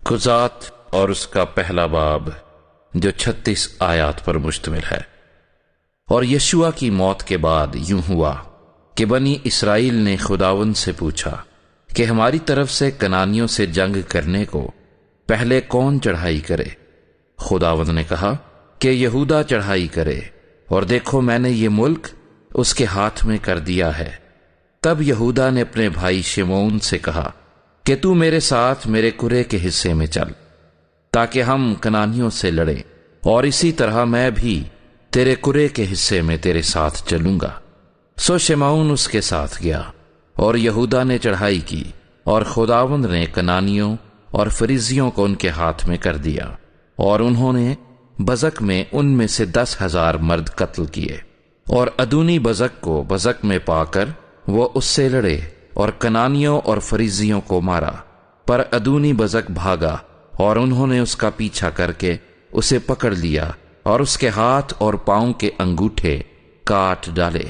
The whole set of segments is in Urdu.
قضات اور اس کا پہلا باب جو 36 آیات پر مشتمل ہے۔ اور یشوع کی موت کے بعد یوں ہوا کہ بنی اسرائیل نے خداوند سے پوچھا کہ ہماری طرف سے کنانیوں سے جنگ کرنے کو پہلے کون چڑھائی کرے؟ خداوند نے کہا کہ یہودا چڑھائی کرے، اور دیکھو میں نے یہ ملک اس کے ہاتھ میں کر دیا ہے۔ تب یہودا نے اپنے بھائی شمعون سے کہا کہ تو میرے ساتھ میرے کرے کے حصے میں چل، تاکہ ہم کنانیوں سے لڑیں، اور اسی طرح میں بھی تیرے کرے کے حصے میں تیرے ساتھ چلوں گا۔ سو شمعون اس کے ساتھ گیا، اور یہودا نے چڑھائی کی، اور خداوند نے کنانیوں اور فریزیوں کو ان کے ہاتھ میں کر دیا، اور انہوں نے بزک میں ان میں سے 10,000 مرد قتل کیے۔ اور ادونی بزک کو بزک میں پا کر وہ اس سے لڑے اور کنانیوں اور فریزیوں کو مارا، پر ادونی بزک بھاگا، اور انہوں نے اس کا پیچھا کر کے اسے پکڑ لیا اور اس کے ہاتھ اور پاؤں کے انگوٹھے کاٹ ڈالے۔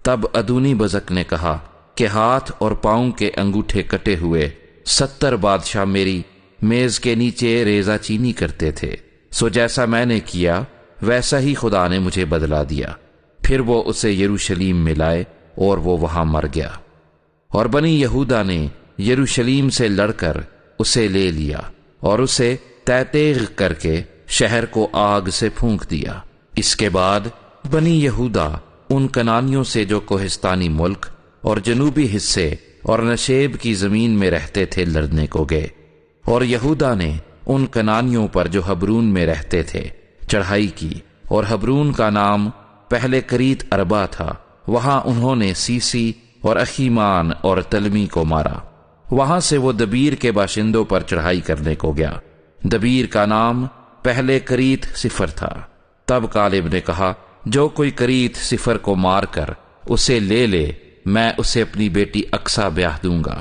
تب ادونی بزک نے کہا کہ ہاتھ اور پاؤں کے انگوٹھے کٹے ہوئے 70 بادشاہ میری میز کے نیچے ریزہ چینی کرتے تھے، سو جیسا میں نے کیا ویسا ہی خدا نے مجھے بدلا دیا۔ پھر وہ اسے یروشلیم میں لائے اور وہ وہاں مر گیا۔ اور بنی یہودا نے یروشلیم سے لڑ کر اسے لے لیا اور اسے تہ تیغ کر کے شہر کو آگ سے پھونک دیا۔ اس کے بعد بنی یہودا ان کنانیوں سے جو کوہستانی ملک اور جنوبی حصے اور نشیب کی زمین میں رہتے تھے لڑنے کو گئے، اور یہودا نے ان کنانیوں پر جو حبرون میں رہتے تھے چڑھائی کی، اور حبرون کا نام پہلے کریت اربا تھا۔ وہاں انہوں نے سیسی اور اخیمان اور تلمی کو مارا۔ وہاں سے وہ دبیر کے باشندوں پر چڑھائی کرنے کو گیا۔ دبیر کا نام پہلے کریت صفر تھا۔ تب کالب نے کہا جو کوئی کریت صفر کو مار کر اسے لے لے، میں اسے اپنی بیٹی اقصا بیاہ دوں گا۔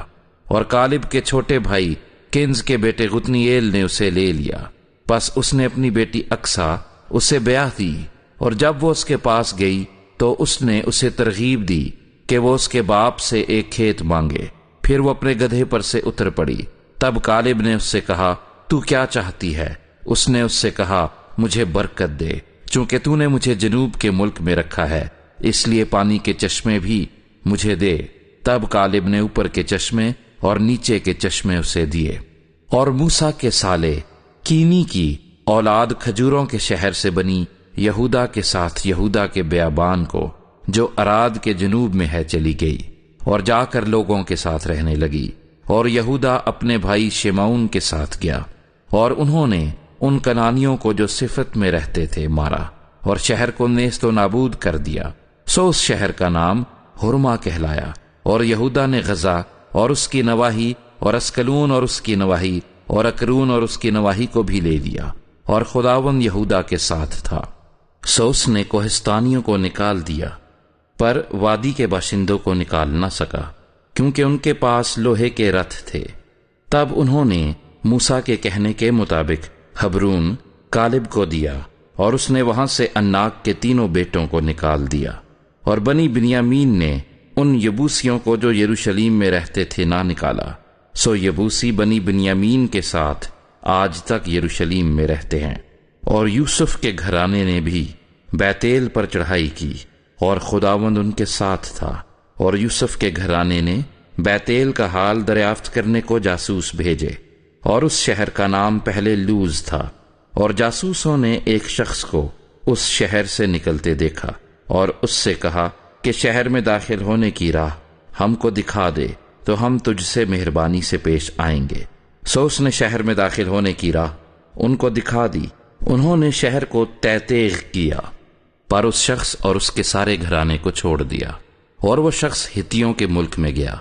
اور کالب کے چھوٹے بھائی کنز کے بیٹے غتنییل نے اسے لے لیا، پس اس نے اپنی بیٹی اقصا اسے بیاہ دی۔ اور جب وہ اس کے پاس گئی تو اس نے اسے ترغیب دی کہ وہ اس کے باپ سے ایک کھیت مانگے۔ پھر وہ اپنے گدھے پر سے اتر پڑی۔ تب کالب نے اس سے کہا تو کیا چاہتی ہے؟ اس نے اس سے کہا مجھے برکت دے، چونکہ تو نے مجھے جنوب کے ملک میں رکھا ہے، اس لیے پانی کے چشمے بھی مجھے دے۔ تب کالب نے اوپر کے چشمے اور نیچے کے چشمے اسے دیے۔ اور موسیٰ کے سالے کینی کی اولاد کھجوروں کے شہر سے بنی یہودا کے ساتھ یہودا کے بیابان کو جو اراد کے جنوب میں ہے چلی گئی، اور جا کر لوگوں کے ساتھ رہنے لگی۔ اور یہودا اپنے بھائی شمعون کے ساتھ گیا، اور انہوں نے ان کنانیوں کو جو صفت میں رہتے تھے مارا، اور شہر کو نیست و نابود کر دیا۔ سو اس شہر کا نام ہرما کہلایا۔ اور یہودا نے غزہ اور اس کی نواحی اور اسکلون اور اس کی نواحی اور اکرون اور اس کی نواحی کو بھی لے لیا، اور خداوند یہودا کے ساتھ تھا۔ سو اس نے کوہستانیوں کو نکال دیا، پر وادی کے باشندوں کو نکال نہ سکا، کیونکہ ان کے پاس لوہے کے رتھ تھے۔ تب انہوں نے موسیٰ کے کہنے کے مطابق حبرون کالب کو دیا، اور اس نے وہاں سے اناک کے تینوں بیٹوں کو نکال دیا۔ اور بنی بنیامین نے ان یبوسیوں کو جو یروشلیم میں رہتے تھے نہ نکالا، سو یبوسی بنی بنیامین کے ساتھ آج تک یروشلیم میں رہتے ہیں۔ اور یوسف کے گھرانے نے بھی بیتیل پر چڑھائی کی، اور خداوند ان کے ساتھ تھا۔ اور یوسف کے گھرانے نے بیتیل کا حال دریافت کرنے کو جاسوس بھیجے، اور اس شہر کا نام پہلے لوز تھا۔ اور جاسوسوں نے ایک شخص کو اس شہر سے نکلتے دیکھا، اور اس سے کہا کہ شہر میں داخل ہونے کی راہ ہم کو دکھا دے تو ہم تجھ سے مہربانی سے پیش آئیں گے۔ سو اس نے شہر میں داخل ہونے کی راہ ان کو دکھا دی۔ انہوں نے شہر کو تہ تیغ کیا، پر اس شخص اور اس کے سارے گھرانے کو چھوڑ دیا۔ اور وہ شخص ہتیوں کے ملک میں گیا،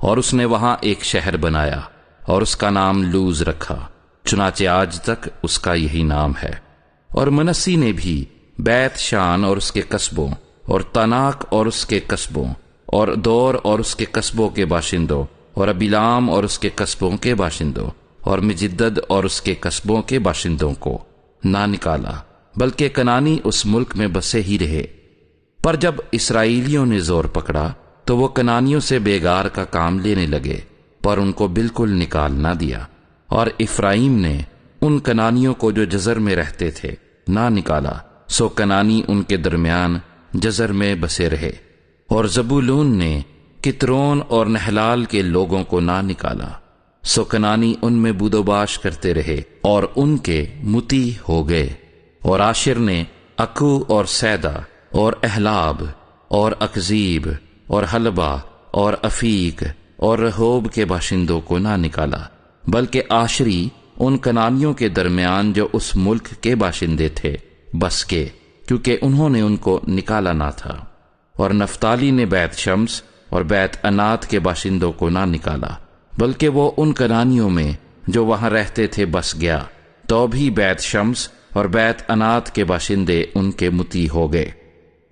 اور اس نے وہاں ایک شہر بنایا، اور اس کا نام لوز رکھا، چنانچہ آج تک اس کا یہی نام ہے۔ اور منسی نے بھی بیت شان اور اس کے قصبوں، اور تناک اور اس کے قصبوں، اور دور اور اس کے قصبوں کے باشندوں، اور ابیلام اور اس کے قصبوں کے باشندوں، اور مجدد اور اس کے قصبوں کے باشندوں کو نہ نکالا، بلکہ کنانی اس ملک میں بسے ہی رہے۔ پر جب اسرائیلیوں نے زور پکڑا تو وہ کنانیوں سے بیگار کا کام لینے لگے، پر ان کو بالکل نکال نہ دیا۔ اور افرائیم نے ان کنانیوں کو جو جزر میں رہتے تھے نہ نکالا، سو کنانی ان کے درمیان جزر میں بسے رہے۔ اور زبولون نے کترون اور نحلال کے لوگوں کو نہ نکالا، سو کنانی ان میں بود و باش کرتے رہے اور ان کے مطیع ہو گئے۔ اور عاشر نے اکو اور سیدا اور احلاب اور اکزیب اور حلبہ اور افیق اور رہوب کے باشندوں کو نہ نکالا، بلکہ عاشری ان کنانیوں کے درمیان جو اس ملک کے باشندے تھے بس کے، کیونکہ انہوں نے ان کو نکالا نہ تھا۔ اور نفتالی نے بیت شمس اور بیت انات کے باشندوں کو نہ نکالا، بلکہ وہ ان کنانیوں میں جو وہاں رہتے تھے بس گیا، تو بھی بیت شمس اور بیت انات کے باشندے ان کے مطیع ہو گئے۔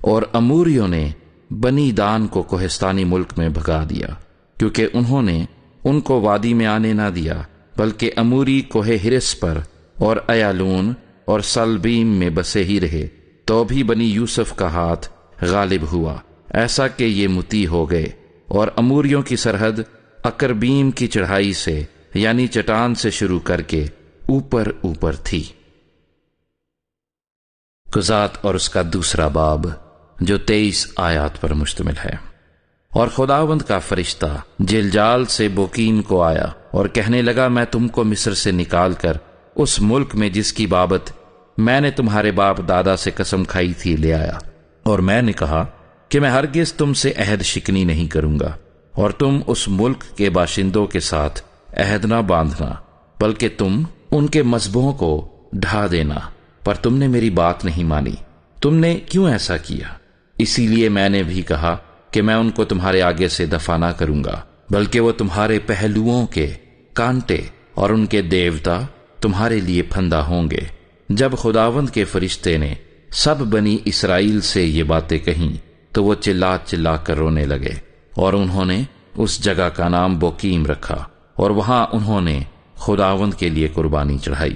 اور اموریوں نے بنی دان کو کوہستانی ملک میں بھگا دیا، کیونکہ انہوں نے ان کو وادی میں آنے نہ دیا، بلکہ اموری کوہ ہرس پر اور ایالون اور سلبیم میں بسے ہی رہے، تو بھی بنی یوسف کا ہاتھ غالب ہوا، ایسا کہ یہ مطیع ہو گئے۔ اور اموریوں کی سرحد اکربیم کی چڑھائی سے یعنی چٹان سے شروع کر کے اوپر اوپر تھی۔ قضات اور اس کا دوسرا باب جو 23 آیات پر مشتمل ہے۔ اور خداوند کا فرشتہ جلجال سے بوکیم کو آیا اور کہنے لگا، میں تم کو مصر سے نکال کر اس ملک میں جس کی بابت میں نے تمہارے باپ دادا سے قسم کھائی تھی لے آیا، اور میں نے کہا کہ میں ہرگز تم سے عہد شکنی نہیں کروں گا، اور تم اس ملک کے باشندوں کے ساتھ عہد نہ باندھنا، بلکہ تم ان کے مذبحوں کو ڈھا دینا، پر تم نے میری بات نہیں مانی۔ تم نے کیوں ایسا کیا؟ اسی لیے میں نے بھی کہا کہ میں ان کو تمہارے آگے سے دفع نہ کروں گا، بلکہ وہ تمہارے پہلوؤں کے کانٹے اور ان کے دیوتا تمہارے لیے پھندا ہوں گے۔ جب خداوند کے فرشتے نے سب بنی اسرائیل سے یہ باتیں کہیں تو وہ چلا چلا کر رونے لگے، اور انہوں نے اس جگہ کا نام بوکیم رکھا، اور وہاں انہوں نے خداوند کے لیے قربانی چڑھائی۔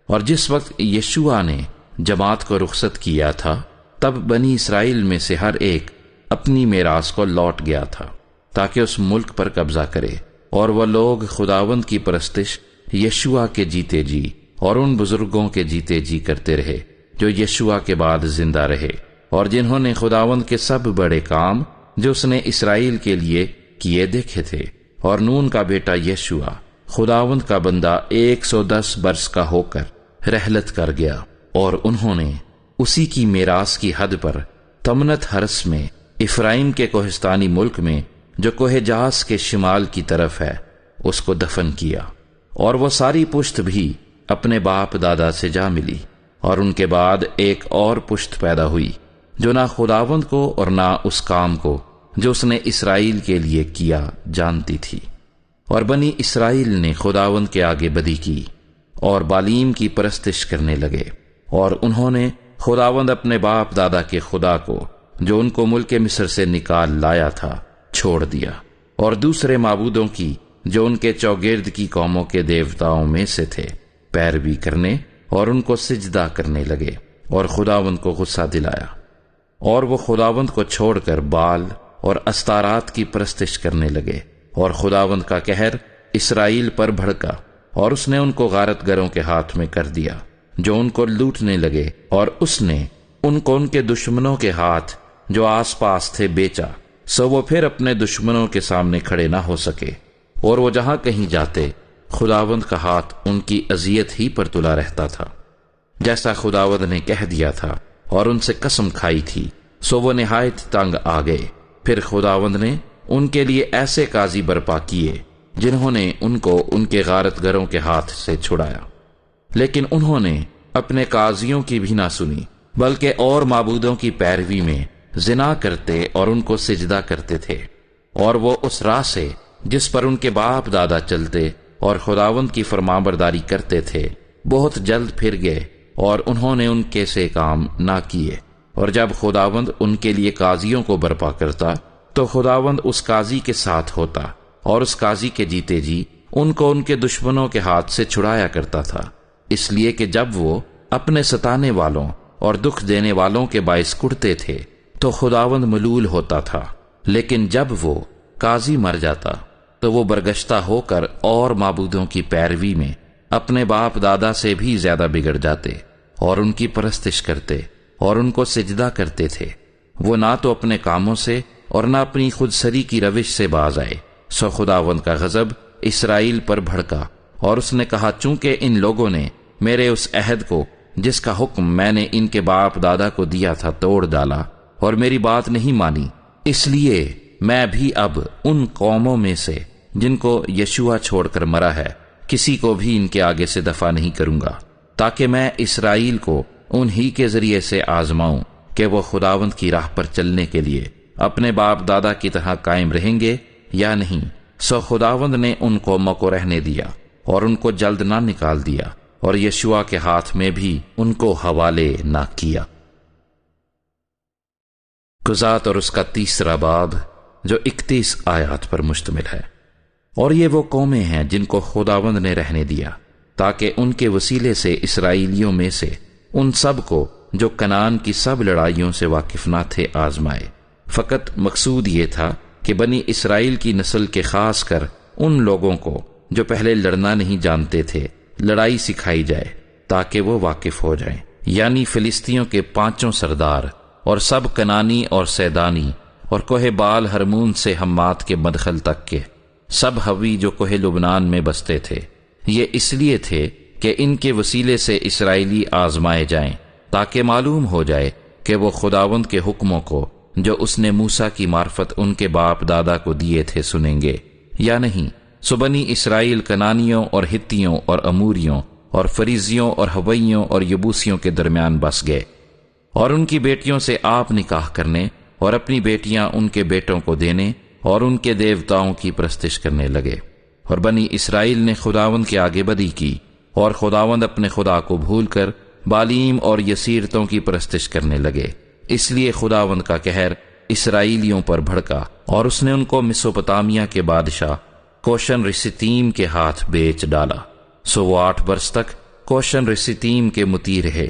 اور جس وقت یشوع نے جماعت کو رخصت کیا تھا، تب بنی اسرائیل میں سے ہر ایک اپنی میراث کو لوٹ گیا تھا تاکہ اس ملک پر قبضہ کرے، اور وہ لوگ خداوند کی پرستش یشوع کے جیتے جی اور ان بزرگوں کے جیتے جی کرتے رہے جو یشوع کے بعد زندہ رہے، اور جنہوں نے خداوند کے سب بڑے کام جو اس نے اسرائیل کے لیے کیے دیکھے تھے۔ اور نون کا بیٹا یشوع خداوند کا بندہ 110 برس کا ہو کر رحلت کر گیا، اور انہوں نے اسی کی میراث کی حد پر تمنت ہرس میں افرائیم کے کوہستانی ملک میں جو کوہ جاس کے شمال کی طرف ہے اس کو دفن کیا۔ اور وہ ساری پشت بھی اپنے باپ دادا سے جا ملی، اور ان کے بعد ایک اور پشت پیدا ہوئی جو نہ خداوند کو اور نہ اس کام کو جو اس نے اسرائیل کے لیے کیا جانتی تھی۔ اور بنی اسرائیل نے خداوند کے آگے بدی کی اور بالیم کی پرستش کرنے لگے، اور انہوں نے خداوند اپنے باپ دادا کے خدا کو جو ان کو ملک مصر سے نکال لایا تھا چھوڑ دیا، اور دوسرے معبودوں کی جو ان کے چوگرد کی قوموں کے دیوتاؤں میں سے تھے پیروی کرنے اور ان کو سجدہ کرنے لگے، اور خداوند کو غصہ دلایا۔ اور وہ خداوند کو چھوڑ کر بال اور استارات کی پرستش کرنے لگے، اور خداوند کا قہر اسرائیل پر بھڑکا، اور اس نے ان کو غارت گروں کے ہاتھ میں کر دیا جو ان کو لوٹنے لگے، اور اس نے ان کو ان کے دشمنوں کے ہاتھ جو آس پاس تھے بیچا، سو وہ پھر اپنے دشمنوں کے سامنے کھڑے نہ ہو سکے، اور وہ جہاں کہیں جاتے خداوند کا ہاتھ ان کی اذیت ہی پر تلا رہتا تھا، جیسا خداوند نے کہہ دیا تھا اور ان سے قسم کھائی تھی، سو وہ نہایت تنگ آ گئے۔ پھر خداوند نے ان کے لیے ایسے قاضی برپا کیے جنہوں نے ان کو ان کے غارت گروں کے ہاتھ سے چھڑایا، لیکن انہوں نے اپنے قاضیوں کی بھی نہ سنی، بلکہ اور معبودوں کی پیروی میں زنا کرتے اور ان کو سجدہ کرتے تھے۔ اور وہ اس راہ سے جس پر ان کے باپ دادا چلتے اور خداوند کی فرمانبرداری کرتے تھے بہت جلد پھر گئے، اور انہوں نے ان کے سے کام نہ کیے۔ اور جب خداوند ان کے لیے قاضیوں کو برپا کرتا تو خداوند اس قاضی کے ساتھ ہوتا، اور اس قاضی کے جیتے جی ان کو ان کے دشمنوں کے ہاتھ سے چھڑایا کرتا تھا، اس لیے کہ جب وہ اپنے ستانے والوں اور دکھ دینے والوں کے باعث کڑتے تھے تو خداوند ملول ہوتا تھا، لیکن جب وہ قاضی مر جاتا تو وہ برگشتہ ہو کر اور معبودوں کی پیروی میں اپنے باپ دادا سے بھی زیادہ بگڑ جاتے اور ان کی پرستش کرتے اور ان کو سجدہ کرتے تھے۔ وہ نہ تو اپنے کاموں سے اور نہ اپنی خود سری کی روش سے باز آئے، سو خداوند کا غضب اسرائیل پر بھڑکا، اور اس نے کہا چونکہ ان لوگوں نے میرے اس عہد کو جس کا حکم میں نے ان کے باپ دادا کو دیا تھا توڑ ڈالا اور میری بات نہیں مانی، اس لیے میں بھی اب ان قوموں میں سے جن کو یشوع چھوڑ کر مرا ہے کسی کو بھی ان کے آگے سے دفع نہیں کروں گا، تاکہ میں اسرائیل کو انہی کے ذریعے سے آزماؤں کہ وہ خداوند کی راہ پر چلنے کے لیے اپنے باپ دادا کی طرح قائم رہیں گے یا نہیں۔ سو خداوند نے ان قوموں کو رہنے دیا اور ان کو جلد نہ نکال دیا، اور یشوع کے ہاتھ میں بھی ان کو حوالے نہ کیا۔ قضات اور اس کا تیسرا باب جو 31 آیات پر مشتمل ہے۔ اور یہ وہ قومیں ہیں جن کو خداوند نے رہنے دیا تاکہ ان کے وسیلے سے اسرائیلیوں میں سے ان سب کو جو کنعان کی سب لڑائیوں سے واقف نہ تھے آزمائے۔ فقط مقصود یہ تھا کہ بنی اسرائیل کی نسل کے خاص کر ان لوگوں کو جو پہلے لڑنا نہیں جانتے تھے لڑائی سکھائی جائے تاکہ وہ واقف ہو جائیں، یعنی فلسطینیوں کے 5 سردار اور سب کنانی اور سیدانی اور کوہ بال ہرمون سے حمات کے مدخل تک کے سب ہوی جو کوہ لبنان میں بستے تھے۔ یہ اس لیے تھے کہ ان کے وسیلے سے اسرائیلی آزمائے جائیں تاکہ معلوم ہو جائے کہ وہ خداوند کے حکموں کو جو اس نے موسیٰ کی معرفت ان کے باپ دادا کو دیے تھے سنیں گے یا نہیں۔ سو بنی اسرائیل کنانیوں اور ہتیوں اور اموریوں اور فریزیوں اور ہویوں اور یبوسیوں کے درمیان بس گئے، اور ان کی بیٹیوں سے آپ نکاح کرنے اور اپنی بیٹیاں ان کے بیٹوں کو دینے اور ان کے دیوتاؤں کی پرستش کرنے لگے۔ اور بنی اسرائیل نے خداوند کے آگے بدی کی، اور خداوند اپنے خدا کو بھول کر بالیم اور یسیرتوں کی پرستش کرنے لگے۔ اس لیے خداوند کا قہر اسرائیلیوں پر بھڑکا، اور اس نے ان کو میسوپوتامیہ کے بادشاہ کوشن رسیتیم کے ہاتھ بیچ ڈالا۔ سو وہ 8 برس تک کوشن رسیتیم کے مطیع رہے۔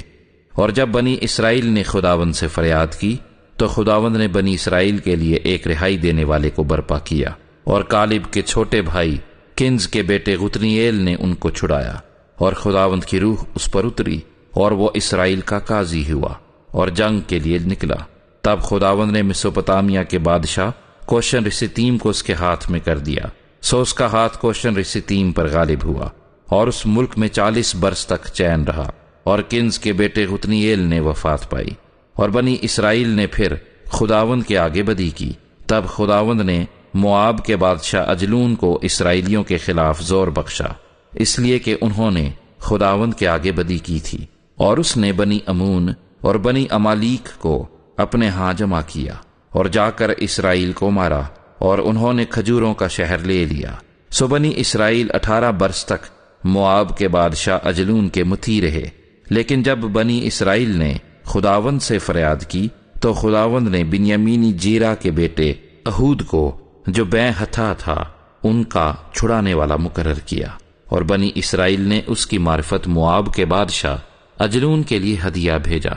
اور جب بنی اسرائیل نے خداوند سے فریاد کی تو خداوند نے بنی اسرائیل کے لیے ایک رہائی دینے والے کو برپا کیا، اور کالب کے چھوٹے بھائی کنز کے بیٹے غتنییل نے ان کو چھڑایا، اور خداوند کی روح اس پر اتری اور وہ اسرائیل کا قاضی ہوا اور جنگ کے لیے نکلا۔ تب خداوند نے میسوپوتامیہ کے بادشاہ کوشن رسیتیم کو اس کے ہاتھ میں کر دیا، سو اس کا ہاتھ کوشن رسیتیم پر غالب ہوا، اور اس ملک میں 40 برس تک چین رہا، اور کنز کے بیٹے غتنییل نے وفات پائی۔ اور بنی اسرائیل نے پھر خداوند کے آگے بدی کی۔ تب خداوند نے موآب کے بادشاہ اجلون کو اسرائیلیوں کے خلاف زور بخشا، اس لیے کہ انہوں نے خداوند کے آگے بدی کی تھی، اور اس نے بنی امون اور بنی امالیک کو اپنے ہاں جمع کیا اور جا کر اسرائیل کو مارا، اور انہوں نے کھجوروں کا شہر لے لیا۔ سو بنی اسرائیل 18 برس تک موآب کے بادشاہ اجلون کے مطیع رہے۔ لیکن جب بنی اسرائیل نے خداوند سے فریاد کی تو خداوند نے بنیامینی جیرا کے بیٹے اہود کو جو بیں ہتھا تھا ان کا چھڑانے والا مقرر کیا، اور بنی اسرائیل نے اس کی معرفت موآب کے بادشاہ اجلون کے لیے ہدیہ بھیجا۔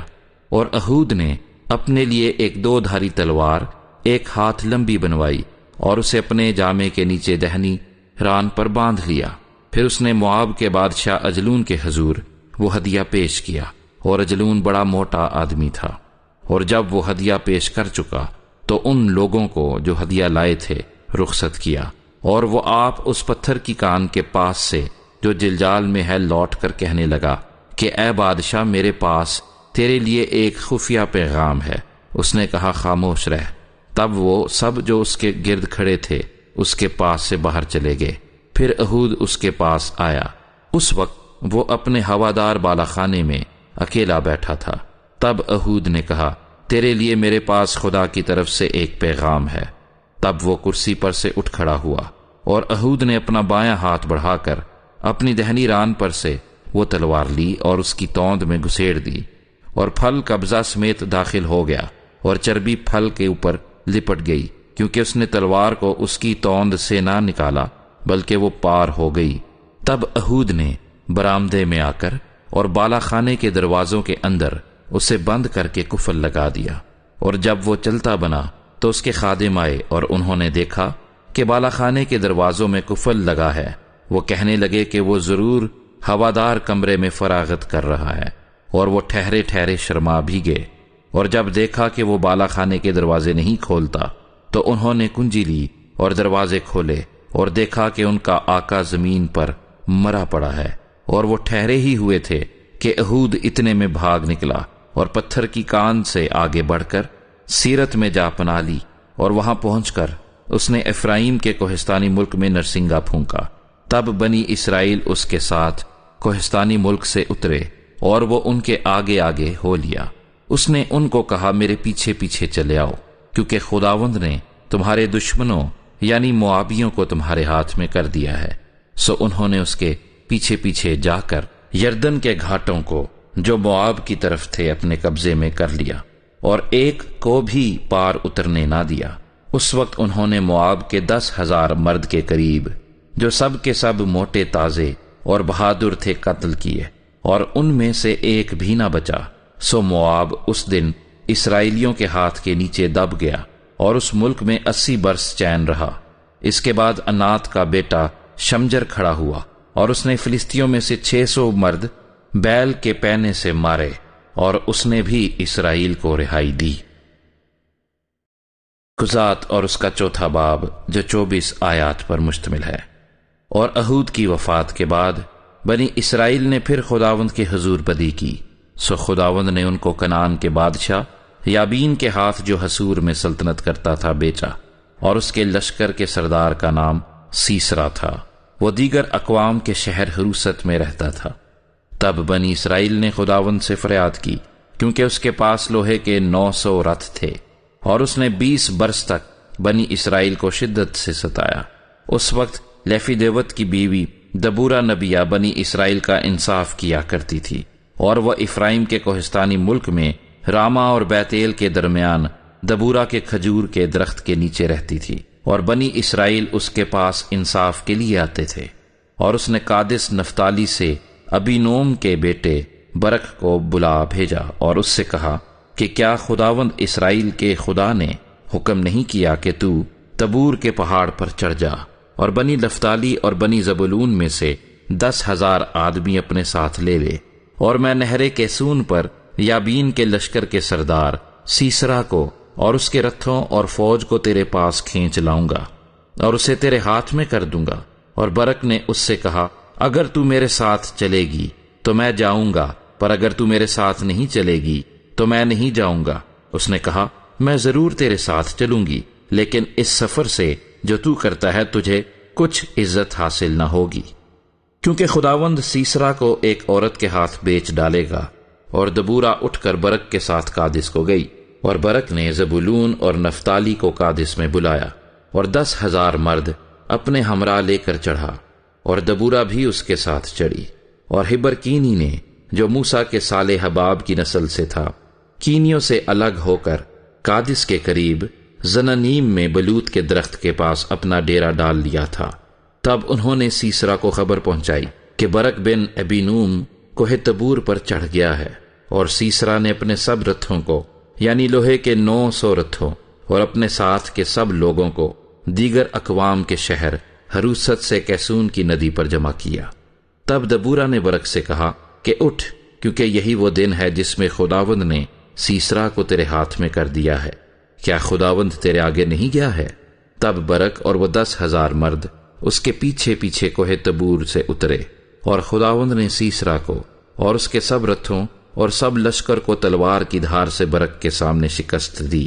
اور اہود نے اپنے لیے ایک 2 دھاری تلوار 1 ہاتھ لمبی بنوائی اور اسے اپنے جامے کے نیچے دہنی ران پر باندھ لیا۔ پھر اس نے موآب کے بادشاہ اجلون کے حضور وہ ہدیہ پیش کیا، اور اجلون بڑا موٹا آدمی تھا۔ اور جب وہ ہدیہ پیش کر چکا تو ان لوگوں کو جو ہدیہ لائے تھے رخصت کیا، اور وہ آپ اس پتھر کی کان کے پاس سے جو جلجال میں ہے لوٹ کر کہنے لگا کہ اے بادشاہ، میرے پاس تیرے لیے ایک خفیہ پیغام ہے۔ اس نے کہا خاموش رہ۔ تب وہ سب جو اس کے گرد کھڑے تھے اس کے پاس سے باہر چلے گئے۔ پھر اہود اس کے پاس آیا۔ اس وقت وہ اپنے ہوادار بالا خانے میں اکیلا بیٹھا تھا۔ تب اہود نے کہا تیرے لیے میرے پاس خدا کی طرف سے ایک پیغام ہے۔ تب وہ کرسی پر سے اٹھ کھڑا ہوا، اور اہود نے اپنا بایاں ہاتھ بڑھا کر اپنی دہنی ران پر سے وہ تلوار لی اور اس کی توند میں گھسیڑ دی، اور پھل قبضہ سمیت داخل ہو گیا، اور چربی پھل کے اوپر لپٹ گئی، کیونکہ اس نے تلوار کو اس کی توند سے نہ نکالا بلکہ وہ پار ہو گئی۔ تب اہود نے برآمدے میں آ کر اور بالا خانے کے دروازوں کے اندر اسے بند کر کے قفل لگا دیا، اور جب وہ چلتا بنا تو اس کے خادم آئے اور انہوں نے دیکھا کہ بالا خانے کے دروازوں میں کفل لگا ہے، وہ کہنے لگے کہ وہ ضرور ہوادار کمرے میں فراغت کر رہا ہے، اور وہ ٹھہرے ٹھہرے شرما بھی گئے۔ اور جب دیکھا کہ وہ بالا خانے کے دروازے نہیں کھولتا تو انہوں نے کنجی لی اور دروازے کھولے، اور دیکھا کہ ان کا آقا زمین پر مرا پڑا ہے، اور وہ ٹھہرے ہی ہوئے تھے کہ احود اتنے میں بھاگ نکلا اور پتھر کی کان سے آگے بڑھ کر سیرت میں جا پناہ لی، اور وہاں پہنچ کر اس نے افرائیم کے کوہستانی ملک میں نرسنگا پھونکا۔ تب بنی اسرائیل اس کے ساتھ کوہستانی ملک سے اترے، اور وہ ان کے آگے آگے ہو لیا۔ اس نے ان کو کہا میرے پیچھے پیچھے چلے آؤ، کیونکہ خداوند نے تمہارے دشمنوں یعنی موابیوں کو تمہارے ہاتھ میں کر دیا ہے۔ سو انہوں نے اس کے پیچھے پیچھے جا کر یردن کے گھاٹوں کو جو مواب کی طرف تھے اپنے قبضے میں کر لیا، اور ایک کو بھی پار اترنے نہ دیا۔ اس وقت انہوں نے مواب کے 10,000 مرد کے قریب جو سب کے سب موٹے تازے اور بہادر تھے قتل کیے، اور ان میں سے ایک بھی نہ بچا۔ سو مواب اس دن اسرائیلیوں کے ہاتھ کے نیچے دب گیا، اور اس ملک میں 80 برس چین رہا۔ اس کے بعد انات کا بیٹا شمجر کھڑا ہوا، اور اس نے فلسطینیوں میں سے 600 مرد بیل کے پینے سے مارے، اور اس نے بھی اسرائیل کو رہائی دی۔ قضات اور اس کا چوتھا باب جو 24 آیات پر مشتمل ہے۔ اور احود کی وفات کے بعد بنی اسرائیل نے پھر خداوند کے حضور بدی کی، سو خداوند نے ان کو کنعان کے بادشاہ یابین کے ہاتھ جو حسور میں سلطنت کرتا تھا بیچا، اور اس کے لشکر کے سردار کا نام سیسرا تھا، وہ دیگر اقوام کے شہر حروست میں رہتا تھا۔ تب بنی اسرائیل نے خداوند سے فریاد کی، کیونکہ اس کے پاس لوہے کے 900 رتھ تھے، اور اس نے 20 برس تک بنی اسرائیل کو شدت سے ستایا۔ اس وقت لیفی دیوت کی بیوی دبورا نبیہ بنی اسرائیل کا انصاف کیا کرتی تھی، اور وہ افرائیم کے کوہستانی ملک میں راما اور بیتیل کے درمیان دبورا کے کھجور کے درخت کے نیچے رہتی تھی، اور بنی اسرائیل اس کے پاس انصاف کے لیے آتے تھے۔ اور اس نے قادس نفتالی سے ابینوم کے بیٹے برق کو بلا بھیجا، اور اس سے کہا کہ کیا خداوند اسرائیل کے خدا نے حکم نہیں کیا کہ تو تبور کے پہاڑ پر چڑھ جا، اور بنی نفتالی اور بنی زبولون میں سے 10,000 آدمی اپنے ساتھ لے لے، اور میں نہر کیسون پر یابین کے لشکر کے سردار سیسرا کو اور اس کے رتھوں اور فوج کو تیرے پاس کھینچ لاؤں گا، اور اسے تیرے ہاتھ میں کر دوں گا۔ اور برق نے اس سے کہا اگر تو میرے ساتھ چلے گی تو میں جاؤں گا، پر اگر تو میرے ساتھ نہیں چلے گی تو میں نہیں جاؤں گا۔ اس نے کہا میں ضرور تیرے ساتھ چلوں گی، لیکن اس سفر سے جو تو کرتا ہے تجھے کچھ عزت حاصل نہ ہوگی، کیونکہ خداوند سیسرا کو ایک عورت کے ہاتھ بیچ ڈالے گا۔ اور دبورا اٹھ کر برق کے ساتھ قادس کو گئی، اور برق نے زبولون اور نفتالی کو قادس میں بلایا، اور 10,000 مرد اپنے ہمراہ لے کر چڑھا، اور دبورا بھی اس کے ساتھ چڑھی۔ اور ہبر کینی نے جو موسیٰ کے سالے حباب کی نسل سے تھا، کینیوں سے الگ ہو کر قادس کے قریب زنانیم میں بلوت کے درخت کے پاس اپنا ڈیرا ڈال لیا تھا۔ تب انہوں نے سیسرا کو خبر پہنچائی کہ برق بن ابینوم کوہ تبور پر چڑھ گیا ہے، اور سیسرا نے اپنے سب رتھوں کو یعنی لوہے کے 900 رتھوں اور اپنے ساتھ کے سب لوگوں کو دیگر اقوام کے شہر حروست سے کیسون کی ندی پر جمع کیا۔ تب دبورا نے برق سے کہا کہ اٹھ، کیونکہ یہی وہ دن ہے جس میں خداوند نے سیسرا کو تیرے ہاتھ میں کر دیا ہے۔ کیا خداوند تیرے آگے نہیں گیا ہے؟ تب برق اور وہ 10,000 مرد اس کے پیچھے پیچھے کوہ تبور سے اترے، اور خداوند نے سیسرا کو اور اس کے سب رتھوں اور سب لشکر کو تلوار کی دھار سے برق کے سامنے شکست دی۔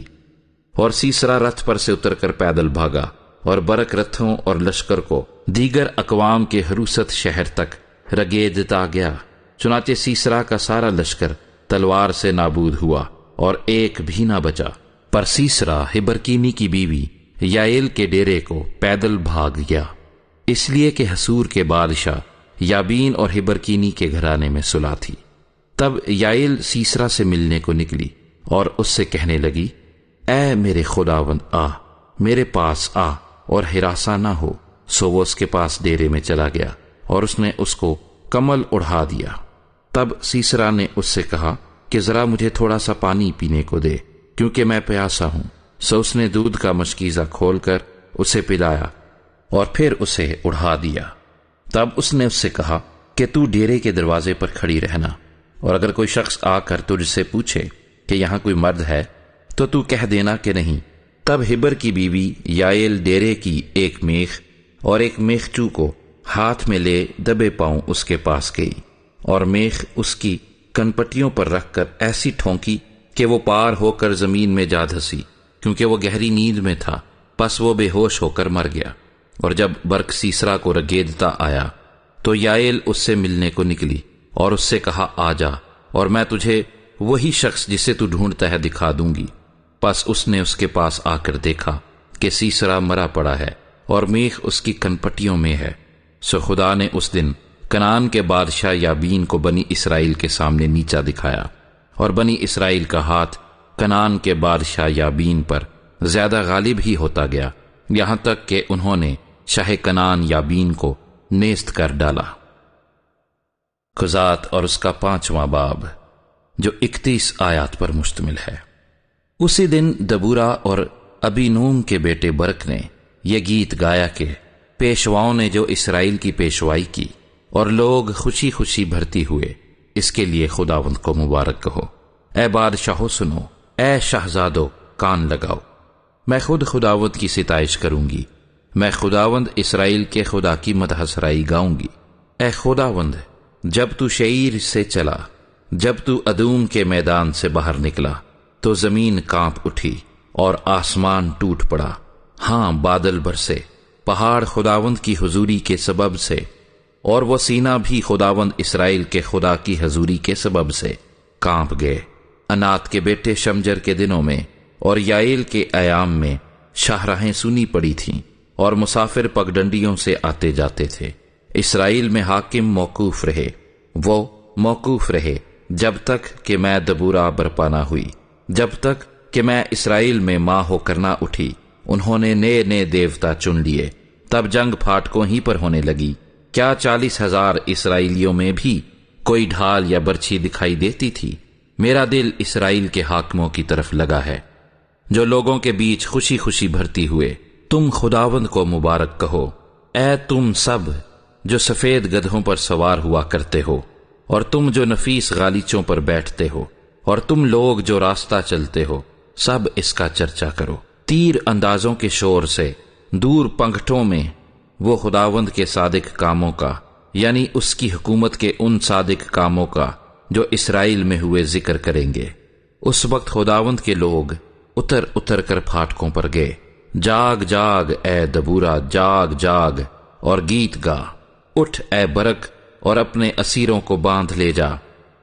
اور سیسرا رتھ پر سے اتر کر پیدل بھاگا، اور برق رتھوں اور لشکر کو دیگر اقوام کے حروست شہر تک رگیدتا گیا۔ چنانچہ سیسرا کا سارا لشکر تلوار سے نابود ہوا، اور ایک بھی نہ بچا۔ پر سیسرا ہبرکینی کی بیوی یائل کے ڈیرے کو پیدل بھاگ گیا، اس لیے کہ حسور کے بادشاہ یابین اور ہبرکینی کے گھرانے میں صلح تھی۔ تب یائل سیسرا سے ملنے کو نکلی، اور اس سے کہنے لگی اے میرے خداوند آ، میرے پاس آ اور ہراساں نہ ہو۔ سو وہ اس کے پاس ڈیرے میں چلا گیا، اور اس نے اس کو کمل اڑھا دیا۔ تب سیسرا نے اس سے کہا کہ ذرا مجھے تھوڑا سا پانی پینے کو دے، کیونکہ میں پیاسا ہوں۔ سو اس نے دودھ کا مشکیزہ کھول کر اسے پلایا، اور پھر اسے اڑا دیا۔ تب اس نے اس سے کہا کہ تو ڈیرے کے دروازے پر کھڑی رہنا، اور اگر کوئی شخص آ کر تجھ سے پوچھے کہ یہاں کوئی مرد ہے تو کہہ دینا کہ نہیں۔ تب ہبر کی بیوی یائل ڈیرے کی ایک میخ اور ایک میخچو کو ہاتھ میں لے دبے پاؤں اس کے پاس گئی، اور میخ اس کی کنپٹیوں پر رکھ کر ایسی ٹھونکی کہ وہ پار ہو کر زمین میں جا دھسی، کیونکہ وہ گہری نیند میں تھا۔ پس وہ بے ہوش ہو کر مر گیا۔ اور جب برق سیسرا کو رگیدتا آیا تو یائل اس سے ملنے کو نکلی اور اس سے کہا آ جا، اور میں تجھے وہی شخص جسے تو ڈھونڈتا ہے دکھا دوں گی۔ پس اس نے اس کے پاس آ کر دیکھا کہ سیسرا مرا پڑا ہے اور میخ اس کی کنپٹیوں میں ہے۔ سو خدا نے اس دن کنعان کے بادشاہ یابین کو بنی اسرائیل کے سامنے نیچا دکھایا، اور بنی اسرائیل کا ہاتھ کنعان کے بادشاہ یابین پر زیادہ غالب ہی ہوتا گیا، یہاں تک کہ انہوں نے شاہ کنعان یابین کو نیست کر ڈالا۔ خزات اور اس کا 5واں باب، جو 31 آیات پر مشتمل ہے۔ اسی دن دبورا اور ابی نوم کے بیٹے برق نے یہ گیت گایا کہ پیشواؤں نے جو اسرائیل کی پیشوائی کی اور لوگ خوشی خوشی بھرتی ہوئے، اس کے لیے خداوند کو مبارک کہو۔ اے بادشاہو سنو، اے شہزادو کان لگاؤ، میں خود خداوند کی ستائش کروں گی، میں خداوند اسرائیل کے خدا کی مدح سرائی گاؤں گی۔ اے خداوند، جب تو شعیر سے چلا، جب تو ادوم کے میدان سے باہر نکلا تو زمین کانپ اٹھی اور آسمان ٹوٹ پڑا، ہاں بادل برسے، پہاڑ خداوند کی حضوری کے سبب سے، اور وہ سینہ بھی خداوند اسرائیل کے خدا کی حضوری کے سبب سے کانپ گئے۔ انات کے بیٹے شمجر کے دنوں میں اور یائل کے ایام میں شاہراہیں سنی پڑی تھیں، اور مسافر پگڈنڈیوں سے آتے جاتے تھے۔ اسرائیل میں حاکم موقوف رہے، وہ موقوف رہے جب تک کہ میں دبورا برپا نہ ہوئی، جب تک کہ میں اسرائیل میں ماں ہو کر نہ اٹھی۔ انہوں نے نئے نئے دیوتا چن لیے، تب جنگ پھاٹکوں ہی پر ہونے لگی۔ کیا 40,000 اسرائیلیوں میں بھی کوئی ڈھال یا برچھی دکھائی دیتی تھی؟ میرا دل اسرائیل کے حاکموں کی طرف لگا ہے، جو لوگوں کے بیچ خوشی خوشی بھرتی ہوئے۔ تم خداوند کو مبارک کہو، اے تم سب جو سفید گدھوں پر سوار ہوا کرتے ہو، اور تم جو نفیس غالیچوں پر بیٹھتے ہو، اور تم لوگ جو راستہ چلتے ہو، سب اس کا چرچا کرو۔ تیر اندازوں کے شور سے دور پنگھٹوں میں وہ خداوند کے صادق کاموں کا، یعنی اس کی حکومت کے ان صادق کاموں کا جو اسرائیل میں ہوئے ذکر کریں گے۔ اس وقت خداوند کے لوگ اتر اتر کر پھاٹکوں پر گئے۔ جاگ جاگ اے دبورا، جاگ جاگ اور گیت گا۔ اٹھ اے برق اور اپنے اسیروں کو باندھ لے جا،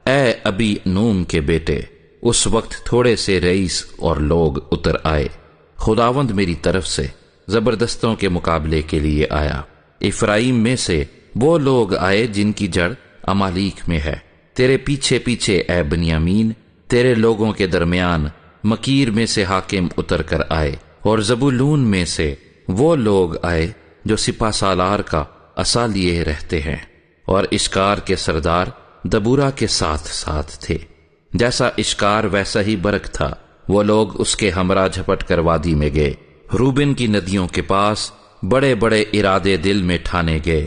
اے ابی نوم کے بیٹے۔ اس وقت تھوڑے سے رئیس اور لوگ اتر آئے۔ خداوند میری طرف سے زبردستوں کے مقابلے کے لیے آیا۔ افرائیم میں سے وہ لوگ آئے جن کی جڑ امالیک میں ہے۔ تیرے پیچھے پیچھے اے بنیامین، تیرے لوگوں کے درمیان مکیر میں سے حاکم اتر کر آئے، اور زبولون میں سے وہ لوگ آئے جو سپہ سالار کا عصا لیے رہتے ہیں، اور اشکار کے سردار دبورا کے ساتھ ساتھ تھے۔ جیسا اشکار ویسا ہی برق تھا، وہ لوگ اس کے ہمراہ جھپٹ کر وادی میں گئے۔ روبن کی ندیوں کے پاس بڑے بڑے ارادے دل میں ٹھانے گئے۔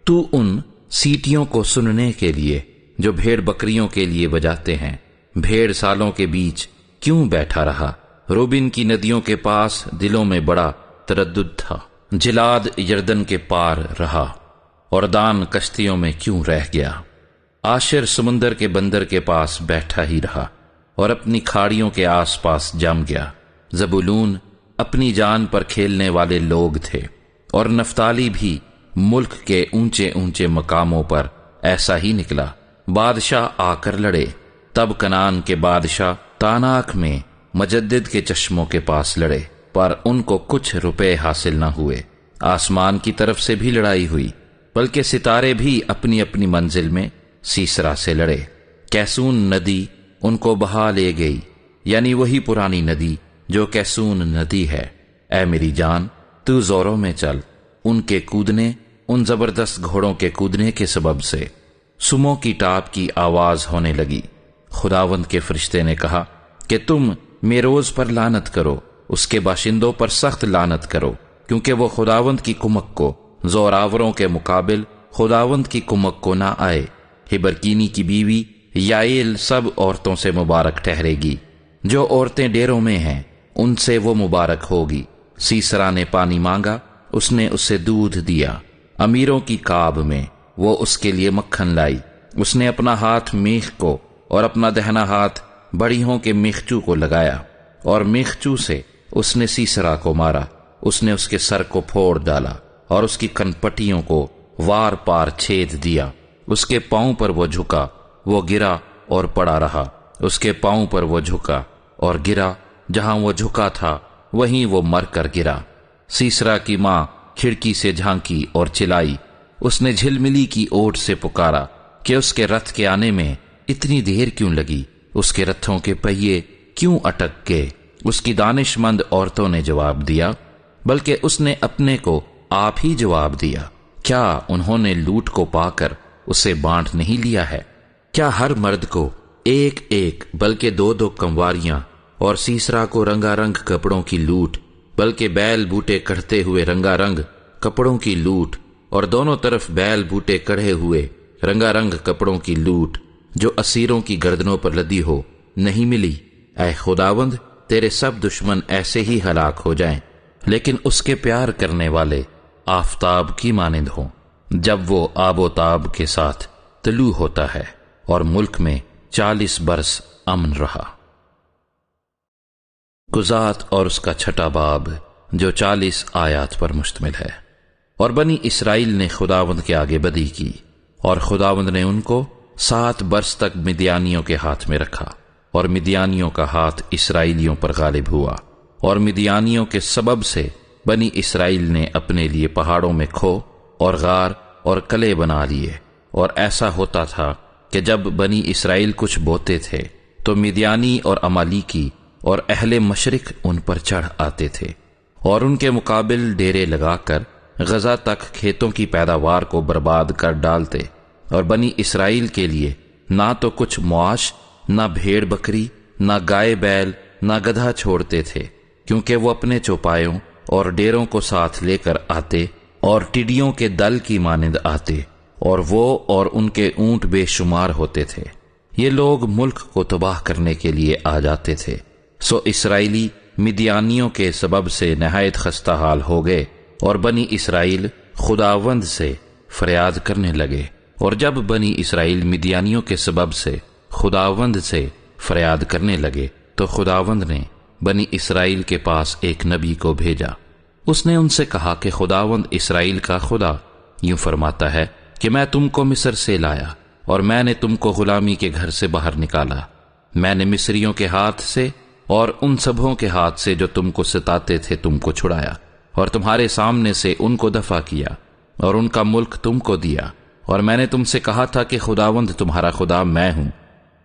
تو ان سیٹیوں کو سننے کے لیے جو بھیڑ بکریوں کے لیے بجاتے ہیں، بھیڑ سالوں کے بیچ کیوں بیٹھا رہا؟ روبن کی ندیوں کے پاس دلوں میں بڑا تردد تھا۔ جلاد یردن کے پار رہا، اور دان کشتیوں میں کیوں رہ گیا؟ آشر سمندر کے بندر کے پاس بیٹھا ہی رہا، اور اپنی کھاڑیوں کے آس پاس جم گیا۔ زبولون اپنی جان پر کھیلنے والے لوگ تھے، اور نفتالی بھی ملک کے اونچے اونچے مقاموں پر ایسا ہی نکلا۔ بادشاہ آ کر لڑے، تب کنعان کے بادشاہ تاناک میں مجدد کے چشموں کے پاس لڑے، پر ان کو کچھ روپے حاصل نہ ہوئے۔ آسمان کی طرف سے بھی لڑائی ہوئی، بلکہ ستارے بھی اپنی اپنی منزل میں سیسرا سے لڑے۔ کیسون ندی ان کو بہا لے گئی، یعنی وہی پرانی ندی جو کیسون ندی ہے۔ اے میری جان، تو زوروں میں چل، ان کے کودنے، ان زبردست گھوڑوں کے کودنے کے سبب سے سموں کی ٹاپ کی آواز ہونے لگی۔ خداوند کے فرشتے نے کہا کہ تم میروز پر لعنت کرو، اس کے باشندوں پر سخت لعنت کرو، کیونکہ وہ خداوند کی کمک کو زوراوروں کے مقابل خداوند کی کمک کو نہ آئے۔ ہبرکینی کی بیوی یائل سب عورتوں سے مبارک ٹھہرے گی، جو عورتیں ڈیروں میں ہیں ان سے وہ مبارک ہوگی۔ سیسرا نے پانی مانگا، اس نے اسے دودھ دیا۔ امیروں کی کاب میں وہ اس کے لیے مکھن لائی۔ اس نے اپنا ہاتھ میخ کو اور اپنا دہنا ہاتھ بڑیوں کے میخچو کو لگایا، اور میخچو سے اس نے سیسرا کو مارا۔ اس نے اس کے سر کو پھوڑ ڈالا اور اس کی کنپٹیوں کو وار پار چھید دیا۔ اس کے پاؤں پر وہ جھکا، وہ گرا اور پڑا رہا۔ اس کے پاؤں پر وہ جھکا اور گرا، جہاں وہ جھکا تھا وہیں وہ مر کر گرا۔ سیسرا کی ماں کھڑکی سے جھانکی اور چلائی۔ اس نے جھلملی کی اوٹ سے پکارا کہ اس کے رتھ کے آنے میں اتنی دیر کیوں لگی؟ اس کے رتھوں کے پہیے کیوں اٹک گئے؟ اس کی دانش مند عورتوں نے جواب دیا، بلکہ اس نے اپنے کو آپ ہی جواب دیا۔ کیا انہوں نے لوٹ کو پا کر اسے بانٹ نہیں لیا ہے؟ کیا ہر مرد کو ایک ایک بلکہ دو دو کنواریاں، اور سیسرا کو رنگا رنگ کپڑوں کی لوٹ، بلکہ بیل بوٹے کڑھتے ہوئے رنگا رنگ کپڑوں کی لوٹ، اور دونوں طرف بیل بوٹے کڑھے ہوئے رنگا رنگ کپڑوں کی لوٹ جو اسیروں کی گردنوں پر لدی ہو نہیں ملی؟ اے خداوند، تیرے سب دشمن ایسے ہی ہلاک ہو جائیں، لیکن اس کے پیار کرنے والے آفتاب کی مانند ہوں جب وہ آب و تاب کے ساتھ طلوع ہوتا ہے۔ اور ملک میں 40 برس امن رہا۔ قضات اور اس کا چھٹا باب جو 40 آیات پر مشتمل ہے۔ اور بنی اسرائیل نے خداوند کے آگے بدی کی، اور خداوند نے ان کو 7 برس تک مدیانیوں کے ہاتھ میں رکھا، اور مدیانیوں کا ہاتھ اسرائیلیوں پر غالب ہوا، اور مدیانیوں کے سبب سے بنی اسرائیل نے اپنے لیے پہاڑوں میں کھو اور غار اور قلعے بنا لیے۔ اور ایسا ہوتا تھا کہ جب بنی اسرائیل کچھ بوتے تھے تو مدیانی اور امالیکی اور اہل مشرق ان پر چڑھ آتے تھے، اور ان کے مقابل ڈیرے لگا کر غزہ تک کھیتوں کی پیداوار کو برباد کر ڈالتے، اور بنی اسرائیل کے لیے نہ تو کچھ معاش، نہ بھیڑ بکری، نہ گائے بیل، نہ گدھا چھوڑتے تھے، کیونکہ وہ اپنے چوپایوں اور ڈیروں کو ساتھ لے کر آتے اور ٹڈیوں کے دل کی مانند آتے، اور وہ اور ان کے اونٹ بے شمار ہوتے تھے۔ یہ لوگ ملک کو تباہ کرنے کے لیے آ جاتے تھے، سو اسرائیلی مدیانیوں کے سبب سے نہایت خستہ حال ہو گئے، اور بنی اسرائیل خداوند سے فریاد کرنے لگے۔ اور جب بنی اسرائیل مدیانیوں کے سبب سے خداوند سے فریاد کرنے لگے تو خداوند نے بنی اسرائیل کے پاس ایک نبی کو بھیجا۔ اس نے ان سے کہا کہ خداوند اسرائیل کا خدا یوں فرماتا ہے کہ میں تم کو مصر سے لایا، اور میں نے تم کو غلامی کے گھر سے باہر نکالا۔ میں نے مصریوں کے ہاتھ سے اور ان سبھوں کے ہاتھ سے جو تم کو ستاتے تھے تم کو چھڑایا، اور تمہارے سامنے سے ان کو دفع کیا، اور ان کا ملک تم کو دیا۔ اور میں نے تم سے کہا تھا کہ خداوند تمہارا خدا میں ہوں،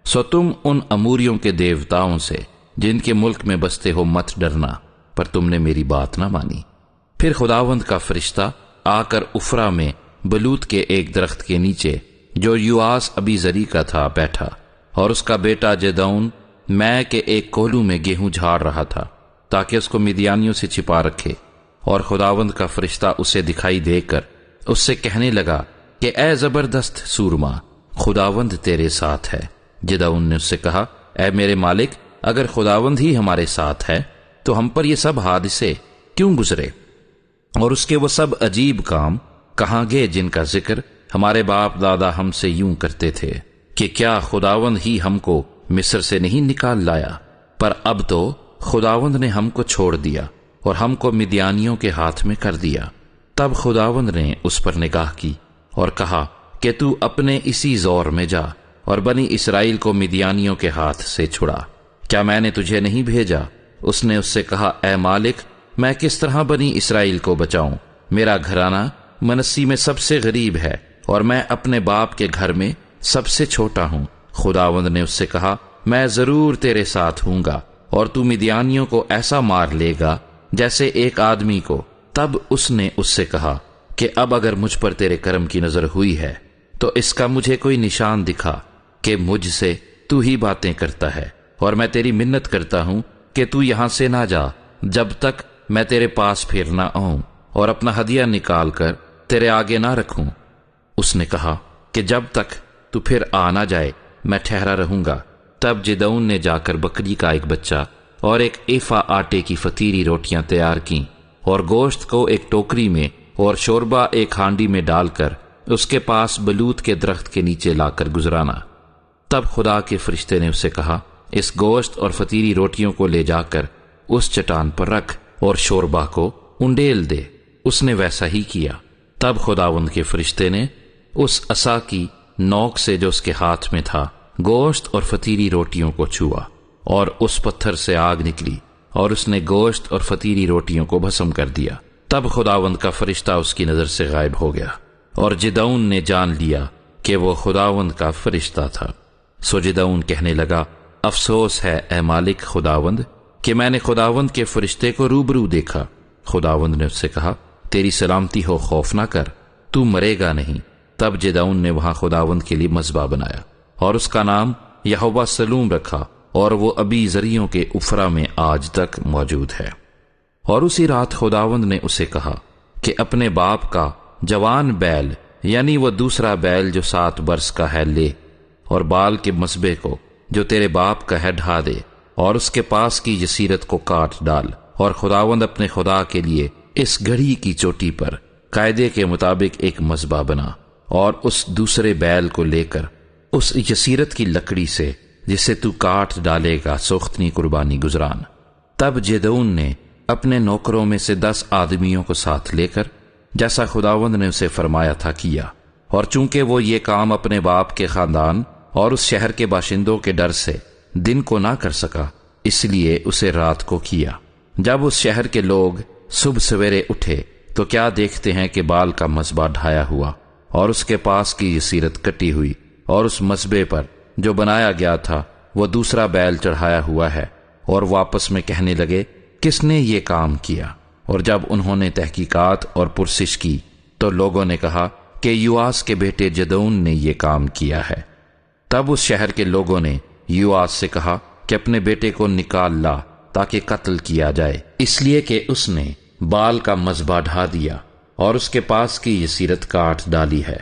سو تم ان اموریوں کے دیوتاؤں سے جن کے ملک میں بستے ہو مت ڈرنا، پر تم نے میری بات نہ مانی۔ پھر خداوند کا فرشتہ آ کر افرا میں بلوت کے ایک درخت کے نیچے جو یواس ابی زری کا تھا بیٹھا، اور اس کا بیٹا جدعون میں کے ایک کولو میں گیہوں جھاڑ رہا تھا تاکہ اس کو مدیانیوں سے چھپا رکھے۔ اور خداوند کا فرشتہ اسے دکھائی دے کر اس سے کہنے لگا کہ اے زبردست سورما، خداوند تیرے ساتھ ہے۔ جدعون نے اس سے کہا، اے میرے مالک، اگر خداوند ہی ہمارے ساتھ ہے تو ہم پر یہ سب حادثے کیوں گزرے، اور اس کے وہ سب عجیب کام کہاں گئے جن کا ذکر ہمارے باپ دادا ہم سے یوں کرتے تھے کہ کیا خداوند ہی ہم کو مصر سے نہیں نکال لایا؟ پر اب تو خداوند نے ہم کو چھوڑ دیا اور ہم کو مدیانیوں کے ہاتھ میں کر دیا۔ تب خداوند نے اس پر نگاہ کی اور کہا کہ تو اپنے اسی زور میں جا اور بنی اسرائیل کو مدیانیوں کے ہاتھ سے چھڑا۔ کیا میں نے تجھے نہیں بھیجا؟ اس نے اس سے کہا، اے مالک، میں کس طرح بنی اسرائیل کو بچاؤں؟ میرا گھرانہ منسی میں سب سے غریب ہے، اور میں اپنے باپ کے گھر میں سب سے چھوٹا ہوں۔ خداوند نے اس سے کہا، میں ضرور تیرے ساتھ ہوں گا، اور تو مدیانیوں کو ایسا مار لے گا جیسے ایک آدمی کو۔ تب اس نے اس سے کہا کہ اب اگر مجھ پر تیرے کرم کی نظر ہوئی ہے تو اس کا مجھے کوئی نشان دکھا کہ مجھ سے تو ہی باتیں کرتا ہے، اور میں تیری منت کرتا ہوں کہ تو یہاں سے نہ جا جب تک میں تیرے پاس پھر نہ آؤں۔ اور اپنا ہدیہ نکال کر تیرے آگے نہ رکھوں؟ اس نے کہا کہ جب تک تو پھر آ نہ جائے میں ٹھہرا رہوں گا۔ تب جدعون نے جا کر بکری کا ایک بچہ اور ایک ایفا آٹے کی فطیری روٹیاں تیار کیں، اور گوشت کو ایک ٹوکری میں اور شوربہ ایک ہانڈی میں ڈال کر اس کے پاس بلوت کے درخت کے نیچے لا کر گزرانا۔ تب خدا کے فرشتے نے اسے کہا، اس گوشت اور فطیری روٹیوں کو لے جا کر اس چٹان پر رکھ اور شوربہ کو انڈیل دے۔ اس نے ویسا ہی کیا۔ تب خداوند کے فرشتے نے اس عصا کی نوک سے جو اس کے ہاتھ میں تھا گوشت اور فطیری روٹیوں کو چھوا، اور اس پتھر سے آگ نکلی اور اس نے گوشت اور فطیری روٹیوں کو بھسم کر دیا۔ تب خداوند کا فرشتہ اس کی نظر سے غائب ہو گیا، اور جدعون نے جان لیا کہ وہ خداوند کا فرشتہ تھا۔ سو جدعون کہنے لگا، افسوس ہے اے مالک خداوند کہ میں نے خداوند کے فرشتے کو روبرو دیکھا۔ خداوند نے اس سے کہا، تیری سلامتی ہو، خوف نہ کر، تو مرے گا نہیں۔ تب جدعون نے وہاں خداوند کے لیے مذبح بنایا اور اس کا نام یہوہ سلوم رکھا، اور وہ ابی زریوں کے افرا میں آج تک موجود ہے۔ اور اسی رات خداوند نے اسے کہا کہ اپنے باپ کا جوان بیل، یعنی وہ دوسرا بیل جو 7 برس کا ہے، لے اور بال کے مذبح کو جو تیرے باپ کا ہے ڈھا دے، اور اس کے پاس کی جسیرت کو کاٹ ڈال، اور خداوند اپنے خدا کے لیے اس گڑھی کی چوٹی پر قاعدے کے مطابق ایک مذبح بنا، اور اس دوسرے بیل کو لے کر اس جسیرت کی لکڑی سے جسے تو کاٹ ڈالے گا سوختنی قربانی گزران۔ تب جدعون نے اپنے نوکروں میں سے 10 آدمیوں کو ساتھ لے کر جیسا خداوند نے اسے فرمایا تھا کیا، اور چونکہ وہ یہ کام اپنے باپ کے خاندان اور اس شہر کے باشندوں کے ڈر سے دن کو نہ کر سکا، اس لیے اسے رات کو کیا۔ جب اس شہر کے لوگ صبح سویرے اٹھے تو کیا دیکھتے ہیں کہ بال کا مذبح ڈھایا ہوا اور اس کے پاس کی جسیرت کٹی ہوئی، اور اس مذبح پر جو بنایا گیا تھا وہ دوسرا بیل چڑھایا ہوا ہے، اور واپس میں کہنے لگے، کس نے یہ کام کیا؟ اور جب انہوں نے تحقیقات اور پرسش کی تو لوگوں نے کہا کہ یواس کے بیٹے جدعون نے یہ کام کیا ہے۔ تب اس شہر کے لوگوں نے یواس سے کہا کہ اپنے بیٹے کو نکال لا تاکہ قتل کیا جائے، اس لیے کہ اس نے بال کا مذبح ڈھا دیا اور اس کے پاس کی جسیرت کاٹ ڈالی ہے۔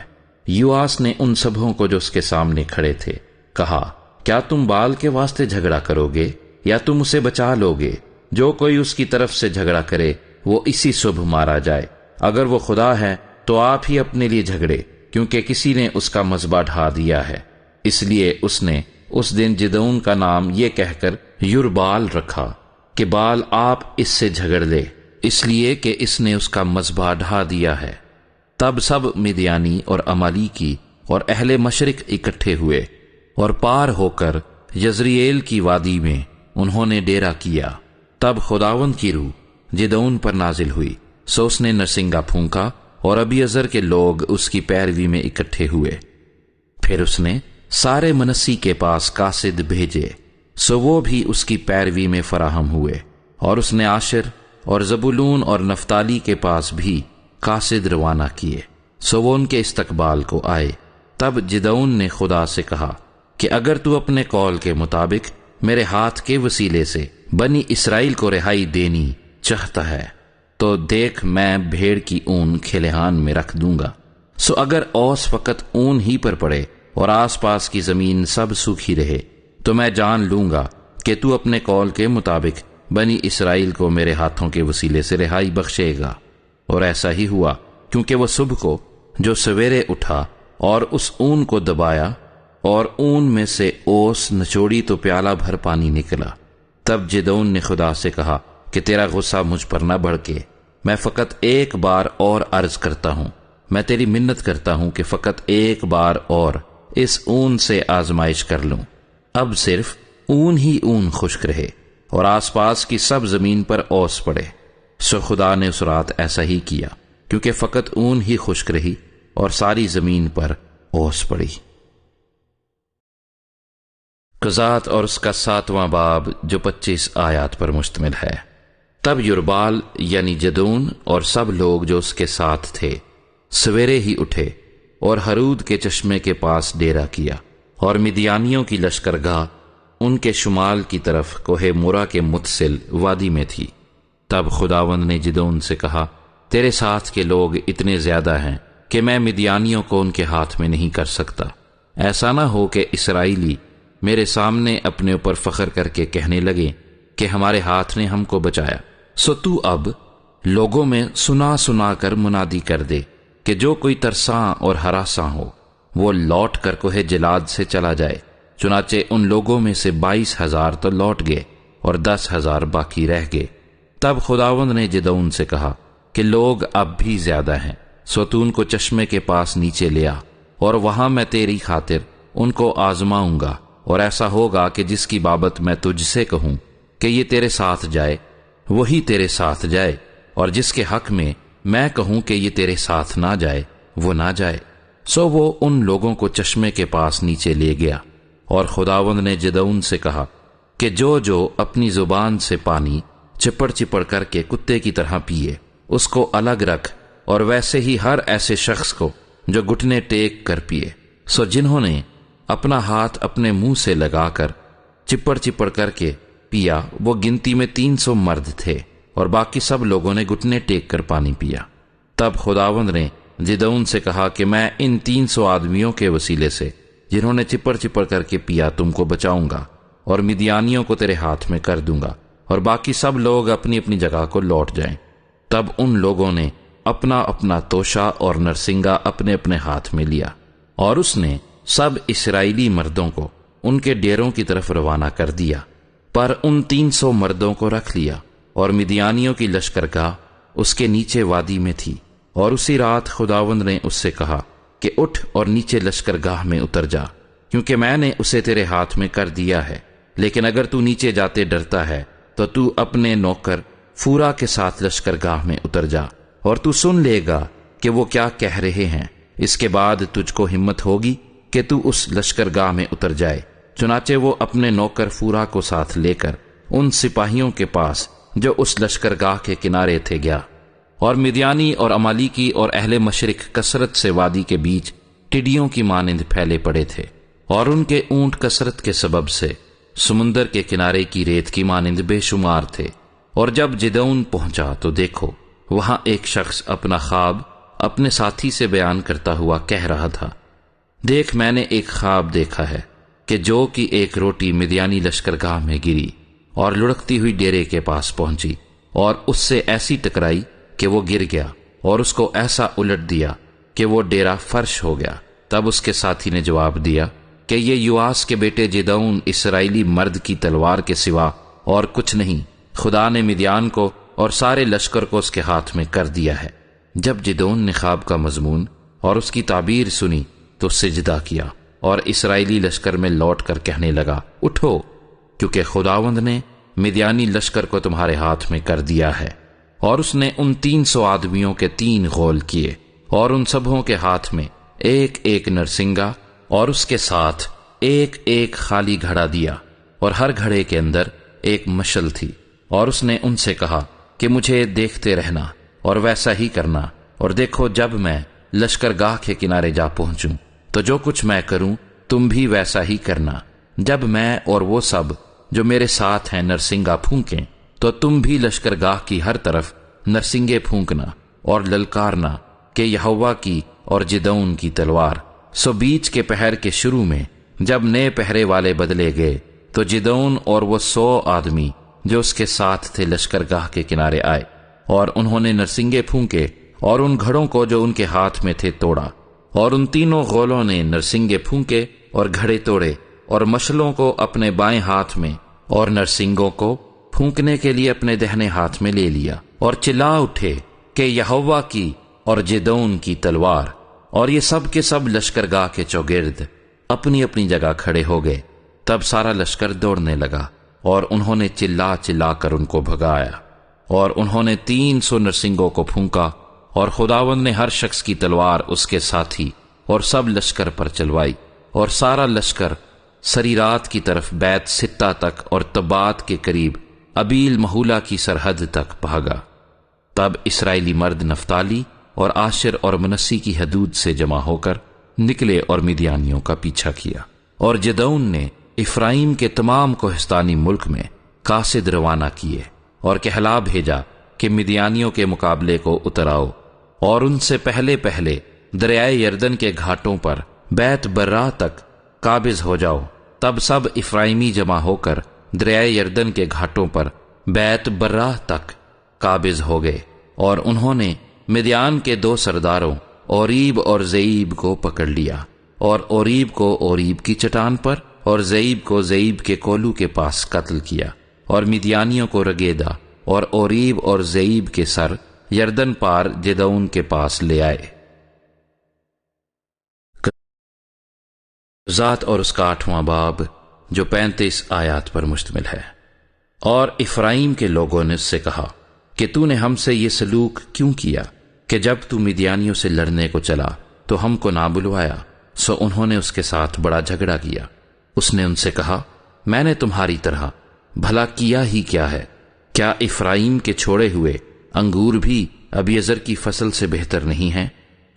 یواس نے ان سبھوں کو جو اس کے سامنے کھڑے تھے کہا، کیا تم بال کے واسطے جھگڑا کرو گے یا تم اسے بچا لو گے؟ جو کوئی اس کی طرف سے جھگڑا کرے وہ اسی صبح مارا جائے۔ اگر وہ خدا ہے تو آپ ہی اپنے لیے جھگڑے، کیونکہ کسی نے اس کا مذبح ڈھا دیا ہے۔ اس لیے اس نے اس دن جدعون کا نام یہ کہہ کر یربال رکھا کہ بال آپ اس سے جھگڑ لے، اس لیے کہ اس نے اس کا مذبح ڈھا دیا ہے۔ تب سب مدیانی اور امالیکی اور اہل مشرق اکٹھے ہوئے، اور پار ہو کر یزرییل کی وادی میں انہوں نے ڈیرا کیا۔ تب خداوند کی روح جدعون پر نازل ہوئی، سو اس نے نرسنگا پھونکا، اور ابیعزر کے لوگ اس کی پیروی میں اکٹھے ہوئے۔ پھر اس نے سارے منسی کے پاس قاصد بھیجے، سو وہ بھی اس کی پیروی میں فراہم ہوئے، اور اس نے عاشر اور زبولون اور نفتالی کے پاس بھی قاصد روانہ کیے، سو وہ ان کے استقبال کو آئے۔ تب جدعون نے خدا سے کہا کہ اگر تو اپنے قول کے مطابق میرے ہاتھ کے وسیلے سے بنی اسرائیل کو رہائی دینی چاہتا ہے تو دیکھ، میں بھیڑ کی اون کھلیہان میں رکھ دوں گا۔ سو اگر اوس فقط اون ہی پر پڑے اور آس پاس کی زمین سب سوکھی رہے تو میں جان لوں گا کہ تو اپنے قول کے مطابق بنی اسرائیل کو میرے ہاتھوں کے وسیلے سے رہائی بخشے گا۔ اور ایسا ہی ہوا، کیونکہ وہ صبح کو جو سویرے اٹھا اور اس اون کو دبایا اور اون میں سے اوس نچوڑی تو پیالہ بھر پانی نکلا۔ تب جدعون نے خدا سے کہا کہ تیرا غصہ مجھ پر نہ بھڑکے، میں فقط ایک بار اور عرض کرتا ہوں، میں تیری منت کرتا ہوں کہ فقط ایک بار اور اس اون سے آزمائش کر لوں۔ اب صرف اون ہی اون خشک رہے اور آس پاس کی سب زمین پر اوس پڑے۔ سو خدا نے اس رات ایسا ہی کیا، کیونکہ فقط اون ہی خشک رہی اور ساری زمین پر اوس پڑی۔ قضات اور اس کا 7واں باب جو 25 آیات پر مشتمل ہے۔ تب یربال یعنی جدعون اور سب لوگ جو اس کے ساتھ تھے سویرے ہی اٹھے اور ہرود کے چشمے کے پاس ڈیرا کیا، اور مدیانیوں کی لشکرگاہ ان کے شمال کی طرف کوہ مورا کے متصل وادی میں تھی۔ تب خداوند نے جدعون سے کہا، تیرے ساتھ کے لوگ اتنے زیادہ ہیں کہ میں مدیانیوں کو ان کے ہاتھ میں نہیں کر سکتا۔ ایسا نہ ہو کہ اسرائیلی میرے سامنے اپنے اوپر فخر کر کے کہنے لگے کہ ہمارے ہاتھ نے ہم کو بچایا۔ سو تو اب لوگوں میں سنا سنا کر منادی کر دے کہ جو کوئی ترساں اور ہراساں ہو وہ لوٹ کر کوہ جلاد سے چلا جائے۔ چنانچہ ان لوگوں میں سے 22,000 تو لوٹ گئے اور 10,000 باقی رہ گئے۔ تب خداوند نے جدعون سے کہا کہ لوگ اب بھی زیادہ ہیں، سو تو ان کو چشمے کے پاس نیچے لیا، اور وہاں میں تیری خاطر ان کو آزماؤں گا، اور ایسا ہوگا کہ جس کی بابت میں تجھ سے کہوں کہ یہ تیرے ساتھ جائے وہی تیرے ساتھ جائے، اور جس کے حق میں کہوں کہ یہ تیرے ساتھ نہ جائے وہ نہ جائے۔ سو وہ ان لوگوں کو چشمے کے پاس نیچے لے گیا، اور خداوند نے جدعون سے کہا کہ جو اپنی زبان سے پانی چپڑ چپڑ کر کے کتے کی طرح پیے اس کو الگ رکھ، اور ویسے ہی ہر ایسے شخص کو جو گھٹنے ٹیک کر پیے۔ سو جنہوں نے اپنا ہاتھ اپنے منہ سے لگا کر چپڑ چپڑ کر کے پیا وہ گنتی میں 300 مرد تھے، اور باقی سب لوگوں نے گھٹنے ٹیک کر پانی پیا۔ تب خداوند نے جدعون سے کہا کہ میں ان 300 آدمیوں کے وسیلے سے جنہوں نے چپڑ چپڑ کر کے پیا تم کو بچاؤں گا، اور مدیانیوں کو تیرے ہاتھ میں کر دوں گا، اور باقی سب لوگ اپنی اپنی جگہ کو لوٹ جائیں۔ تب ان لوگوں نے اپنا اپنا توشہ اور نرسنگا اپنے اپنے ہاتھ میں لیا، اور اس نے سب اسرائیلی مردوں کو ان کے ڈیروں کی طرف روانہ کر دیا، پر ان 300 مردوں کو رکھ لیا، اور مدیانیوں کی لشکرگاہ اس کے نیچے وادی میں تھی۔ اور اسی رات خداوند نے اس سے کہا کہ اٹھ اور نیچے لشکرگاہ میں اتر جا، کیونکہ میں نے اسے تیرے ہاتھ میں کر دیا ہے۔ لیکن اگر تو نیچے جاتے ڈرتا ہے تو تو اپنے نوکر فورا کے ساتھ لشکرگاہ میں اتر جا، اور تو سن لے گا کہ وہ کیا کہہ رہے ہیں۔ اس کے بعد تجھ کو ہمت ہوگی کہ تو اس لشکرگاہ میں اتر جائے۔ چنانچہ وہ اپنے نوکر فورا کو ساتھ لے کر ان سپاہیوں کے پاس جو اس لشکرگاہ کے کنارے تھے گیا، اور مدیانی اور امالیکی اور اہل مشرق کثرت سے وادی کے بیچ ٹڈیوں کی مانند پھیلے پڑے تھے، اور ان کے اونٹ کثرت کے سبب سے سمندر کے کنارے کی ریت کی مانند بے شمار تھے۔ اور جب جدعون پہنچا تو دیکھو وہاں ایک شخص اپنا خواب اپنے ساتھی سے بیان کرتا ہوا کہہ رہا تھا، دیکھ میں نے ایک خواب دیکھا ہے کہ جو کی ایک روٹی مدیانی لشکرگاہ میں گری اور لڑکتی ہوئی ڈیرے کے پاس پہنچی، اور اس سے ایسی ٹکرائی کہ وہ گر گیا، اور اس کو ایسا الٹ دیا کہ وہ ڈیرا فرش ہو گیا۔ تب اس کے ساتھی نے جواب دیا کہ یہ یواس کے بیٹے جدعون اسرائیلی مرد کی تلوار کے سوا اور کچھ نہیں، خدا نے مدیان کو اور سارے لشکر کو اس کے ہاتھ میں کر دیا ہے۔ جب جدعون نے خواب کا مضمون اور اس کی تعبیر سنی تو سجدہ کیا، اور اسرائیلی لشکر میں لوٹ کر کہنے لگا، اٹھو، کیونکہ خداوند نے مدیانی لشکر کو تمہارے ہاتھ میں کر دیا ہے۔ اور اس نے ان 300 آدمیوں کے 3 غول کیے، اور ان سبوں کے ہاتھ میں ایک ایک نرسنگا اور اس کے ساتھ ایک ایک خالی گھڑا دیا، اور ہر گھڑے کے اندر ایک مشل تھی۔ اور اس نے ان سے کہا کہ مجھے دیکھتے رہنا اور ویسا ہی کرنا، اور دیکھو جب میں لشکرگاہ کے کنارے جا پہنچوں تو جو کچھ میں کروں تم بھی ویسا ہی کرنا۔ جب میں اور وہ سب جو میرے ساتھ ہیں نرسنگا پھونکیں تو تم بھی لشکرگاہ کی ہر طرف نرسنگے پھونکنا اور للکارنا کہ یہوہ کی اور جدعون کی تلوار۔ سو بیچ کے پہر کے شروع میں جب نئے پہرے والے بدلے گئے تو جدعون اور وہ 100 آدمی جو اس کے ساتھ تھے لشکرگاہ کے کنارے آئے، اور انہوں نے نرسنگے پھونکے اور ان گھڑوں کو جو ان کے ہاتھ میں تھے توڑا، اور ان تینوں غولوں نے نرسنگے پھونکے اور گھڑے توڑے، اور مشلوں کو اپنے بائیں ہاتھ میں اور نرسنگوں کو پھونکنے کے لیے اپنے دہنے ہاتھ میں لے لیا، اور چلا اٹھے کہ یہوہ کی اور جدعون کی تلوار۔ اور یہ سب کے سب لشکرگاہ کے چوگرد اپنی اپنی جگہ کھڑے ہو گئے۔ تب سارا لشکر دوڑنے لگا، اور انہوں نے چلا چلا کر ان کو بھگایا، اور انہوں نے 300 نرسنگوں کو پھونکا، اور خداوند نے ہر شخص کی تلوار اس کے ساتھی اور سب لشکر پر چلوائی، اور سارا لشکر سریرات کی طرف بیت ستہ تک اور تبات کے قریب ابیل مہولا کی سرحد تک بھاگا۔ تب اسرائیلی مرد نفتالی اور آشر اور منسی کی حدود سے جمع ہو کر نکلے اور مدیانیوں کا پیچھا کیا، اور جدعون نے افرائیم کے تمام کوہستانی ملک میں قاصد روانہ کیے اور کہلا بھیجا کہ مدیانیوں کے مقابلے کو اتر آؤ اور ان سے پہلے پہلے دریائے یردن کے گھاٹوں پر بیت برا تک قابض ہو جاؤ۔ تب سب افرائیمی جمع ہو کر دریائے یردن کے گھاٹوں پر بیت برا تک قابض ہو گئے، اور انہوں نے مدیان کے 2 سرداروں اوریب اور زئیب کو پکڑ لیا، اور اوریب کو اوریب کی چٹان پر اور زئیب کو زئیب کے کولو کے پاس قتل کیا، اور مدیانیوں کو رگیدا، اور اوریب اور زئیب کے سر یردن پار جدعون کے پاس لے آئے۔ ذات اور اس کا 8واں باب جو 35 آیات پر مشتمل ہے۔ اور افرائیم کے لوگوں نے اس سے کہا کہ تو نے ہم سے یہ سلوک کیوں کیا کہ جب تو مدیانیوں سے لڑنے کو چلا تو ہم کو نہ بلوایا؟ سو انہوں نے اس کے ساتھ بڑا جھگڑا کیا۔ اس نے ان سے کہا، میں نے تمہاری طرح بھلا کیا ہی کیا ہے؟ کیا افرائیم کے چھوڑے ہوئے انگور بھی ابیعزر کی فصل سے بہتر نہیں ہیں؟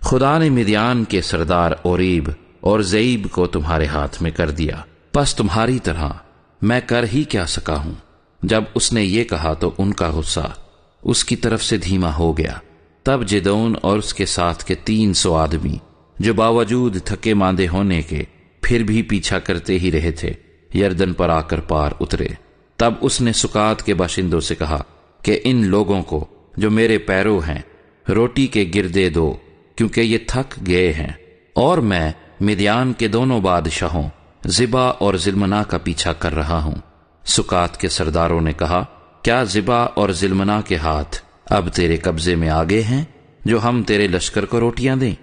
خدا نے مدیان کے سردار اوریب اور زئیب کو تمہارے ہاتھ میں کر دیا، پس تمہاری طرح میں کر ہی کیا سکا ہوں؟ جب اس نے یہ کہا تو ان کا غصہ اس کی طرف سے دھیما ہو گیا۔ تب جدعون اور اس کے ساتھ کے 300 آدمی جو باوجود تھکے ماندے ہونے کے پھر بھی پیچھا کرتے ہی رہے تھے، یردن پر آ کر پار اترے۔ تب اس نے سکات کے باشندوں سے کہا کہ ان لوگوں کو جو میرے پیرو ہیں روٹی کے گردے دو، کیونکہ یہ تھک گئے ہیں، اور میں مدیان کے دونوں بادشاہوں زبا اور زلمنا کا پیچھا کر رہا ہوں۔ سکات کے سرداروں نے کہا، کیا زبا اور زلمنا کے ہاتھ اب تیرے قبضے میں آ گئے ہیں جو ہم تیرے لشکر کو روٹیاں دیں؟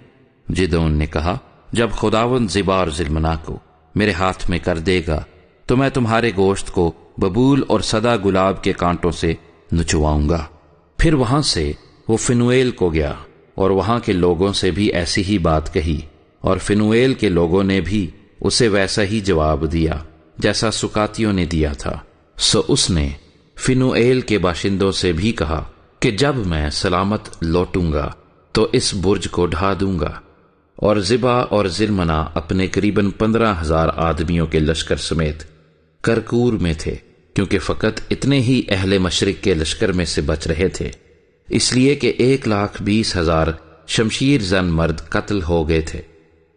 جدعون نے کہا، جب خداوند زبا اور زلمنا کو میرے ہاتھ میں کر دے گا تو میں تمہارے گوشت کو ببول اور سدا گلاب کے کانٹوں سے نچواؤں گا۔ پھر وہاں سے وہ فنویل کو گیا اور وہاں کے لوگوں سے بھی ایسی ہی بات کہی، اور فنویل کے لوگوں نے بھی اسے ویسا ہی جواب دیا جیسا سکاتیوں نے دیا تھا۔ سو اس نے فنویل کے باشندوں سے بھی کہا کہ جب میں سلامت لوٹوں گا تو اس برج کو ڈھا دوں گا۔ اور زبا اور زلمنا اپنے قریباً 15,000 آدمیوں کے لشکر سمیت کرکور میں تھے، کیونکہ فقط اتنے ہی اہل مشرق کے لشکر میں سے بچ رہے تھے، اس لیے کہ 1,20,000 شمشیر زن مرد قتل ہو گئے تھے۔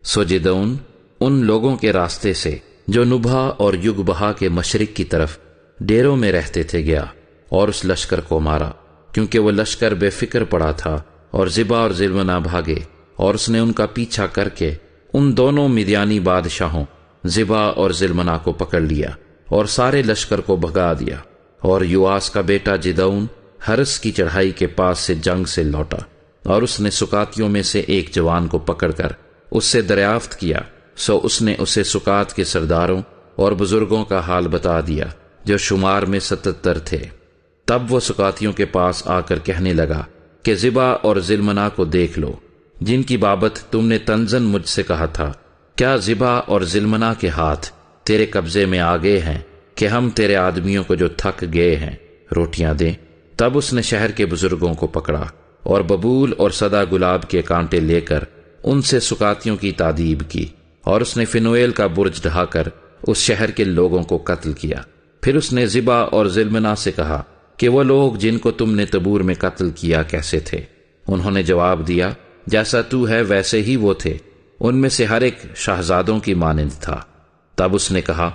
سو جدعون ان لوگوں کے راستے سے جو نبھا اور یگبہا کے مشرق کی طرف ڈیروں میں رہتے تھے گیا اور اس لشکر کو مارا، کیونکہ وہ لشکر بے فکر پڑا تھا، اور زبا اور زلمنا بھاگے، اور اس نے ان کا پیچھا کر کے ان دونوں مدیانی بادشاہوں زبا اور زلمنا کو پکڑ لیا اور سارے لشکر کو بھگا دیا۔ اور یواس کا بیٹا جدعون ہرس کی چڑھائی کے پاس سے جنگ سے لوٹا، اور اس نے سکاتیوں میں سے ایک جوان کو پکڑ کر اس سے دریافت کیا۔ سو اس نے اسے سکات کے سرداروں اور بزرگوں کا حال بتا دیا جو شمار میں 77 تھے۔ تب وہ سکاتیوں کے پاس آ کر کہنے لگا کہ زبا اور زلمنا کو دیکھ لو، جن کی بابت تم نے تنزن مجھ سے کہا تھا۔ کیا زبا اور زلمنا کے ہاتھ تیرے قبضے میں آ گئے ہیں کہ ہم تیرے آدمیوں کو جو تھک گئے ہیں روٹیاں دیں؟ تب اس نے شہر کے بزرگوں کو پکڑا اور ببول اور سدا گلاب کے کانٹے لے کر ان سے سکاتیوں کی تادیب کی، اور اس نے فنویل کا برج ڈھا کر اس شہر کے لوگوں کو قتل کیا۔ پھر اس نے زبا اور زلمنا سے کہا کہ وہ لوگ جن کو تم نے تبور میں قتل کیا کیسے تھے؟ انہوں نے جواب دیا، جیسا تو ہے ویسے ہی وہ تھے، ان میں سے ہر ایک شہزادوں کی مانند تھا۔ تب اس نے کہا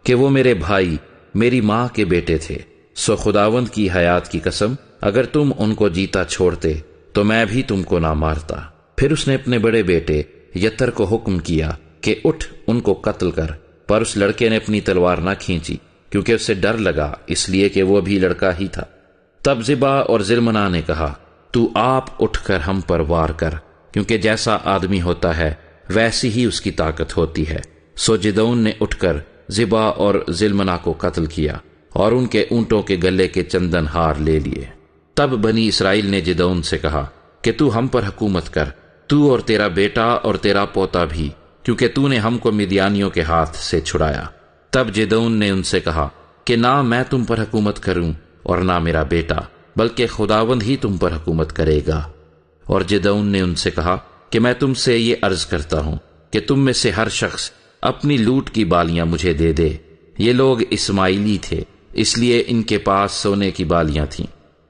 کہ وہ میرے بھائی میری ماں کے بیٹے تھے، سو خداوند کی حیات کی قسم اگر تم ان کو جیتا چھوڑتے تو میں بھی تم کو نہ مارتا۔ پھر اس نے اپنے بڑے بیٹے یتر کو حکم کیا کہ اٹھ ان کو قتل کر، پر اس لڑکے نے اپنی تلوار نہ کھینچی، کیونکہ اسے ڈر لگا، اس لیے کہ وہ بھی لڑکا ہی تھا۔ تب زبا اور زلمنا نے کہا، تو آپ اٹھ کر ہم پر وار کر، کیونکہ جیسا آدمی ہوتا ہے ویسی ہی اس کی طاقت ہوتی ہے۔ سو جدعون نے اٹھ کر زبا اور زلمنا کو قتل کیا اور ان کے اونٹوں کے گلے کے چندن ہار لے لیے۔ تب بنی اسرائیل نے جدعون سے کہا کہ تو ہم پر حکومت کر، تو اور تیرا بیٹا اور تیرا پوتا بھی، کیونکہ تو نے ہم کو مدیانیوں کے ہاتھ سے چھڑایا۔ تب جدعون نے ان سے کہا کہ نہ میں تم پر حکومت کروں اور نہ میرا بیٹا، بلکہ خداوند ہی تم پر حکومت کرے گا۔ اور جدعون نے ان سے کہا کہ میں تم سے یہ عرض کرتا ہوں کہ تم میں سے ہر شخص اپنی لوٹ کی بالیاں مجھے دے دے۔ یہ لوگ اسماعیلی تھے، اس لیے ان کے پاس سونے کی بالیاں تھیں،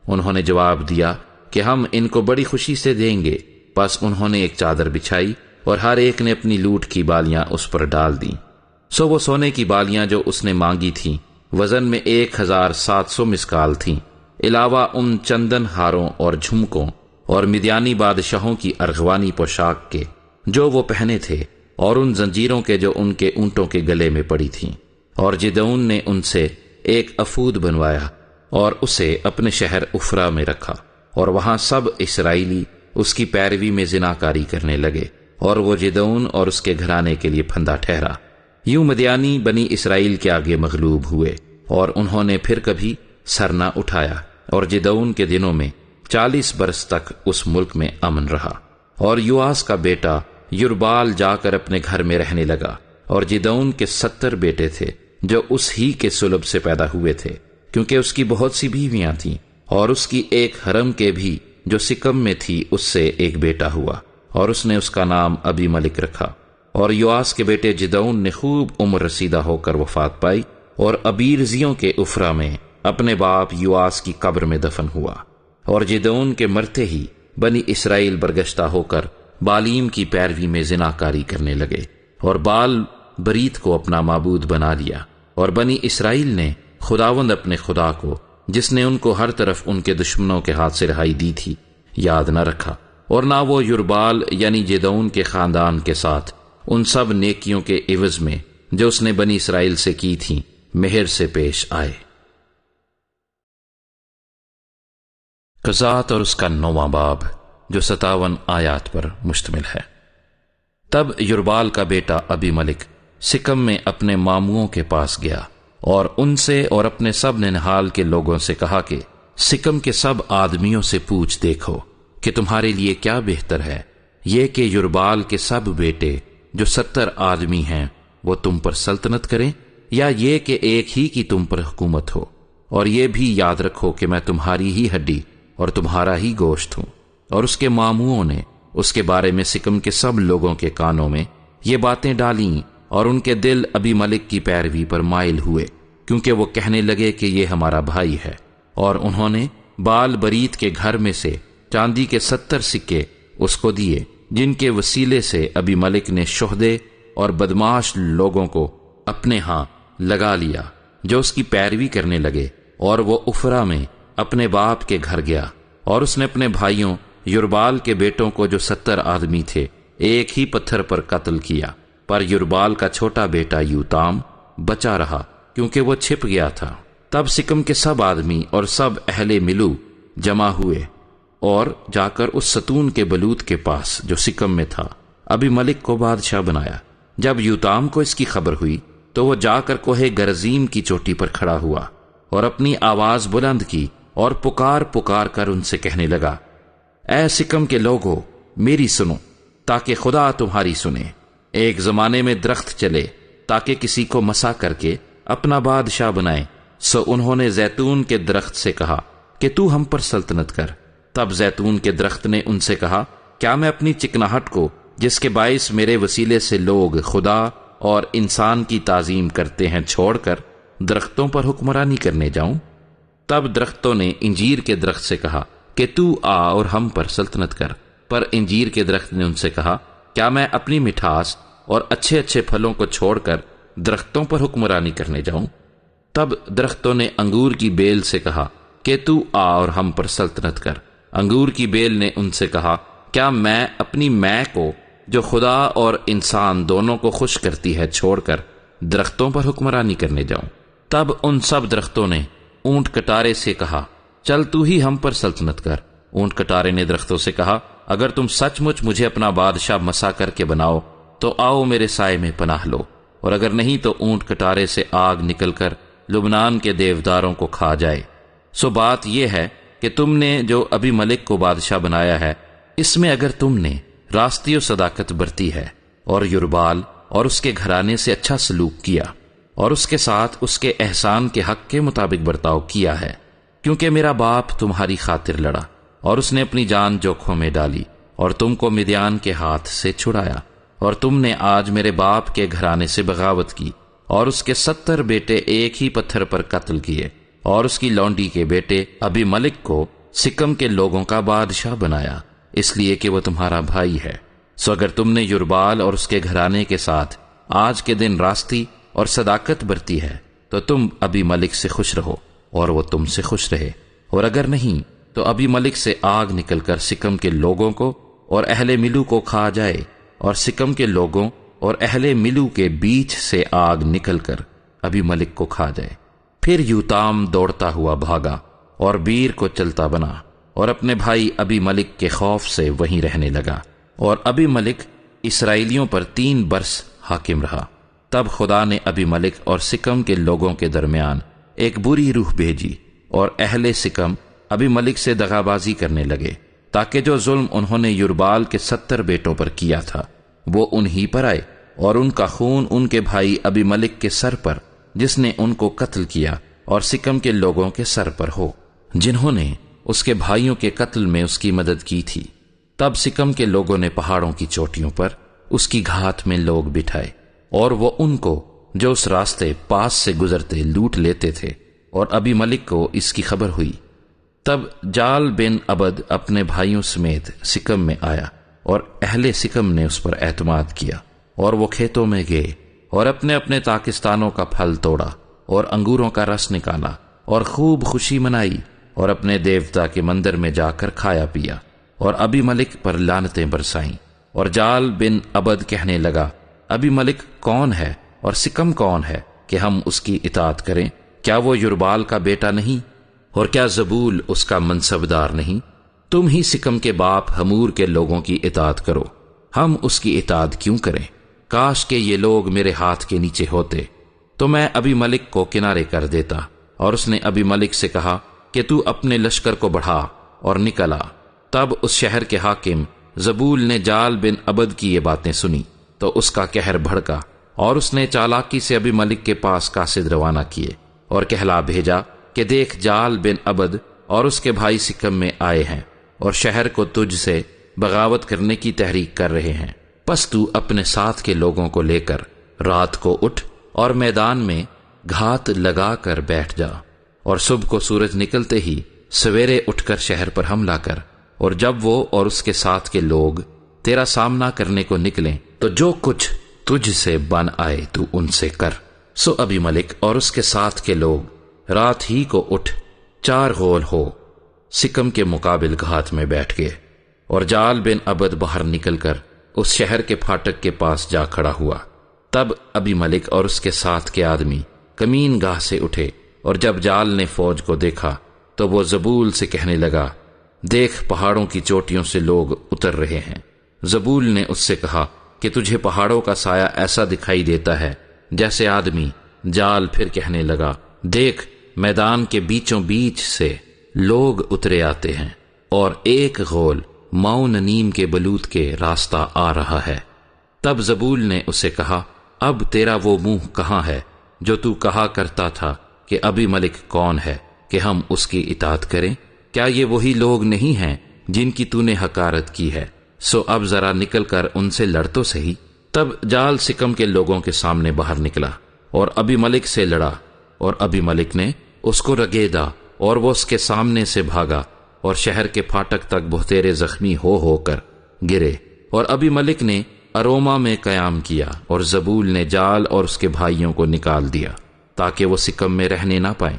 انہوں نے جواب دیا کہ ہم ان کو بڑی خوشی سے دیں گے۔ پس انہوں نے ایک چادر بچھائی اور ہر ایک نے اپنی لوٹ کی بالیاں اس پر ڈال دیں۔ سو وہ سونے کی بالیاں جو اس نے مانگی تھیں وزن میں 1700 مسکال تھیں، علاوہ ان چندن ہاروں اور جھمکوں اور مدیانی بادشاہوں کی ارغوانی پوشاک کے جو وہ پہنے تھے، اور ان زنجیروں کے جو ان کے اونٹوں کے گلے میں پڑی تھیں۔ اور جدعون نے ان سے ایک افود بنوایا اور اسے اپنے شہر افرا میں رکھا، اور وہاں سب اسرائیلی اس کی پیروی میں زناکاری کرنے لگے، اور وہ جدعون اور اس کے گھرانے کے لیے پھندا ٹھہرا۔ یوں مدیانی بنی اسرائیل کے آگے مغلوب ہوئے، اور انہوں نے پھر کبھی سر نہ اٹھایا، اور جدعون کے دنوں میں 40 برس تک اس ملک میں امن رہا۔ اور یواس کا بیٹا یربال جا کر اپنے گھر میں رہنے لگا، اور جدعون کے 70 بیٹے تھے جو اس ہی کے سلب سے پیدا ہوئے تھے، کیونکہ اس کی بہت سی بیویاں تھیں، اور اس کی ایک حرم کے بھی جو سکم میں تھی اس سے ایک بیٹا ہوا، اور اس نے اس کا نام ابی ملک رکھا۔ اور یواس کے بیٹے جدعون نے خوب عمر رسیدہ ہو کر وفات پائی، اور ابیرزیوں کے افرا میں اپنے باپ یواس کی قبر میں دفن ہوا۔ اور جدعون کے مرتے ہی بنی اسرائیل برگشتہ ہو کر بالیم کی پیروی میں زناکاری کرنے لگے، اور بال بریت کو اپنا معبود بنا لیا، اور بنی اسرائیل نے خداوند اپنے خدا کو، جس نے ان کو ہر طرف ان کے دشمنوں کے ہاتھ سے رہائی دی تھی، یاد نہ رکھا، اور نہ وہ یربال یعنی جدعون کے خاندان کے ساتھ ان سب نیکیوں کے عوض میں جو اس نے بنی اسرائیل سے کی تھیں مہر سے پیش آئے۔ قضات اور اس کا 9واں باب جو 57 آیات پر مشتمل ہے۔ تب یربال کا بیٹا ابی ملک سکم میں اپنے ماموؤں کے پاس گیا، اور ان سے اور اپنے سب ننہال کے لوگوں سے کہا کہ سکم کے سب آدمیوں سے پوچھ دیکھو کہ تمہارے لیے کیا بہتر ہے، یہ کہ یربال کے سب بیٹے جو 70 آدمی ہیں وہ تم پر سلطنت کریں، یا یہ کہ ایک ہی کی تم پر حکومت ہو۔ اور یہ بھی یاد رکھو کہ میں تمہاری ہی ہڈی اور تمہارا ہی گوشت ہوں۔ اور اس کے ماموؤں نے اس کے بارے میں سکم کے سب لوگوں کے کانوں میں یہ باتیں ڈالیں، اور ان کے دل ابی ملک کی پیروی پر مائل ہوئے، کیونکہ وہ کہنے لگے کہ یہ ہمارا بھائی ہے۔ اور انہوں نے بال بریت کے گھر میں سے چاندی کے 70 سکے اس کو دیے، جن کے وسیلے سے ابی ملک نے شہدے اور بدماش لوگوں کو اپنے ہاں لگا لیا جو اس کی پیروی کرنے لگے۔ اور وہ افرا میں اپنے باپ کے گھر گیا، اور اس نے اپنے بھائیوں یربال کے بیٹوں کو جو 70 آدمی تھے ایک ہی پتھر پر قتل کیا، پر یربال کا چھوٹا بیٹا یوتام بچا رہا، کیونکہ وہ چھپ گیا تھا۔ تب سکم کے سب آدمی اور سب اہل ملو جمع ہوئے، اور جا کر اس ستون کے بلوت کے پاس جو سکم میں تھا ابی ملک کو بادشاہ بنایا۔ جب یوتام کو اس کی خبر ہوئی تو وہ جا کر کوہ گرزیم کی چوٹی پر کھڑا ہوا، اور اپنی آواز بلند کی، اور پکار پکار کر ان سے کہنے لگا، اے سکم کے لوگو میری سنو، تاکہ خدا تمہاری سنے۔ ایک زمانے میں درخت چلے تاکہ کسی کو مسا کر کے اپنا بادشاہ بنائے، سو انہوں نے زیتون کے درخت سے کہا کہ تو ہم پر سلطنت کر۔ تب زیتون کے درخت نے ان سے کہا، کیا میں اپنی چکناہٹ کو، جس کے باعث میرے وسیلے سے لوگ خدا اور انسان کی تعظیم کرتے ہیں، چھوڑ کر درختوں پر حکمرانی کرنے جاؤں؟ تب درختوں نے انجیر کے درخت سے کہا کہ تو آ اور ہم پر سلطنت کر۔ پر انجیر کے درخت نے ان سے کہا، کیا میں اپنی مٹھاس اور اچھے اچھے پھلوں کو چھوڑ کر درختوں پر حکمرانی کرنے جاؤں؟ تب درختوں نے انگور کی بیل سے کہا کہ تو آ اور ہم پر سلطنت کر۔ انگور کی بیل نے ان سے کہا، کیا میں اپنی میں کو جو خدا اور انسان دونوں کو خوش کرتی ہے چھوڑ کر درختوں پر حکمرانی کرنے جاؤں؟ تب ان سب درختوں نے اونٹ کٹارے سے کہا، چل تو ہی ہم پر سلطنت کر۔ اونٹ کٹارے نے درختوں سے کہا، اگر تم سچ مچ مجھے اپنا بادشاہ مسا کر کے بناؤ تو آؤ میرے سائے میں پناہ لو، اور اگر نہیں تو اونٹ کٹارے سے آگ نکل کر لبنان کے دیوداروں کو کھا جائے۔ سو بات یہ ہے کہ تم نے جو ابی ملک کو بادشاہ بنایا ہے، اس میں اگر تم نے راستی و صداقت برتی ہے، اور یربال اور اس کے گھرانے سے اچھا سلوک کیا، اور اس کے ساتھ اس کے احسان کے حق کے مطابق برتاؤ کیا ہے، کیونکہ میرا باپ تمہاری خاطر لڑا، اور اس نے اپنی جان جوکھوں میں ڈالی، اور تم کو مدیان کے ہاتھ سے چھڑایا، اور تم نے آج میرے باپ کے گھرانے سے بغاوت کی، اور اس کے 70 بیٹے ایک ہی پتھر پر قتل کیے، اور اس کی لونڈی کے بیٹے ابی ملک کو سکم کے لوگوں کا بادشاہ بنایا، اس لیے کہ وہ تمہارا بھائی ہے۔ سو اگر تم نے یربال اور اس کے گھرانے کے ساتھ آج کے دن راستی اور صداقت برتی ہے تو تم ابی ملک سے خوش رہو اور وہ تم سے خوش رہے، اور اگر نہیں تو ابی ملک سے آگ نکل کر سکم کے لوگوں کو اور اہل ملو کو کھا جائے، اور سکم کے لوگوں اور اہل ملو کے بیچ سے آگ نکل کر ابی ملک کو کھا جائے۔ پھر یوتام دوڑتا ہوا بھاگا اور بیر کو چلتا بنا اور اپنے بھائی ابی ملک کے خوف سے وہیں رہنے لگا، اور ابی ملک اسرائیلیوں پر 3 برس حاکم رہا۔ تب خدا نے ابی ملک اور سکم کے لوگوں کے درمیان ایک بری روح بھیجی، اور اہل سکم ابی ملک سے دغابازی کرنے لگے، تاکہ جو ظلم انہوں نے یربال کے 70 بیٹوں پر کیا تھا وہ انہی پر آئے، اور ان کا خون ان کے بھائی ابی ملک کے سر پر جس نے ان کو قتل کیا، اور سکم کے لوگوں کے سر پر ہو جنہوں نے اس کے بھائیوں کے قتل میں اس کی مدد کی تھی۔ تب سکم کے لوگوں نے پہاڑوں کی چوٹیوں پر اس کی گھات میں لوگ بٹھائے، اور وہ ان کو جو اس راستے پاس سے گزرتے لوٹ لیتے تھے، اور ابی ملک کو اس کی خبر ہوئی۔ تب جال بن عبد اپنے بھائیوں سمیت سکم میں آیا، اور اہل سکم نے اس پر اعتماد کیا، اور وہ کھیتوں میں گئے اور اپنے اپنے تاکستانوں کا پھل توڑا اور انگوروں کا رس نکالا اور خوب خوشی منائی، اور اپنے دیوتا کے مندر میں جا کر کھایا پیا، اور ابی ملک پر لعنتیں برسائیں۔ اور جال بن عبد کہنے لگا، ابی ملک کون ہے اور سکم کون ہے کہ ہم اس کی اطاعت کریں؟ کیا وہ یربال کا بیٹا نہیں؟ اور کیا زبول اس کا منصبدار نہیں؟ تم ہی سکم کے باپ حمور کے لوگوں کی اطاعت کرو، ہم اس کی اطاعت کیوں کریں؟ کاش کہ یہ لوگ میرے ہاتھ کے نیچے ہوتے تو میں ابی ملک کو کنارے کر دیتا۔ اور اس نے ابی ملک سے کہا کہ تو اپنے لشکر کو بڑھا اور نکلا۔ تب اس شہر کے حاکم زبول نے جال بن عبد کی یہ باتیں سنی تو اس کا قہر بھڑکا، اور اس نے چالاکی سے ابی ملک کے پاس قاصد روانہ کیے اور کہلا بھیجا کہ دیکھ، جال بن عبد اور اس کے بھائی سکم میں آئے ہیں اور شہر کو تجھ سے بغاوت کرنے کی تحریک کر رہے ہیں، پس تو اپنے ساتھ کے لوگوں کو لے کر رات کو اٹھ اور میدان میں گھات لگا کر بیٹھ جا، اور صبح کو سورج نکلتے ہی سویرے اٹھ کر شہر پر حملہ کر، اور جب وہ اور اس کے ساتھ کے لوگ تیرا سامنا کرنے کو نکلیں تو جو کچھ تجھ سے بن آئے تو ان سے کر۔ سو ابی ملک اور اس کے ساتھ کے لوگ رات ہی کو اٹھ 4 غول ہو سکم کے مقابل گھات میں بیٹھ گئے، اور جال بن عبد باہر نکل کر اس شہر کے پھاٹک کے پاس جا کھڑا ہوا۔ تب ابی ملک اور اس کے ساتھ کے آدمی کمین گاہ سے اٹھے، اور جب جال نے فوج کو دیکھا تو وہ زبول سے کہنے لگا، دیکھ، پہاڑوں کی چوٹیوں سے لوگ اتر رہے ہیں۔ زبول نے اس سے کہا کہ تجھے پہاڑوں کا سایہ ایسا دکھائی دیتا ہے جیسے آدمی۔ جال پھر کہنے لگا، دیکھ، میدان کے بیچوں بیچ سے لوگ اترے آتے ہیں، اور ایک غول معون نیم کے بلوت کے راستہ آ رہا ہے۔ تب زبول نے اسے کہا، اب تیرا وہ منہ کہاں ہے جو تو کہا کرتا تھا کہ ابی ملک کون ہے کہ ہم اس کی اطاعت کریں؟ کیا یہ وہی لوگ نہیں ہیں جن کی تو نے حقارت کی ہے؟ سو اب ذرا نکل کر ان سے لڑ تو سہی۔ تب جال سکم کے لوگوں کے سامنے باہر نکلا اور ابی ملک سے لڑا، اور ابی ملک نے اس کو رگیدا، اور وہ اس کے سامنے سے بھاگا اور شہر کے پھاٹک تک بہتیرے زخمی ہو کر گرے۔ اور ابی ملک نے اروما میں قیام کیا، اور زبول نے جال اور اس کے بھائیوں کو نکال دیا تاکہ وہ سکم میں رہنے نہ پائیں۔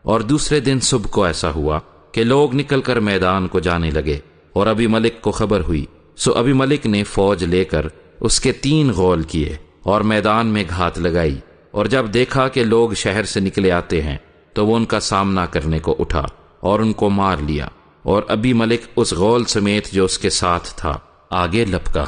اور دوسرے دن صبح کو ایسا ہوا کہ لوگ نکل کر میدان کو جانے لگے، اور ابی ملک کو خبر ہوئی۔ سو ابی ملک نے فوج لے کر اس کے 3 غول کیے اور میدان میں گھات لگائی، اور جب دیکھا کہ لوگ شہر سے نکلے آتے ہیں تو وہ ان کا سامنا کرنے کو اٹھا اور ان کو مار لیا۔ اور ابی ملک اس غول سمیت جو اس کے ساتھ تھا آگے لپکا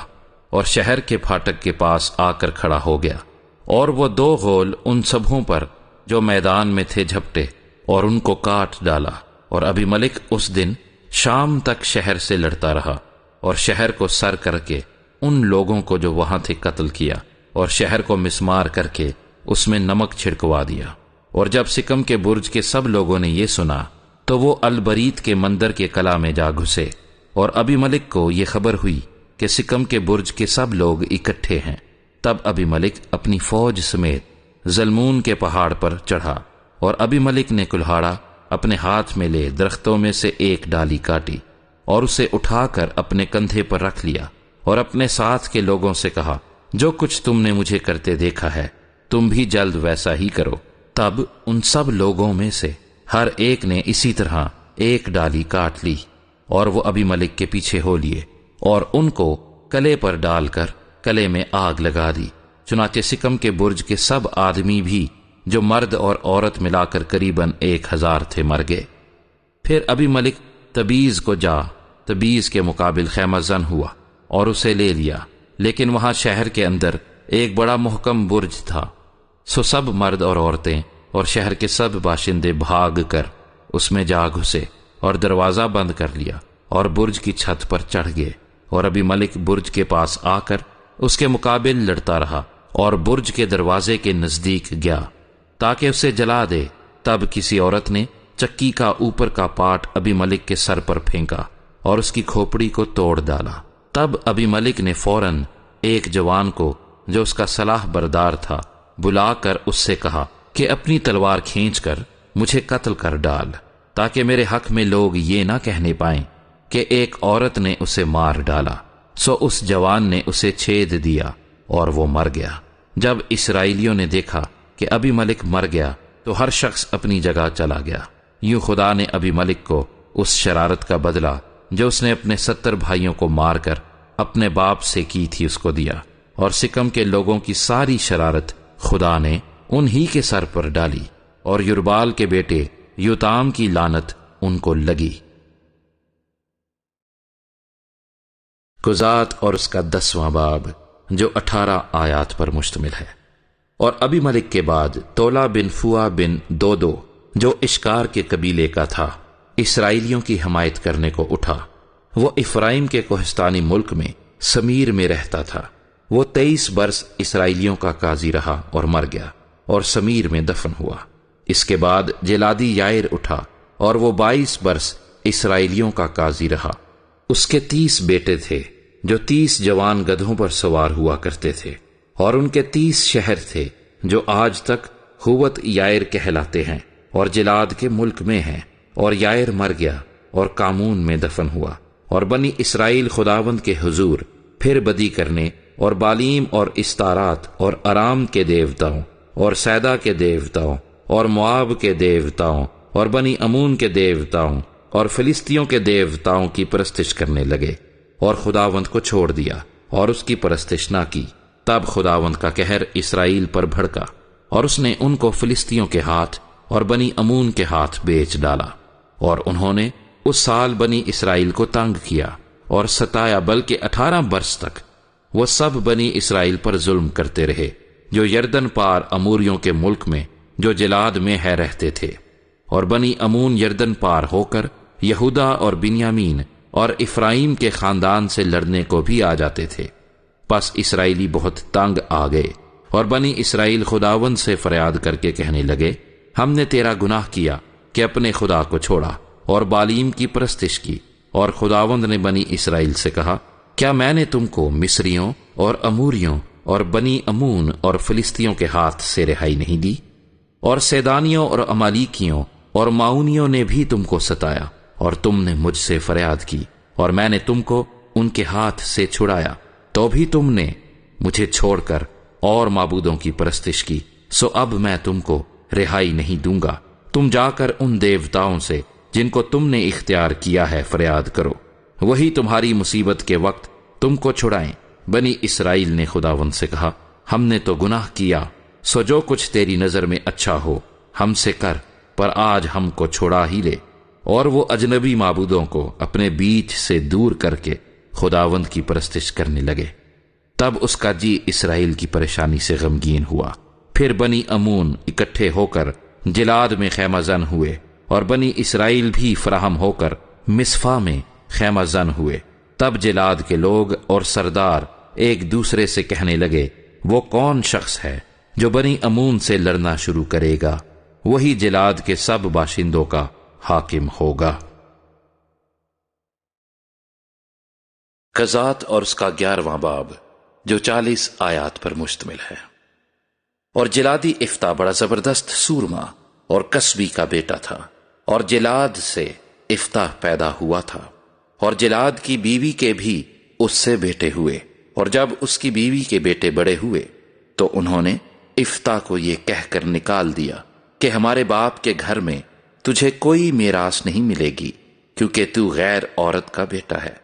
اور شہر کے پھاٹک کے پاس آ کر کھڑا ہو گیا، اور وہ 2 غول ان سبھوں پر جو میدان میں تھے جھپٹے اور ان کو کاٹ ڈالا۔ اور ابی ملک اس دن شام تک شہر سے لڑتا رہا، اور شہر کو سر کر کے ان لوگوں کو جو وہاں تھے قتل کیا، اور شہر کو مسمار کر کے اس میں نمک چھڑکوا دیا۔ اور جب سکم کے برج کے سب لوگوں نے یہ سنا تو وہ البریت کے مندر کے قلعہ میں جا گھسے، اور ابی ملک کو یہ خبر ہوئی کہ سکم کے برج کے سب لوگ اکٹھے ہیں۔ تب ابی ملک اپنی فوج سمیت زلمون کے پہاڑ پر چڑھا اور ابی ملک نے کلہاڑا اپنے ہاتھ میں لے درختوں میں سے ایک ڈالی کاٹی اور اسے اٹھا کر اپنے کندھے پر رکھ لیا اور اپنے ساتھ کے لوگوں سے کہا، جو کچھ تم نے مجھے کرتے دیکھا ہے تم بھی جلد ویسا ہی کرو۔ تب ان سب لوگوں میں سے ہر ایک نے اسی طرح ایک ڈالی کاٹ لی اور وہ ابی ملک کے پیچھے ہو لیے اور ان کو کلے پر ڈال کر کلے میں آگ لگا دی۔ چنانچہ سکم کے برج کے سب آدمی بھی جو مرد اور عورت ملا کر قریباً 1000 تھے مر گئے۔ پھر ابی ملک تبیز کو جا تبیز کے مقابل خیمہ زن ہوا اور اسے لے لیا، لیکن وہاں شہر کے اندر ایک بڑا محکم برج تھا، سو سب مرد اور عورتیں اور شہر کے سب باشندے بھاگ کر اس میں جا گھسے اور دروازہ بند کر لیا اور برج کی چھت پر چڑھ گئے، اور ابی ملک برج کے پاس آ کر اس کے مقابل لڑتا رہا اور برج کے دروازے کے نزدیک گیا تاکہ اسے جلا دے۔ تب کسی عورت نے چکی کا اوپر کا پارٹ ابی ملک کے سر پر پھینکا اور اس کی کھوپڑی کو توڑ ڈالا۔ تب ابی ملک نے فوراً ایک جوان کو جو اس کا سلاح بردار تھا بلا کر اس سے کہا کہ اپنی تلوار کھینچ کر مجھے قتل کر ڈال، تاکہ میرے حق میں لوگ یہ نہ کہنے پائیں کہ ایک عورت نے اسے مار ڈالا۔ سو اس جوان نے اسے چھید دیا اور وہ مر گیا۔ جب اسرائیلیوں نے دیکھا کہ ابی ملک مر گیا تو ہر شخص اپنی جگہ چلا گیا۔ یوں خدا نے ابی ملک کو اس شرارت کا بدلہ جو اس نے اپنے 70 بھائیوں کو مار کر اپنے باپ سے کی تھی اس کو دیا، اور سکم کے لوگوں کی ساری شرارت خدا نے انہی کے سر پر ڈالی، اور یربال کے بیٹے یوتام کی لعنت ان کو لگی۔ قضات اور اس کا 10واں باب جو 18 آیات پر مشتمل ہے۔ اور ابی ملک کے بعد تولا بن فوا بن دودو جو اشکار کے قبیلے کا تھا اسرائیلیوں کی حمایت کرنے کو اٹھا۔ وہ افرائیم کے کوہستانی ملک میں سمیر میں رہتا تھا۔ وہ 23 برس اسرائیلیوں کا قاضی رہا اور مر گیا اور سمیر میں دفن ہوا۔ اس کے بعد جلادی یائر اٹھا اور وہ 22 برس اسرائیلیوں کا قاضی رہا۔ اس کے 30 بیٹے تھے جو 30 جوان گدھوں پر سوار ہوا کرتے تھے، اور ان کے 30 شہر تھے جو آج تک ہوت یائر کہلاتے ہیں اور جلاد کے ملک میں ہیں۔ اور یائر مر گیا اور کامون میں دفن ہوا، اور بنی اسرائیل خداوند کے حضور پھر بدی کرنے اور بالیم اور استارات اور ارام کے دیوتاؤں اور سیدا کے دیوتاؤں اور مواب کے دیوتاؤں اور بنی امون کے دیوتاؤں اور فلسطیوں کے دیوتاؤں کی پرستش کرنے لگے، اور خداوند کو چھوڑ دیا اور اس کی پرستش نہ کی۔ تب خداوند کا قہر اسرائیل پر بھڑکا، اور اس نے ان کو فلسطیوں کے ہاتھ اور بنی امون کے ہاتھ بیچ ڈالا، اور انہوں نے اس سال بنی اسرائیل کو تنگ کیا اور ستایا، بلکہ 18 برس تک وہ سب بنی اسرائیل پر ظلم کرتے رہے جو یردن پار اموریوں کے ملک میں جو جلاد میں ہے رہتے تھے۔ اور بنی امون یردن پار ہو کر یہودا اور بنیامین اور افرائیم کے خاندان سے لڑنے کو بھی آ جاتے تھے۔ پس اسرائیلی بہت تنگ آ گئے، اور بنی اسرائیل خداوند سے فریاد کر کے کہنے لگے، ہم نے تیرا گناہ کیا کہ اپنے خدا کو چھوڑا اور بالیم کی پرستش کی۔ اور خداوند نے بنی اسرائیل سے کہا، کیا میں نے تم کو مصریوں اور اموریوں اور بنی امون اور فلسطیوں کے ہاتھ سے رہائی نہیں دی؟ اور سیدانیوں اور امالیکیوں اور معونیوں نے بھی تم کو ستایا، اور تم نے مجھ سے فریاد کی، اور میں نے تم کو ان کے ہاتھ سے چھڑایا، تو بھی تم نے مجھے چھوڑ کر اور معبودوں کی پرستش کی۔ سو اب میں تم کو رہائی نہیں دوں گا۔ تم جا کر ان دیوتاؤں سے جن کو تم نے اختیار کیا ہے فریاد کرو، وہی تمہاری مصیبت کے وقت تم کو چھڑائیں۔ بنی اسرائیل نے خداوند سے کہا، ہم نے تو گناہ کیا، سو جو کچھ تیری نظر میں اچھا ہو ہم سے کر، پر آج ہم کو چھڑا ہی لے۔ اور وہ اجنبی معبودوں کو اپنے بیچ سے دور کر کے خداوند کی پرستش کرنے لگے۔ تب اس کا جی اسرائیل کی پریشانی سے غمگین ہوا۔ پھر بنی امون اکٹھے ہو کر جلاد میں خیمہ زن ہوئے، اور بنی اسرائیل بھی فراہم ہو کر مصفا میں خیمہ زن ہوئے۔ تب جلاد کے لوگ اور سردار ایک دوسرے سے کہنے لگے، وہ کون شخص ہے جو بنی امون سے لڑنا شروع کرے گا؟ وہی جلاد کے سب باشندوں کا حاکم ہوگا۔ قضات اور اس کا 11واں باب جو 40 آیات پر مشتمل ہے۔ اور جلادی افتہ بڑا زبردست سورما اور کسبی کا بیٹا تھا، اور جلاد سے افتح پیدا ہوا تھا، اور جلاد کی بیوی کے بھی اس سے بیٹے ہوئے، اور جب اس کی بیوی کے بیٹے بڑے ہوئے تو انہوں نے افتح کو یہ کہہ کر نکال دیا کہ ہمارے باپ کے گھر میں تجھے کوئی میراث نہیں ملے گی، کیونکہ تو غیر عورت کا بیٹا ہے۔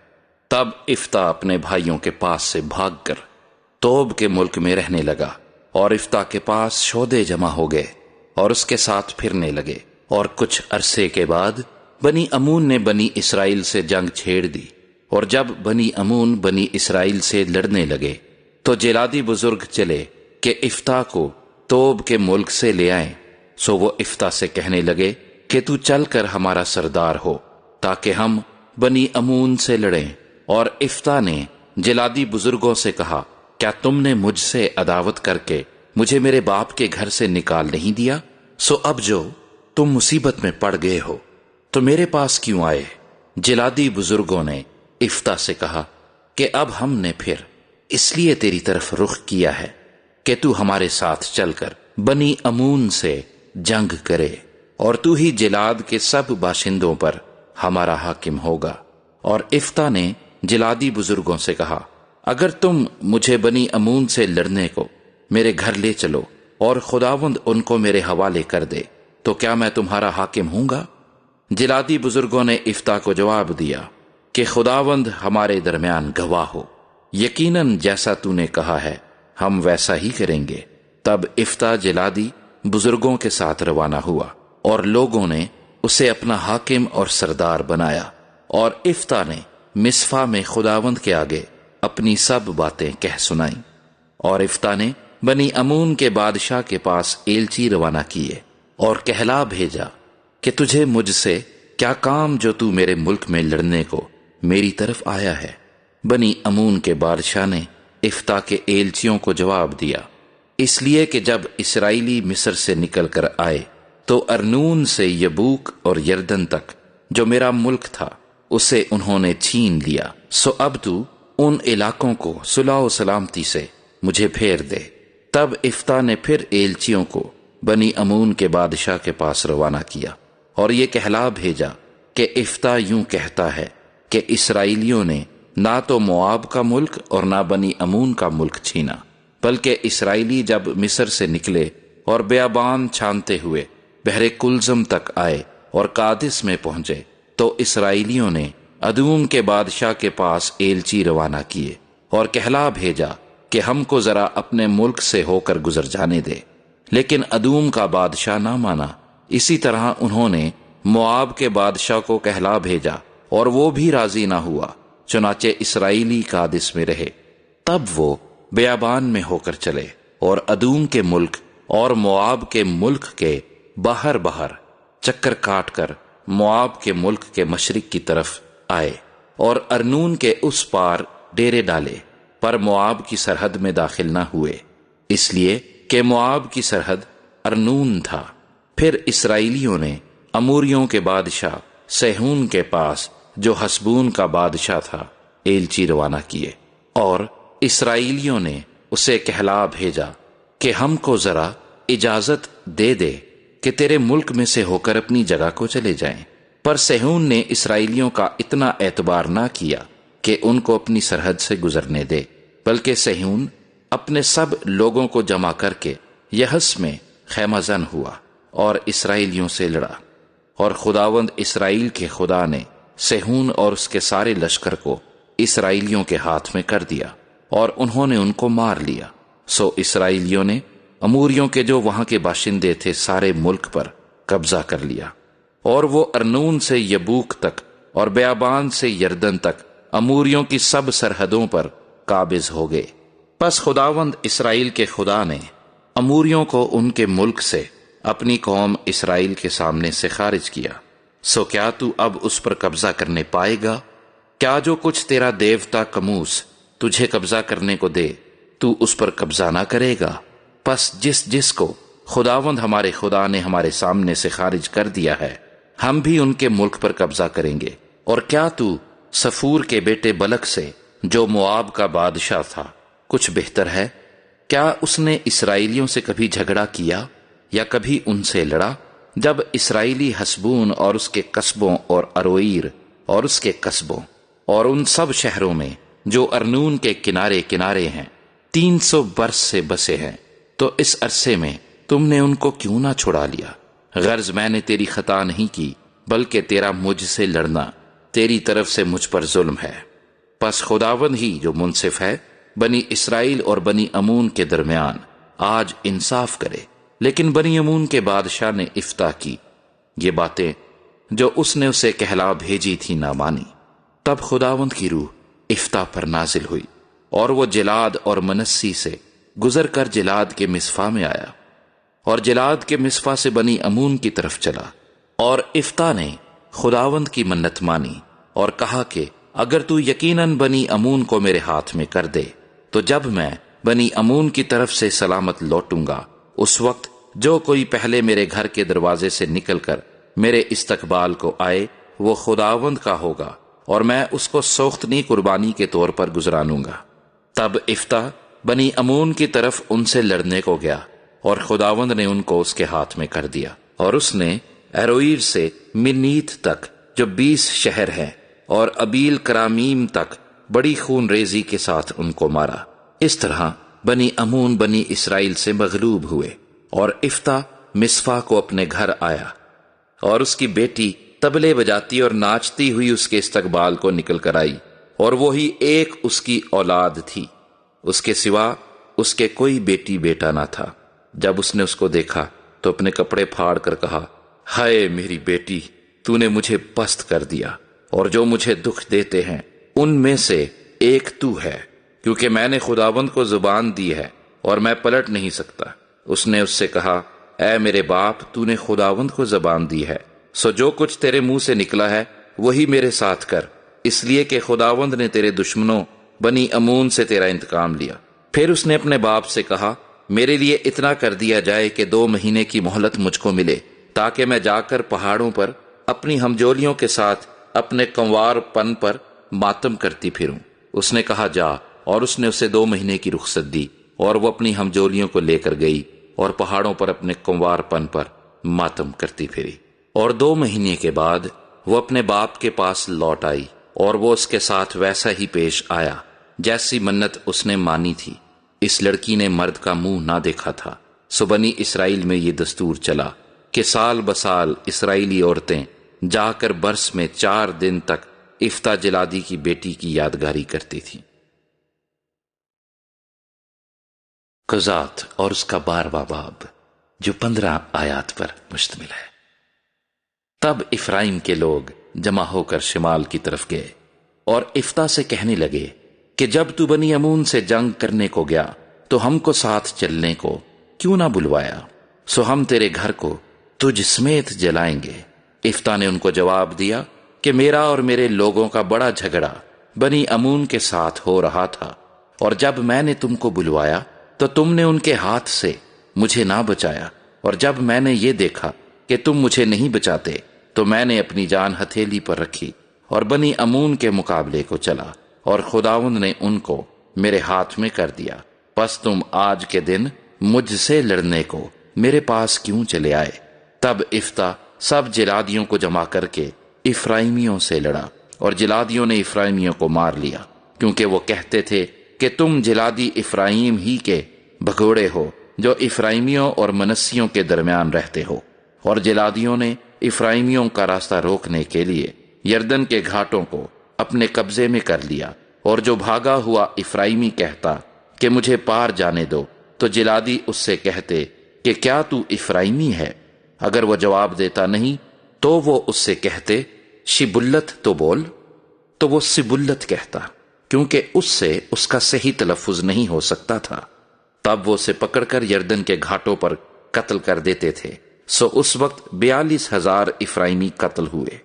تب افتح اپنے بھائیوں کے پاس سے بھاگ کر توب کے ملک میں رہنے لگا، اور افتح کے پاس شودے جمع ہو گئے اور اس کے ساتھ پھرنے لگے، اور کچھ عرصے کے بعد بنی امون نے بنی اسرائیل سے جنگ چھیڑ دی، اور جب بنی امون بنی اسرائیل سے لڑنے لگے تو جلادی بزرگ چلے کہ افتح کو توب کے ملک سے لے آئیں، سو وہ افتح سے کہنے لگے کہ تو چل کر ہمارا سردار ہو تاکہ ہم بنی امون سے لڑیں۔ اور افتح نے جلادی بزرگوں سے کہا، کیا تم نے مجھ سے عداوت کر کے مجھے میرے باپ کے گھر سے نکال نہیں دیا؟ سو اب جو تم مصیبت میں پڑ گئے ہو تو میرے پاس کیوں آئے؟ جلادی بزرگوں نے افتح سے کہا کہ اب ہم نے پھر اس لیے تیری طرف رخ کیا ہے کہ تو ہمارے ساتھ چل کر بنی امون سے جنگ کرے، اور تو ہی جلاد کے سب باشندوں پر ہمارا حاکم ہوگا۔ اور افتح نے جلادی بزرگوں سے کہا، اگر تم مجھے بنی امون سے لڑنے کو میرے گھر لے چلو اور خداوند ان کو میرے حوالے کر دے تو کیا میں تمہارا حاکم ہوں گا؟ جلادی بزرگوں نے افتح کو جواب دیا کہ خداوند ہمارے درمیان گواہ ہو، یقیناً جیسا تو نے کہا ہے ہم ویسا ہی کریں گے۔ تب افتح جلادی بزرگوں کے ساتھ روانہ ہوا، اور لوگوں نے اسے اپنا حاکم اور سردار بنایا، اور افتح نے مصفا میں خداوند کے آگے اپنی سب باتیں کہہ سنائیں۔ اور افتح نے بنی امون کے بادشاہ کے پاس ایلچی روانہ کیے اور کہلا بھیجا کہ تجھے مجھ سے کیا کام جو تو میرے ملک میں لڑنے کو میری طرف آیا ہے؟ بنی امون کے بادشاہ نے افتح کے ایلچیوں کو جواب دیا، اس لیے کہ جب اسرائیلی مصر سے نکل کر آئے تو ارنون سے یبوک اور یردن تک جو میرا ملک تھا اسے انہوں نے چھین لیا، سو اب تو ان علاقوں کو صلح و سلامتی سے مجھے پھیر دے۔ تب افتح نے پھر ایلچیوں کو بنی امون کے بادشاہ کے پاس روانہ کیا اور یہ کہلا بھیجا کہ افتح یوں کہتا ہے کہ اسرائیلیوں نے نہ تو مواب کا ملک اور نہ بنی امون کا ملک چھینا، بلکہ اسرائیلی جب مصر سے نکلے اور بیابان چھانتے ہوئے بحر کلزم تک آئے اور قادس میں پہنچے تو اسرائیلیوں نے ادوم کے بادشاہ کے پاس ایلچی روانہ کیے اور کہلا بھیجا کہ ہم کو ذرا اپنے ملک سے ہو کر گزر جانے دے، لیکن ادوم کا بادشاہ نہ مانا۔ اسی طرح انہوں نے مواب کے بادشاہ کو کہلا بھیجا اور وہ بھی راضی نہ ہوا، چنانچہ اسرائیلی قادس میں رہے۔ تب وہ بیابان میں ہو کر چلے اور ادوم کے ملک اور مواب کے ملک کے باہر چکر کاٹ کر مواب کے ملک کے مشرق کی طرف آئے اور ارنون کے اس پار ڈیرے ڈالے، پر مواب کی سرحد میں داخل نہ ہوئے، اس لیے کہ مواب کی سرحد ارنون تھا۔ پھر اسرائیلیوں نے اموریوں کے بادشاہ سیہون کے پاس جو حسبون کا بادشاہ تھا ایلچی روانہ کیے، اور اسرائیلیوں نے اسے کہلا بھیجا کہ ہم کو ذرا اجازت دے دے کہ تیرے ملک میں سے ہو کر اپنی جگہ کو چلے جائیں۔ پر سیہون نے اسرائیلیوں کا اتنا اعتبار نہ کیا کہ ان کو اپنی سرحد سے گزرنے دے، بلکہ سیہون اپنے سب لوگوں کو جمع کر کے یہس میں خیمہ زن ہوا اور اسرائیلیوں سے لڑا، اور خداوند اسرائیل کے خدا نے سیہون اور اس کے سارے لشکر کو اسرائیلیوں کے ہاتھ میں کر دیا اور انہوں نے ان کو مار لیا۔ سو اسرائیلیوں نے اموریوں کے جو وہاں کے باشندے تھے سارے ملک پر قبضہ کر لیا، اور وہ ارنون سے یبوک تک اور بیابان سے یردن تک اموریوں کی سب سرحدوں پر قابض ہو گئے۔ پس خداوند اسرائیل کے خدا نے اموریوں کو ان کے ملک سے اپنی قوم اسرائیل کے سامنے سے خارج کیا، سو کیا تو اب اس پر قبضہ کرنے پائے گا؟ کیا جو کچھ تیرا دیوتا کموس تجھے قبضہ کرنے کو دے تو اس پر قبضہ نہ کرے گا؟ پس جس کو خداوند ہمارے خدا نے ہمارے سامنے سے خارج کر دیا ہے ہم بھی ان کے ملک پر قبضہ کریں گے۔ اور کیا تو صفور کے بیٹے بلک سے جو مواب کا بادشاہ تھا کچھ بہتر ہے؟ کیا اس نے اسرائیلیوں سے کبھی جھگڑا کیا یا کبھی ان سے لڑا؟ جب اسرائیلی حسبون اور اس کے قصبوں اور اروئیر اور اس کے قصبوں اور ان سب شہروں میں جو ارنون کے کنارے کنارے ہیں 300 برس سے بسے ہیں، تو اس عرصے میں تم نے ان کو کیوں نہ چھڑا لیا؟ غرض میں نے تیری خطا نہیں کی، بلکہ تیرا مجھ سے لڑنا تیری طرف سے مجھ پر ظلم ہے۔ پس خداوند ہی جو منصف ہے بنی اسرائیل اور بنی امون کے درمیان آج انصاف کرے۔ لیکن بنی امون کے بادشاہ نے افتاء کی یہ باتیں جو اس نے اسے کہلا بھیجی تھی نہ مانی۔ تب خداوند کی روح افتاء پر نازل ہوئی، اور وہ جلاد اور منسی سے گزر کر جلاد کے مصفا میں آیا، اور جلاد کے مصفا سے بنی امون کی طرف چلا۔ اور افتاء نے خداوند کی منت مانی اور کہا کہ اگر تو یقیناً بنی امون کو میرے ہاتھ میں کر دے تو جب میں بنی امون کی طرف سے سلامت لوٹوں گا، اس وقت جو کوئی پہلے میرے گھر کے دروازے سے نکل کر میرے استقبال کو آئے وہ خداوند کا ہوگا، اور میں اس کو سوختنی قربانی کے طور پر گزرانوں گا۔ تب افتاء بنی امون کی طرف ان سے لڑنے کو گیا، اور خداوند نے ان کو اس کے ہاتھ میں کر دیا، اور اس نے اروئیر سے منیت تک جو 20 شہر ہیں اور ابیل کرامیم تک بڑی خون ریزی کے ساتھ ان کو مارا۔ اس طرح بنی امون بنی اسرائیل سے مغلوب ہوئے، اور افتاء مصفا کو اپنے گھر آیا، اور اس کی بیٹی طبلے بجاتی اور ناچتی ہوئی اس کے استقبال کو نکل کر آئی، اور وہی ایک اس کی اولاد تھی، اس کے سوا اس کے کوئی بیٹی بیٹا نہ تھا۔ جب اس نے اس کو دیکھا تو اپنے کپڑے پھاڑ کر کہا، ہائے میری بیٹی، تو نے مجھے پست کر دیا، اور جو مجھے دکھ دیتے ہیں ان میں سے ایک تو ہے، کیونکہ میں نے خداوند کو زبان دی ہے اور میں پلٹ نہیں سکتا۔ اس نے اس سے کہا، اے میرے باپ، تو نے خداوند کو زبان دی ہے، سو جو کچھ تیرے منہ سے نکلا ہے وہی میرے ساتھ کر، اس لیے کہ خداوند نے تیرے دشمنوں بنی امون سے تیرا انتقام لیا۔ پھر اس نے اپنے باپ سے کہا، میرے لیے اتنا کر دیا جائے کہ 2 مہینے کی مہلت مجھ کو ملے، تاکہ میں جا کر پہاڑوں پر اپنی ہمجولیوں کے ساتھ اپنے کنوار پن پر ماتم کرتی پھروں۔ اس نے کہا، جا، اور اس نے اسے 2 مہینے کی رخصت دی، اور وہ اپنی ہمجولیوں کو لے کر گئی اور پہاڑوں پر اپنے کنوار پن پر ماتم کرتی پھری۔ اور 2 مہینے کے بعد وہ اپنے باپ کے پاس لوٹ آئی، اور وہ اس کے ساتھ ویسا ہی پیش آیا جیسی منت اس نے مانی تھی۔ اس لڑکی نے مرد کا منہ نہ دیکھا تھا، سو بنی اسرائیل میں یہ دستور چلا کہ سال بسال اسرائیلی عورتیں جا کر برس میں 4 دن تک افتاء جلادی کی بیٹی کی یادگاری کرتی تھی۔ قضات اور اس کا 12واں باب جو 15 آیات پر مشتمل ہے۔ تب افرائیم کے لوگ جمع ہو کر شمال کی طرف گئے، اور افتاء سے کہنے لگے کہ جب تو بنی امون سے جنگ کرنے کو گیا تو ہم کو ساتھ چلنے کو کیوں نہ بلوایا؟ سو ہم تیرے گھر کو تجھ سمیت جلائیں گے۔ افتاء نے ان کو جواب دیا کہ میرا اور میرے لوگوں کا بڑا جھگڑا بنی امون کے ساتھ ہو رہا تھا، اور جب میں نے تم کو بلوایا تو تم نے ان کے ہاتھ سے مجھے نہ بچایا، اور جب میں نے یہ دیکھا کہ تم مجھے نہیں بچاتے تو میں نے اپنی جان ہتھیلی پر رکھی اور بنی امون کے مقابلے کو چلا، اور خداوند نے ان کو میرے ہاتھ میں کر دیا۔ پس تم آج کے دن مجھ سے لڑنے کو میرے پاس کیوں چلے آئے؟ تب افتاء سب جلادیوں کو جمع کر کے افرائیمیوں سے لڑا، اور جلادیوں نے افرائیمیوں کو مار لیا، کیونکہ وہ کہتے تھے کہ تم جلادی افرائیم ہی کے بھگوڑے ہو جو افرائیمیوں اور منسیوں کے درمیان رہتے ہو۔ اور جلادیوں نے افرائیمیوں کا راستہ روکنے کے لیے یردن کے گھاٹوں کو اپنے قبضے میں کر لیا، اور جو بھاگا ہوا افرائیمی کہتا کہ مجھے پار جانے دو تو جلادی اس سے کہتے کہ کیا تو افرائیمی ہے؟ اگر وہ جواب دیتا نہیں تو وہ اس سے کہتے شبلت تو بول، تو وہ سبلت کہتا، کیونکہ اس سے اس کا صحیح تلفظ نہیں ہو سکتا تھا۔ تب وہ اسے پکڑ کر یردن کے گھاٹوں پر قتل کر دیتے تھے۔ سو اس وقت 42,000 افرائیمی قتل ہوئے،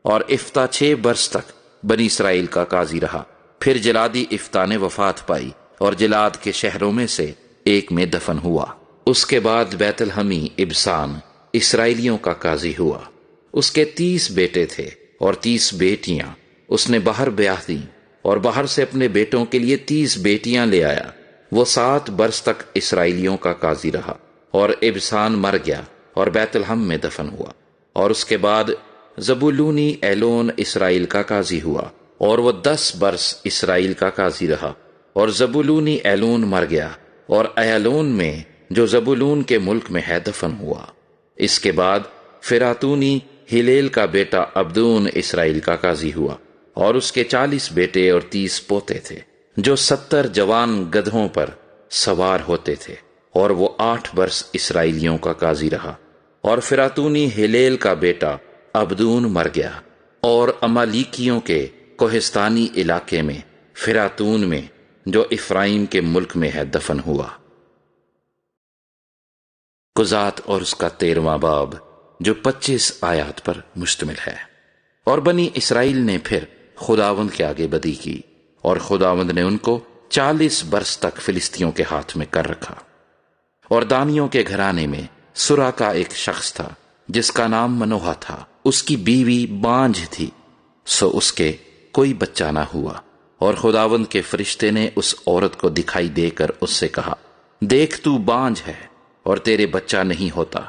اور افتاء 6 برس تک بنی اسرائیل کا قاضی رہا۔ پھر جلادی افتاء نے وفات پائی، اور جلاد کے شہروں میں سے ایک میں دفن ہوا۔ اس کے بعد بیت الحمی ابسان اسرائیلیوں کا قاضی ہوا۔ اس کے 30 بیٹے تھے اور 30 بیٹیاں۔ اس نے باہر بیاہ دیں، اور باہر سے اپنے بیٹوں کے لیے 30 بیٹیاں لے آیا۔ وہ 7 برس تک اسرائیلیوں کا قاضی رہا، اور ابسان مر گیا، اور بیت الحم میں دفن ہوا۔ اور اس کے بعد زبولونی ایلون اسرائیل کا قاضی ہوا، اور وہ 10 برس اسرائیل کا قاضی رہا۔ اور زبولونی ایلون مر گیا، اور ایلون میں جو زبولون کے ملک میں ہے دفن ہوا۔ اس کے بعد فراتونی ہلیل کا بیٹا عبدون اسرائیل کا قاضی ہوا، اور اس کے 40 بیٹے اور 30 پوتے تھے، جو 70 جوان گدھوں پر سوار ہوتے تھے، اور وہ 8 برس اسرائیلیوں کا قاضی رہا۔ اور فراتونی ہلیل کا بیٹا عبدون مر گیا، اور امالیکیوں کے کوہستانی علاقے میں فراتون میں جو افرائیم کے ملک میں ہے دفن ہوا۔ قضات اور اس کا 13واں باب جو 25 آیات پر مشتمل ہے۔ اور بنی اسرائیل نے پھر خداوند کے آگے بدی کی، اور خداوند نے ان کو 40 برس تک فلسطینیوں کے ہاتھ میں کر رکھا۔ اور دانیوں کے گھرانے میں سرا کا ایک شخص تھا جس کا نام منوہا تھا، اس کی بیوی بانجھ تھی، سو اس کے کوئی بچہ نہ ہوا۔ اور خداوند کے فرشتے نے اس عورت کو دکھائی دے کر اس سے کہا، دیکھ تو بانجھ ہے اور تیرے بچہ نہیں ہوتا،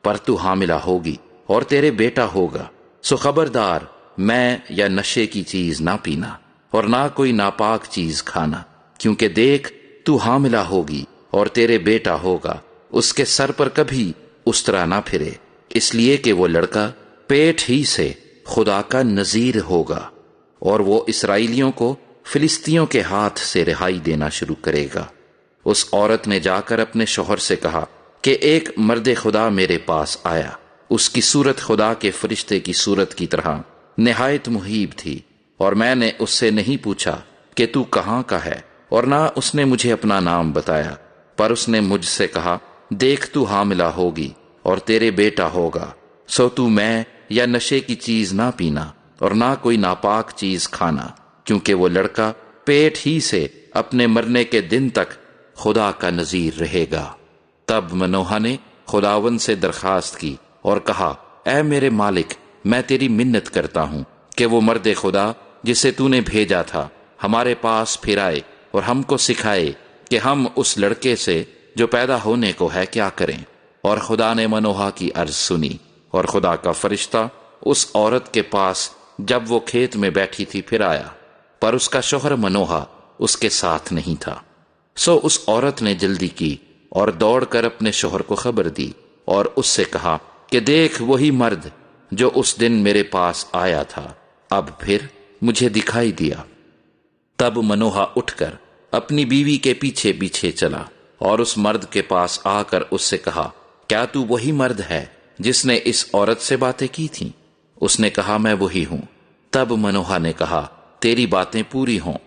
پر تو حاملہ ہوگی اور تیرے بیٹا ہوگا، سو خبردار میں یا نشے کی چیز نہ پینا اور نہ کوئی ناپاک چیز کھانا، کیونکہ دیکھ تو حاملہ ہوگی اور تیرے بیٹا ہوگا، اس کے سر پر کبھی اس طرح نہ پھرے، اس لیے کہ وہ لڑکا پیٹ ہی سے خدا کا نذیر ہوگا، اور وہ اسرائیلیوں کو فلسطینیوں کے ہاتھ سے رہائی دینا شروع کرے گا۔ اس عورت نے جا کر اپنے شوہر سے کہا کہ ایک مرد خدا میرے پاس آیا، اس کی صورت خدا کے فرشتے کی صورت کی طرح نہایت مہیب تھی، اور میں نے اس سے نہیں پوچھا کہ تو کہاں کا ہے، اور نہ اس نے مجھے اپنا نام بتایا، پر اس نے مجھ سے کہا، دیکھ تو حاملہ ہوگی اور تیرے بیٹا ہوگا، سو تو میں یا نشے کی چیز نہ پینا اور نہ کوئی ناپاک چیز کھانا، کیونکہ وہ لڑکا پیٹ ہی سے اپنے مرنے کے دن تک خدا کا نذیر رہے گا۔ تب منوہا نے خداوند سے درخواست کی اور کہا، اے میرے مالک، میں تیری منت کرتا ہوں کہ وہ مرد خدا جسے تو نے بھیجا تھا ہمارے پاس پھر آئے اور ہم کو سکھائے کہ ہم اس لڑکے سے جو پیدا ہونے کو ہے کیا کریں۔ اور خدا نے منوہا کی عرض سنی، اور خدا کا فرشتہ اس عورت کے پاس جب وہ کھیت میں بیٹھی تھی پھر آیا، پر اس کا شوہر منوہا اس کے ساتھ نہیں تھا۔ سو اس عورت نے جلدی کی اور دوڑ کر اپنے شوہر کو خبر دی، اور اس سے کہا کہ دیکھ وہی مرد جو اس دن میرے پاس آیا تھا اب پھر مجھے دکھائی دیا۔ تب منوہا اٹھ کر اپنی بیوی کے پیچھے پیچھے چلا، اور اس مرد کے پاس آ کر اس سے کہا، کیا تو وہی مرد ہے جس نے اس عورت سے باتیں کی تھیں؟ اس نے کہا، میں وہی ہوں۔ تب منوہا نے کہا، تیری باتیں پوری ہوں،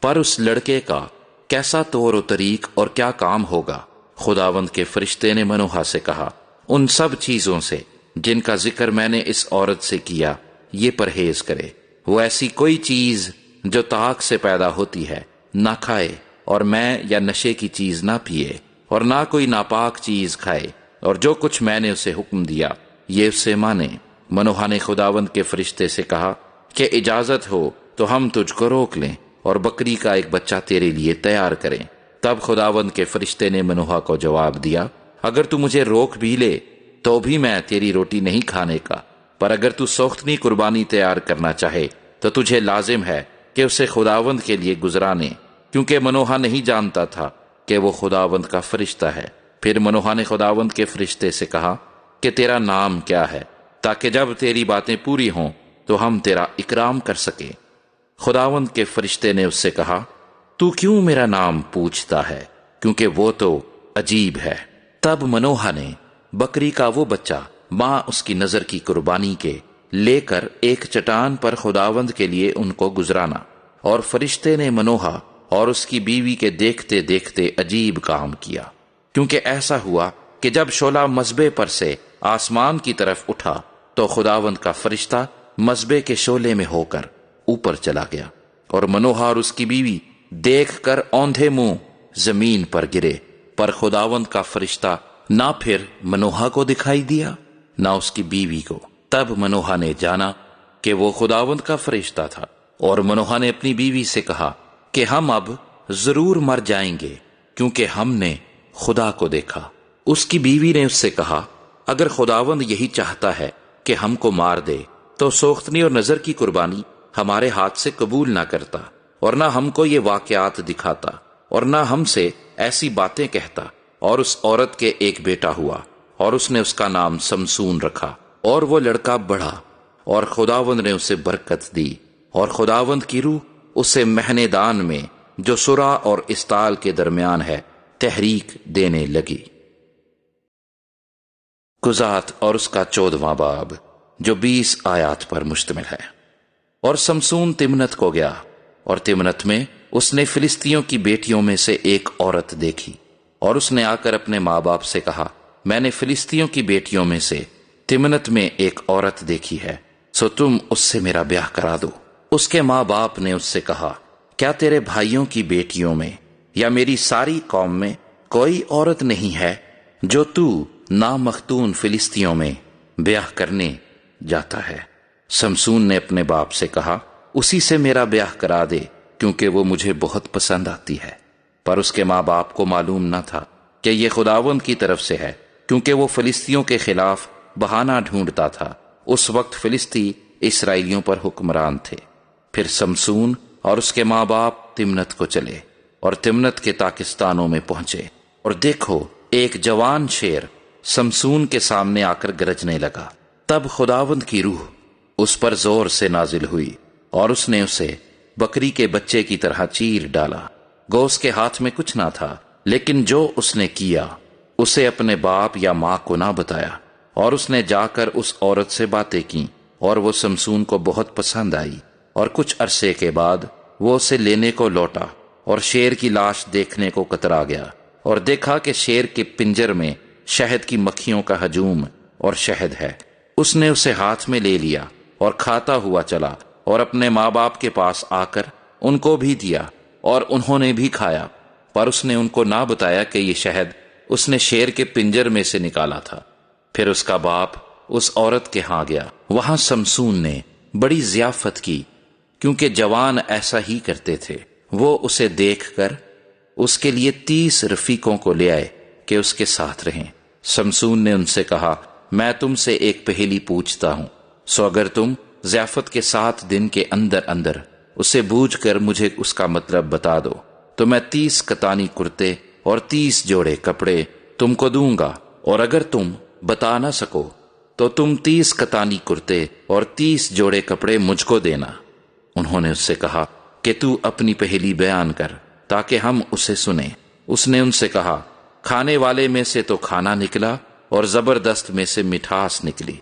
پر اس لڑکے کا کیسا طور و طریق اور کیا کام ہوگا؟ خداوند کے فرشتے نے منوہا سے کہا، ان سب چیزوں سے جن کا ذکر میں نے اس عورت سے کیا یہ پرہیز کرے، وہ ایسی کوئی چیز جو طاق سے پیدا ہوتی ہے نہ کھائے، اور میں یا نشے کی چیز نہ پیے، اور نہ کوئی ناپاک چیز کھائے، اور جو کچھ میں نے اسے حکم دیا یہ اسے مانے۔ منوہا نے خداوند کے فرشتے سے کہا کہ اجازت ہو تو ہم تجھ کو روک لیں اور بکری کا ایک بچہ تیرے لیے تیار کریں۔ تب خداوند کے فرشتے نے منوہا کو جواب دیا، اگر تو مجھے روک بھی لے تو بھی میں تیری روٹی نہیں کھانے کا، پر اگر تو سوختنی قربانی تیار کرنا چاہے تو تجھے لازم ہے کہ اسے خداوند کے لیے گزرانے، کیونکہ منوہا نہیں جانتا تھا کہ وہ خداوند کا فرشتہ ہے۔ پھر منوہا نے خداوند کے فرشتے سے کہا کہ تیرا نام کیا ہے، تاکہ جب تیری باتیں پوری ہوں تو ہم تیرا اکرام کر سکیں۔ خداوند کے فرشتے نے اس سے کہا، تو کیوں میرا نام پوچھتا ہے، کیونکہ وہ تو عجیب ہے۔ تب منوہا نے بکری کا وہ بچہ ماں اس کی نظر کی قربانی کے لے کر ایک چٹان پر خداوند کے لیے ان کو گزرانا، اور فرشتے نے منوہا اور اس کی بیوی کے دیکھتے دیکھتے عجیب کام کیا، کیونکہ ایسا ہوا کہ جب شعلہ مذبح پر سے آسمان کی طرف اٹھا تو خداوند کا فرشتہ مذبح کے شعلے میں ہو کر اوپر چلا گیا، اور منوہا اور اس کی بیوی دیکھ کر اوندھے منہ زمین پر گرے، پر خداوند کا فرشتہ نہ پھر منوہا کو دکھائی دیا نہ اس کی بیوی کو۔ تب منوہا نے جانا کہ وہ خداوند کا فرشتہ تھا، اور منوہا نے اپنی بیوی سے کہا کہ ہم اب ضرور مر جائیں گے، کیونکہ ہم نے خدا کو دیکھا۔ اس کی بیوی نے اس سے کہا، اگر خداوند یہی چاہتا ہے کہ ہم کو مار دے تو سوختنی اور نظر کی قربانی ہمارے ہاتھ سے قبول نہ کرتا، اور نہ ہم کو یہ واقعات دکھاتا، اور نہ ہم سے ایسی باتیں کہتا۔ اور اس عورت کے ایک بیٹا ہوا، اور اس نے اس کا نام سمسون رکھا، اور وہ لڑکا بڑھا، اور خداوند نے اسے برکت دی، اور خداوند کی روح اسے مہنے دان میں جو سرا اور استال کے درمیان ہے تحریک دینے لگی۔ قضات اور اس کا 14واں باب جو 20 آیات پر مشتمل ہے۔ اور سمسون تمنت کو گیا، اور تمنت میں اس نے فلسطینیوں کی بیٹیوں میں سے ایک عورت دیکھی، اور اس نے آ کر اپنے ماں باپ سے کہا، میں نے فلسطینیوں کی بیٹیوں میں سے تمنت میں ایک عورت دیکھی ہے، سو تم اس سے میرا بیاہ کرا دو۔ اس کے ماں باپ نے اس سے کہا، کیا تیرے بھائیوں کی بیٹیوں میں یا میری ساری قوم میں کوئی عورت نہیں ہے جو تو نامختون فلسطینیوں میں بیاہ کرنے جاتا ہے؟ سمسون نے اپنے باپ سے کہا، اسی سے میرا بیاہ کرا دے، کیونکہ وہ مجھے بہت پسند آتی ہے۔ پر اس کے ماں باپ کو معلوم نہ تھا کہ یہ خداوند کی طرف سے ہے، کیونکہ وہ فلسطینیوں کے خلاف بہانہ ڈھونڈتا تھا۔ اس وقت فلسطی اسرائیلیوں پر حکمران تھے۔ پھر سمسون اور اس کے ماں باپ تمنت کو چلے، اور تمنت کے تاکستانوں میں پہنچے، اور دیکھو ایک جوان شیر سمسون کے سامنے آ کر گرجنے لگا۔ تب خداوند کی روح اس پر زور سے نازل ہوئی، اور اس نے اسے بکری کے بچے کی طرح چیر ڈالا۔ گو اس کے ہاتھ میں کچھ نہ تھا، لیکن جو اس نے کیا اسے اپنے باپ یا ماں کو نہ بتایا۔ اور اس نے جا کر اس عورت سے باتیں کی، اور وہ سمسون کو بہت پسند آئی، اور کچھ عرصے کے بعد وہ اسے لینے کو لوٹا، اور شیر کی لاش دیکھنے کو کترا گیا، اور دیکھا کہ شیر کے پنجر میں شہد کی مکھیوں کا ہجوم اور شہد ہے۔ اس نے اسے ہاتھ میں لے لیا اور کھاتا ہوا چلا، اور اپنے ماں باپ کے پاس آ کر ان کو بھی دیا، اور انہوں نے بھی کھایا۔ پر اس نے ان کو نہ بتایا کہ یہ شہد اس نے شیر کے پنجر میں سے نکالا تھا۔ پھر اس کا باپ اس عورت کے ہاں گیا، وہاں سمسون نے بڑی ضیافت کی، کیونکہ جوان ایسا ہی کرتے تھے۔ وہ اسے دیکھ کر اس کے لیے 30 رفیقوں کو لے آئے کہ اس کے ساتھ رہیں۔ سمسون نے ان سے کہا، میں تم سے ایک پہیلی پوچھتا ہوں، سو اگر تم ضیافت کے 7 دن کے اندر اندر اسے بوجھ کر مجھے اس کا مطلب بتا دو تو میں 30 کتانی کرتے اور 30 جوڑے کپڑے تم کو دوں گا، اور اگر تم بتا نہ سکو تو تم 30 کتانی کرتے اور 30 جوڑے کپڑے مجھ کو دینا۔ انہوں نے اس سے کہا کہ تو اپنی پہیلی بیان کر تاکہ ہم اسے سنیں۔ اس نے ان سے کہا، کھانے والے میں سے تو کھانا نکلا، اور زبردست میں سے مٹھاس نکلی،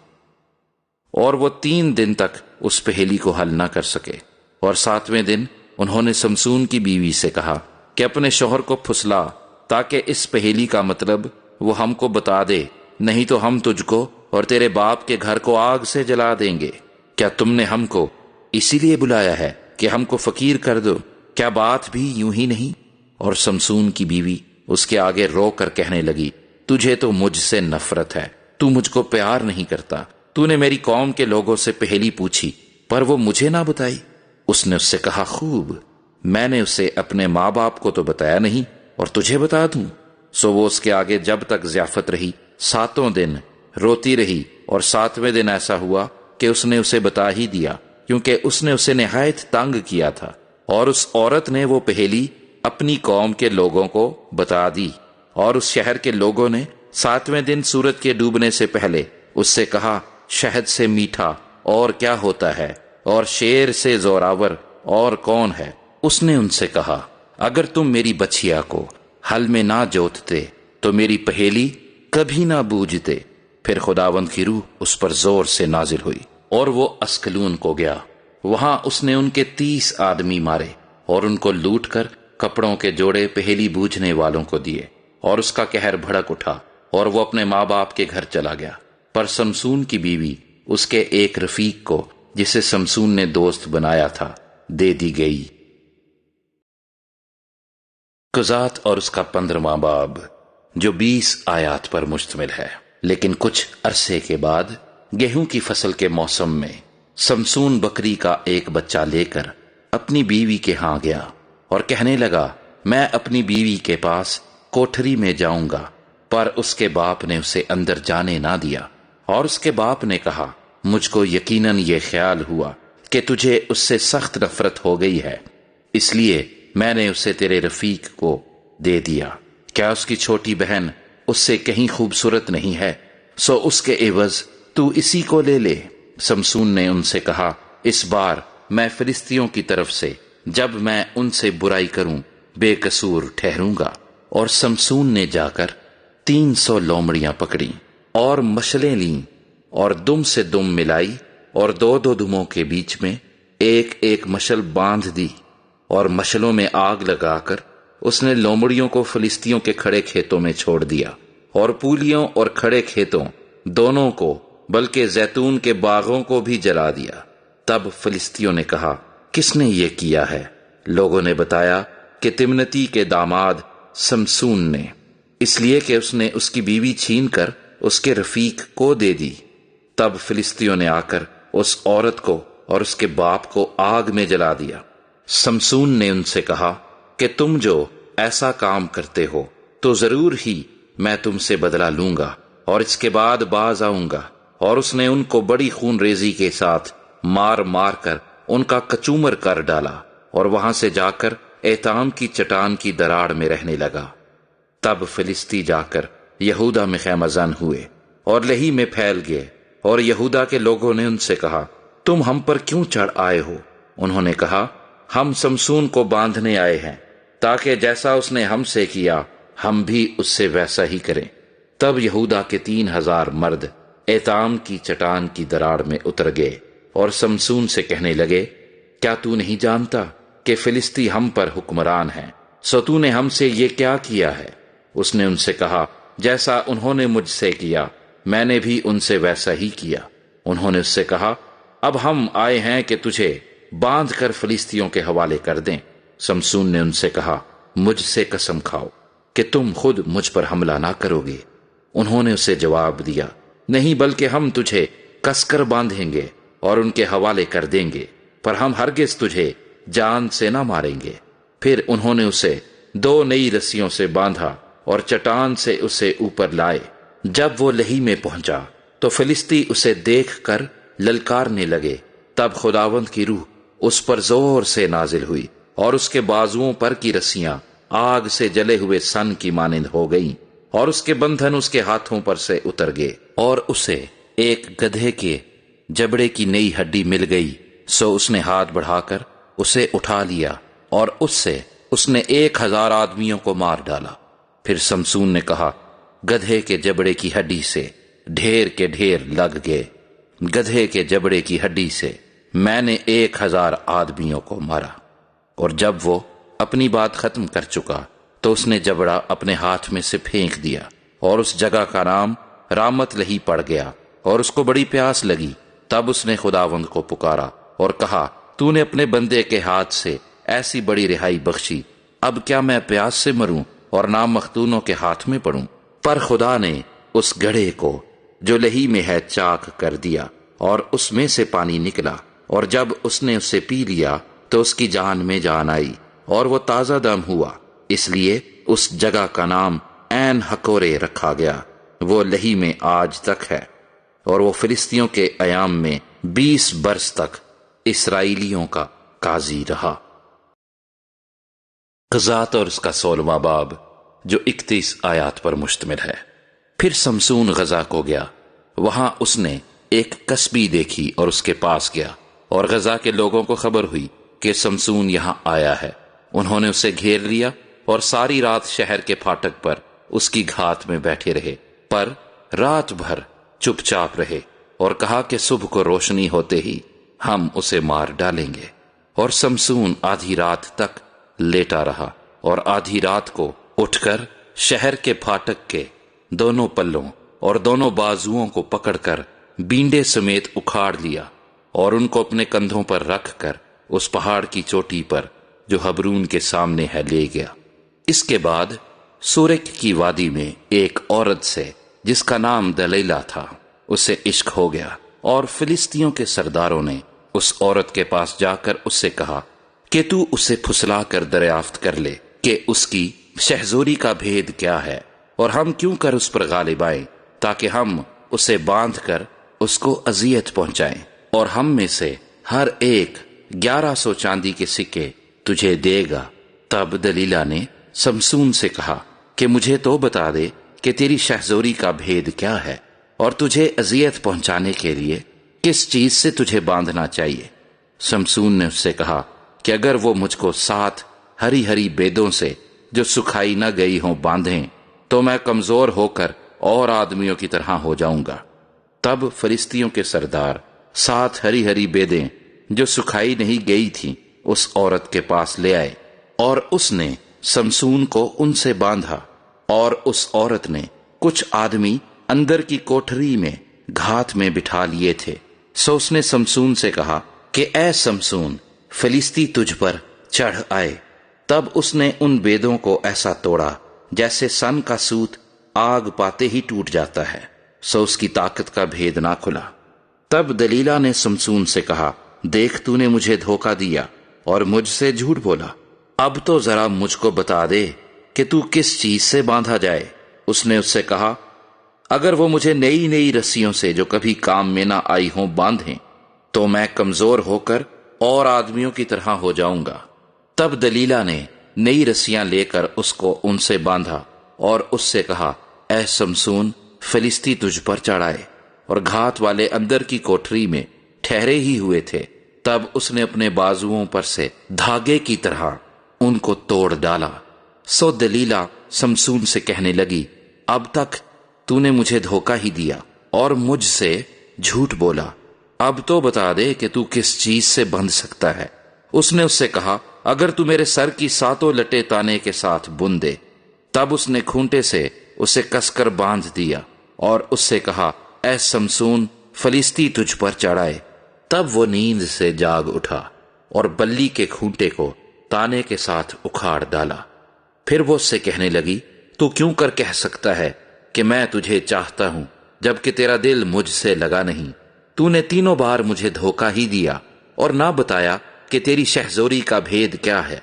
اور وہ 3 دن تک اس پہیلی کو حل نہ کر سکے۔ اور 7ویں دن انہوں نے سمسون کی بیوی سے کہا کہ اپنے شوہر کو پھسلا تاکہ اس پہیلی کا مطلب وہ ہم کو بتا دے، نہیں تو ہم تجھ کو اور تیرے باپ کے گھر کو آگ سے جلا دیں گے۔ کیا تم نے ہم کو اسی لیے بلایا ہے کہ ہم کو فقیر کر دو؟ کیا بات بھی یوں ہی نہیں؟ اور سمسون کی بیوی اس کے آگے رو کر کہنے لگی، تجھے تو مجھ سے نفرت ہے، تو مجھ کو پیار نہیں کرتا۔ تو نے میری قوم کے لوگوں سے پہیلی پوچھی، پر وہ مجھے نہ بتائی۔ اس نے اس سے کہا، خوب، میں نے اسے اپنے ماں باپ کو تو بتایا نہیں، اور تجھے بتا دوں۔ سو وہ اس کے آگے جب تک ضیافت رہی 7 دن روتی رہی، اور 7ویں دن ایسا ہوا کہ اس نے اسے بتا ہی دیا، کیونکہ اس نے اسے نہایت تنگ کیا تھا۔ اور اس عورت نے وہ پہیلی اپنی قوم کے لوگوں کو بتا دی، اور اس شہر کے لوگوں نے 7ویں دن سورج کے ڈوبنے سے پہلے اس سے کہا، شہد سے میٹھا اور کیا ہوتا ہے، اور شیر سے زوراور اور کون ہے؟ اس نے ان سے کہا، اگر تم میری بچھیا کو حل میں نہ جوتتے تو میری پہیلی کبھی نہ بوجھتے۔ پھر خداوند کی روح اس پر زور سے نازل ہوئی، اور وہ اسکلون کو گیا۔ وہاں اس نے ان کے 30 آدمی مارے، اور ان کو لوٹ کر کپڑوں کے جوڑے پہیلی بوجھنے والوں کو دیے، اور اس کا قہر بھڑک اٹھا، اور وہ اپنے ماں باپ کے گھر چلا گیا۔ پر سمسون کی بیوی اس کے ایک رفیق کو، جسے سمسون نے دوست بنایا تھا، دے دی گئی۔ قضات اور اس کا 15واں باب جو 20 آیات پر مشتمل ہے۔ لیکن کچھ عرصے کے بعد گیہوں کی فصل کے موسم میں سمسون بکری کا ایک بچہ لے کر اپنی بیوی کے ہاں گیا، اور کہنے لگا، میں اپنی بیوی کے پاس کوٹھری میں جاؤں گا، پر اس کے باپ نے اسے اندر جانے نہ دیا، اور اس کے باپ نے کہا مجھ کو یقیناً یہ خیال ہوا کہ تجھے اس سے سخت نفرت ہو گئی ہے، اس لیے میں نے اسے تیرے رفیق کو دے دیا۔ کیا اس کی چھوٹی بہن اس سے کہیں خوبصورت نہیں ہے؟ سو اس کے عوض تو اسی کو لے لے۔ سمسون نے ان سے کہا اس بار میں فلسطینیوں کی طرف سے جب میں ان سے برائی کروں بے قصور ٹھہروں گا۔ اور سمسون نے جا کر 300 لومڑیاں پکڑیں اور مشلیں لیں اور دم سے دم ملائی اور 2 دموں کے بیچ میں ایک ایک مشل باندھ دی، اور مشلوں میں آگ لگا کر اس نے لومڑیوں کو فلسطینیوں کے کھڑے کھیتوں میں چھوڑ دیا، اور پولیوں اور کھڑے کھیتوں دونوں کو بلکہ زیتون کے باغوں کو بھی جلا دیا۔ تب فلسطینیوں نے کہا کس نے یہ کیا ہے؟ لوگوں نے بتایا کہ تمنتی کے داماد سمسون نے، اس لیے کہ اس نے اس کی بیوی چھین کر اس کے رفیق کو دے دی۔ تب فلسطینیوں نے آ کر اس عورت کو اور اس کے باپ کو آگ میں جلا دیا۔ سمسون نے ان سے کہا کہ تم جو ایسا کام کرتے ہو تو ضرور ہی میں تم سے بدلہ لوں گا اور اس کے بعد باز آؤں گا۔ اور اس نے ان کو بڑی خون ریزی کے ساتھ مار مار کر ان کا کچومر کر ڈالا، اور وہاں سے جا کر ایتام کی چٹان کی دراڑ میں رہنے لگا۔ تب فلسطی جا کر یہودا میں خیمہ زن ہوئے اور لہی میں پھیل گئے، اور یہودا کے لوگوں نے ان سے کہا تم ہم پر کیوں چڑھ آئے ہو؟ انہوں نے کہا ہم سمسون کو باندھنے آئے ہیں تاکہ جیسا اس نے ہم سے کیا ہم بھی اس سے ویسا ہی کریں۔ تب یہودا کے 3000 مرد ایتام کی چٹان کی دراڑ میں اتر گئے اور سمسون سے کہنے لگے کیا تو نہیں جانتا کہ فلسطی ہم پر حکمران ہیں؟ سو تو نے ہم سے یہ کیا کیا ہے؟ اس نے ان سے کہا جیسا انہوں نے مجھ سے کیا میں نے بھی ان سے ویسا ہی کیا۔ انہوں نے اس سے کہا اب ہم آئے ہیں کہ تجھے باندھ کر فلسطینیوں کے حوالے کر دیں۔ سمسون نے ان سے کہا مجھ سے قسم کھاؤ کہ تم خود مجھ پر حملہ نہ کرو گے۔ انہوں نے اسے جواب دیا نہیں، بلکہ ہم تجھے کس کر باندھیں گے اور ان کے حوالے کر دیں گے، پر ہم ہرگز تجھے جان سے نہ ماریں گے۔ پھر انہوں نے اسے 2 نئی رسیوں سے باندھا اور چٹان سے اسے اوپر لائے۔ جب وہ لہی میں پہنچا تو فلسطی اسے دیکھ کر للکارنے لگے۔ تب خداوند کی روح اس پر زور سے نازل ہوئی، اور اس کے بازوؤں پر کی رسیاں آگ سے جلے ہوئے سن کی مانند ہو گئیں، اور اس کے بندھن اس کے ہاتھوں پر سے اتر گئے، اور اسے ایک گدھے کے جبڑے کی نئی ہڈی مل گئی۔ سو اس نے ہاتھ بڑھا کر اسے اٹھا لیا، اور اس سے اس نے 1000 آدمیوں کو مار ڈالا۔ پھر سمسون نے کہا گدھے کے جبڑے کی ہڈی سے ڈھیر کے ڈھیر لگ گئے، گدھے کے جبڑے کی ہڈی سے میں نے 1000 آدمیوں کو مارا۔ اور جب وہ اپنی بات ختم کر چکا تو اس نے جبڑا اپنے ہاتھ میں سے پھینک دیا، اور اس جگہ کا نام رامت لہی پڑ گیا، اور اس کو بڑی پیاس لگی۔ تب اس نے خداوند کو پکارا اور کہا تو نے اپنے بندے کے ہاتھ سے ایسی بڑی رہائی بخشی، اب کیا میں پیاس سے مروں اور نام مختونوں کے ہاتھ میں پڑوں؟ پر خدا نے اس گڑھے کو جو لہی میں ہے چاک کر دیا، اور اس میں سے پانی نکلا، اور جب اس نے اسے پی لیا تو اس کی جان میں جان آئی، اور وہ تازہ دم ہوا۔ اس لیے اس جگہ کا نام عین ہکورے رکھا گیا، وہ لہی میں آج تک ہے۔ اور وہ فلسطینیوں کے ایام میں 20 برس تک اسرائیلیوں کا قاضی رہا۔ غزات اور اس کا 16واں باب جو 31 آیات پر مشتمل ہے۔ پھر سمسون غزہ کو گیا، وہاں اس نے ایک کسبی دیکھی اور اس کے پاس گیا، اور غزہ کے لوگوں کو خبر ہوئی کہ سمسون یہاں آیا ہے۔ انہوں نے اسے گھیر لیا اور ساری رات شہر کے پھاٹک پر اس کی گھات میں بیٹھے رہے، پر رات بھر چپ چاپ رہے، اور کہا کہ صبح کو روشنی ہوتے ہی ہم اسے مار ڈالیں گے۔ اور سمسون آدھی رات تک لیٹا رہا، اور آدھی رات کو اٹھ کر شہر کے پھاٹک کے دونوں پلوں اور دونوں بازوؤں کو پکڑ کر بینڈے سمیت اکھاڑ لیا، اور ان کو اپنے کندھوں پر رکھ کر اس پہاڑ کی چوٹی پر جو حبرون کے سامنے ہے لے گیا۔ اس کے بعد سورک کی وادی میں ایک عورت سے جس کا نام دلیلہ تھا اسے عشق ہو گیا، اور فلسطینیوں کے سرداروں نے اس عورت کے پاس جا کر اس سے کہا کہ تو اسے پھسلا کر دریافت کر لے کہ اس کی شہزوری کا بھید کیا ہے۔ اور ہم کیوں کر اس پر غالب آئیں تاکہ ہم اسے باندھ کر اس کو اذیت پہنچائیں، اور ہم میں سے ہر ایک 1100 چاندی کے سکے تجھے دے گا۔ تب دلیلہ نے سمسون سے کہا کہ مجھے تو بتا دے کہ تیری شہزوری کا بھید کیا ہے، اور تجھے اذیت پہنچانے کے لیے کس چیز سے تجھے باندھنا چاہیے۔ سمسون نے اس سے کہا کہ اگر وہ مجھ کو 7 ہری ہری بیدوں سے جو سکھائی نہ گئی ہوں باندھیں تو میں کمزور ہو کر اور آدمیوں کی طرح ہو جاؤں گا۔ تب فلسطینیوں کے سردار 7 ہری ہری بیدیں جو سکھائی نہیں گئی تھیں اس عورت کے پاس لے آئے، اور اس نے سمسون کو ان سے باندھا، اور اس عورت نے کچھ آدمی اندر کی کوٹھری میں گھات میں بٹھا لیے تھے۔ سو اس نے سمسون سے کہا کہ اے سمسون، فلسطی تجھ پر چڑھ آئے۔ تب اس نے ان بیدوں کو ایسا توڑا جیسے سن کا سوت آگ پاتے ہی ٹوٹ جاتا ہے، سو اس کی طاقت کا بھید نہ کھلا۔ تب دلیلہ نے سمسون سے کہا، دیکھ تو نے مجھے دھوکہ دیا اور مجھ سے جھوٹ بولا، اب تو ذرا مجھ کو بتا دے کہ تو کس چیز سے باندھا جائے۔ اس نے اس سے کہا، اگر وہ مجھے نئی نئی رسیوں سے جو کبھی کام میں نہ آئی ہوں باندھیں تو میں کمزور ہو کر اور آدمیوں کی طرح ہو جاؤں گا۔ تب دلیلہ نے نئی رسیاں لے کر اس کو ان سے باندھا اور اس سے کہا، اے سمسون، فلسطی تجھ پر چڑھائے، اور گھات والے اندر کی کوٹری میں ٹھہرے ہی ہوئے تھے۔ تب اس نے اپنے بازوؤں پر سے دھاگے کی طرح ان کو توڑ ڈالا۔ سو دلیلہ سمسون سے کہنے لگی، اب تک تو نے مجھے دھوکہ ہی دیا اور مجھ سے جھوٹ بولا، اب تو بتا دے کہ تو کس چیز سے بندھ سکتا ہے۔ اس نے اس سے کہا، اگر تو میرے سر کی 7 لٹیں تانے کے ساتھ بن دے۔ تب اس نے کھونٹے سے اسے کس کر باندھ دیا اور اس سے کہا، اے سمسون، فلسطی تجھ پر چڑھائے۔ تب وہ نیند سے جاگ اٹھا اور بلی کے کھونٹے کو تانے کے ساتھ اکھاڑ ڈالا۔ پھر وہ اس سے کہنے لگی، تو کیوں کر کہہ سکتا ہے کہ میں تجھے چاہتا ہوں جبکہ تیرا دل مجھ سے لگا نہیں؟ تو نے 3 بار مجھے دھوکہ ہی دیا اور نہ بتایا کہ تیری شہزوری کا بھید کیا ہے۔